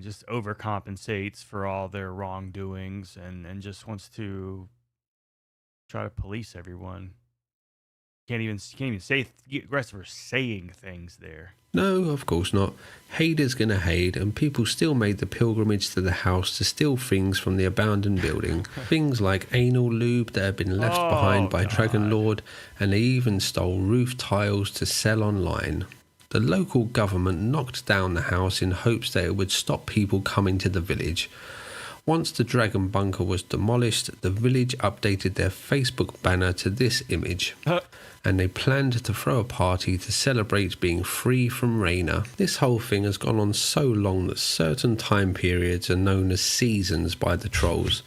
just overcompensates for all their wrongdoings and just wants to try to police everyone. Can't even say get aggressive for saying things there. No, of course not. Haters gonna hate, and people still made the pilgrimage to the house to steal things from the abandoned building. Things like anal lube that had been left behind by Drachenlord, and they even stole roof tiles to sell online. The local government knocked down the house in hopes that it would stop people coming to the village. Once the dragon bunker was demolished, the village updated their Facebook banner to this image. And they planned to throw a party to celebrate being free from Raina. This whole thing has gone on so long that certain time periods are known as seasons by the trolls.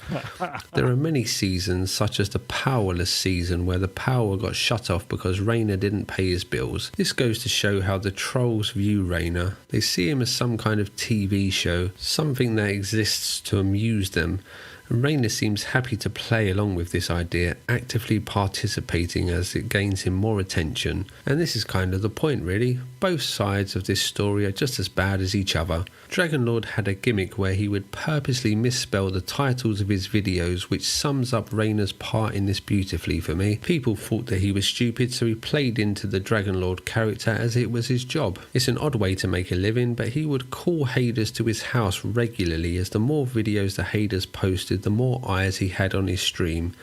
There are many seasons, such as the powerless season, where the power got shut off because Raina didn't pay his bills. This goes to show how the trolls view Raina. They see him as some kind of TV show, something that exists to amuse them. And Raina seems happy to play along with this idea, actively participating as it gains him more attention. And this is kind of the point, really. Both sides of this story are just as bad as each other. Drachenlord had a gimmick where he would purposely misspell the titles of his videos, which sums up Raina's part in this beautifully for me. People thought that he was stupid, so he played into the Drachenlord character as it was his job. It's an odd way to make a living, but he would call haters to his house regularly, as the more videos the haters posted, the more eyes he had on his stream,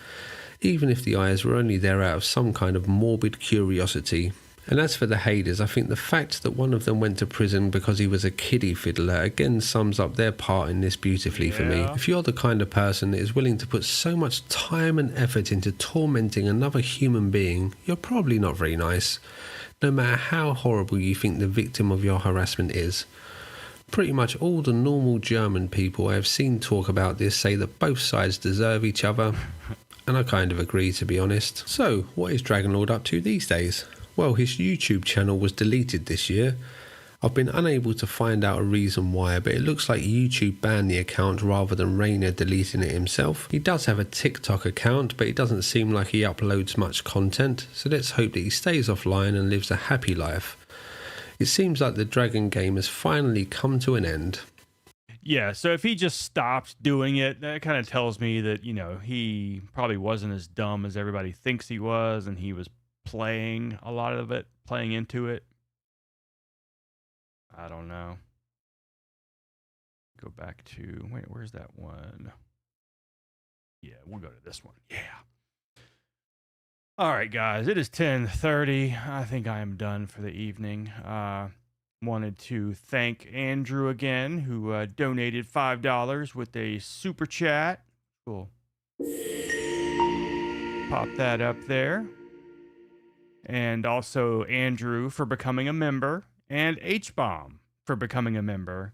even if the eyes were only there out of some kind of morbid curiosity. And as for the haters, I think the fact that one of them went to prison because he was a kiddie fiddler again sums up their part in this beautifully for me. If you're the kind of person that is willing to put so much time and effort into tormenting another human being, you're probably not very nice, no matter how horrible you think the victim of your harassment is. Pretty much all the normal German people I have seen talk about this say that both sides deserve each other, and I kind of agree, to be honest. So, what is Drachenlord up to these days? Well, his YouTube channel was deleted this year. I've been unable to find out a reason why, but it looks like YouTube banned the account rather than Raina deleting it himself. He does have a TikTok account, but it doesn't seem like he uploads much content, so let's hope that he stays offline and lives a happy life. It seems like the Dragon game has finally come to an end. Yeah, so if he just stopped doing it, that kind of tells me that, you know, he probably wasn't as dumb as everybody thinks he was, and he was playing a lot of it, playing into it. I don't know. Go back to, wait, where's that one? Yeah, we'll go to this one. Yeah. All right, guys, it is 10:30. I think I am done for the evening. Wanted to thank Andrew again, who donated $5 with a super chat. Cool. Pop that up there. And also Andrew for becoming a member, and H-Bomb for becoming a member,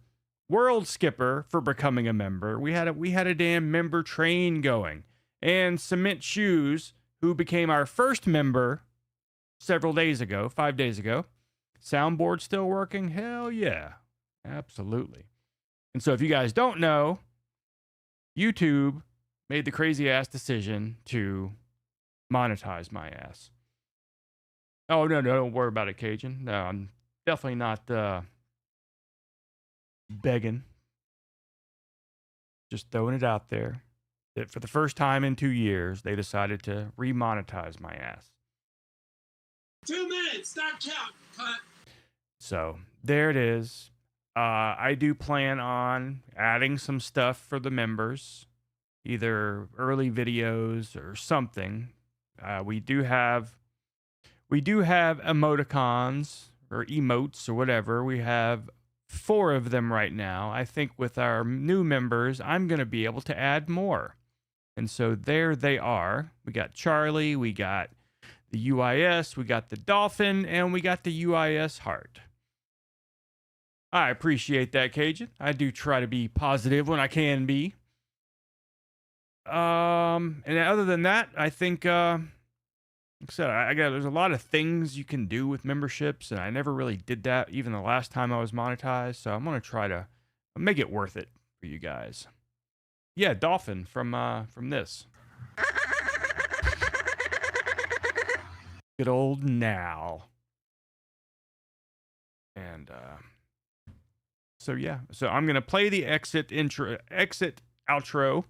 World Skipper for becoming a member. We had a damn member train going, and Cement Shoes, who became our first member several days ago, 5 days ago. Soundboard still working? Hell yeah, absolutely. And so if you guys don't know, YouTube made the crazy ass decision to monetize my ass. Oh, no, don't worry about it, Cajun. No, I'm definitely not begging. Just throwing it out there that for the first time in 2 years, they decided to remonetize my ass. 2 minutes, stop count, cut. So, there it is. I do plan on adding some stuff for the members, either early videos or something. We do have emoticons or emotes or whatever. We have 4 of them right now. I think with our new members, I'm going to be able to add more. And so there they are. We got Charlie, we got the UIS, we got the dolphin, and we got the UIS heart. I appreciate that, Cajun. I do try to be positive when I can be. And other than that, I think, like I said, there's a lot of things you can do with memberships, and I never really did that even the last time I was monetized. So I'm going to try to make it worth it for you guys. Yeah, Dolphin from this. Good old Now. And so yeah, so I'm going to play the exit outro,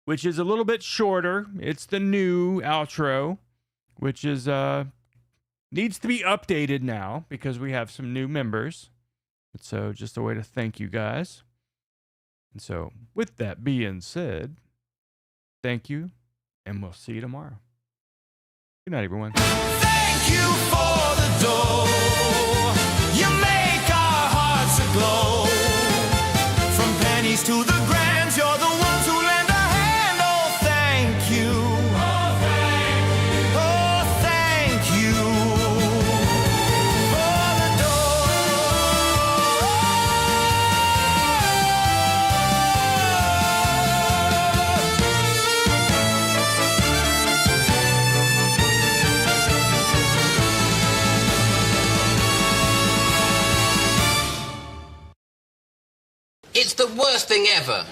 which is a little bit shorter. It's the new outro, which is needs to be updated now because we have some new members. And so just a way to thank you guys. And so with that being said, thank you, and we'll see you tomorrow. Good night, everyone. Thank you for the dough. You make our hearts aglow. From pennies to the grands, you're the ones who lend a hand. Oh, thank you. Oh, thank you. Oh, thank you for the It's the worst thing ever.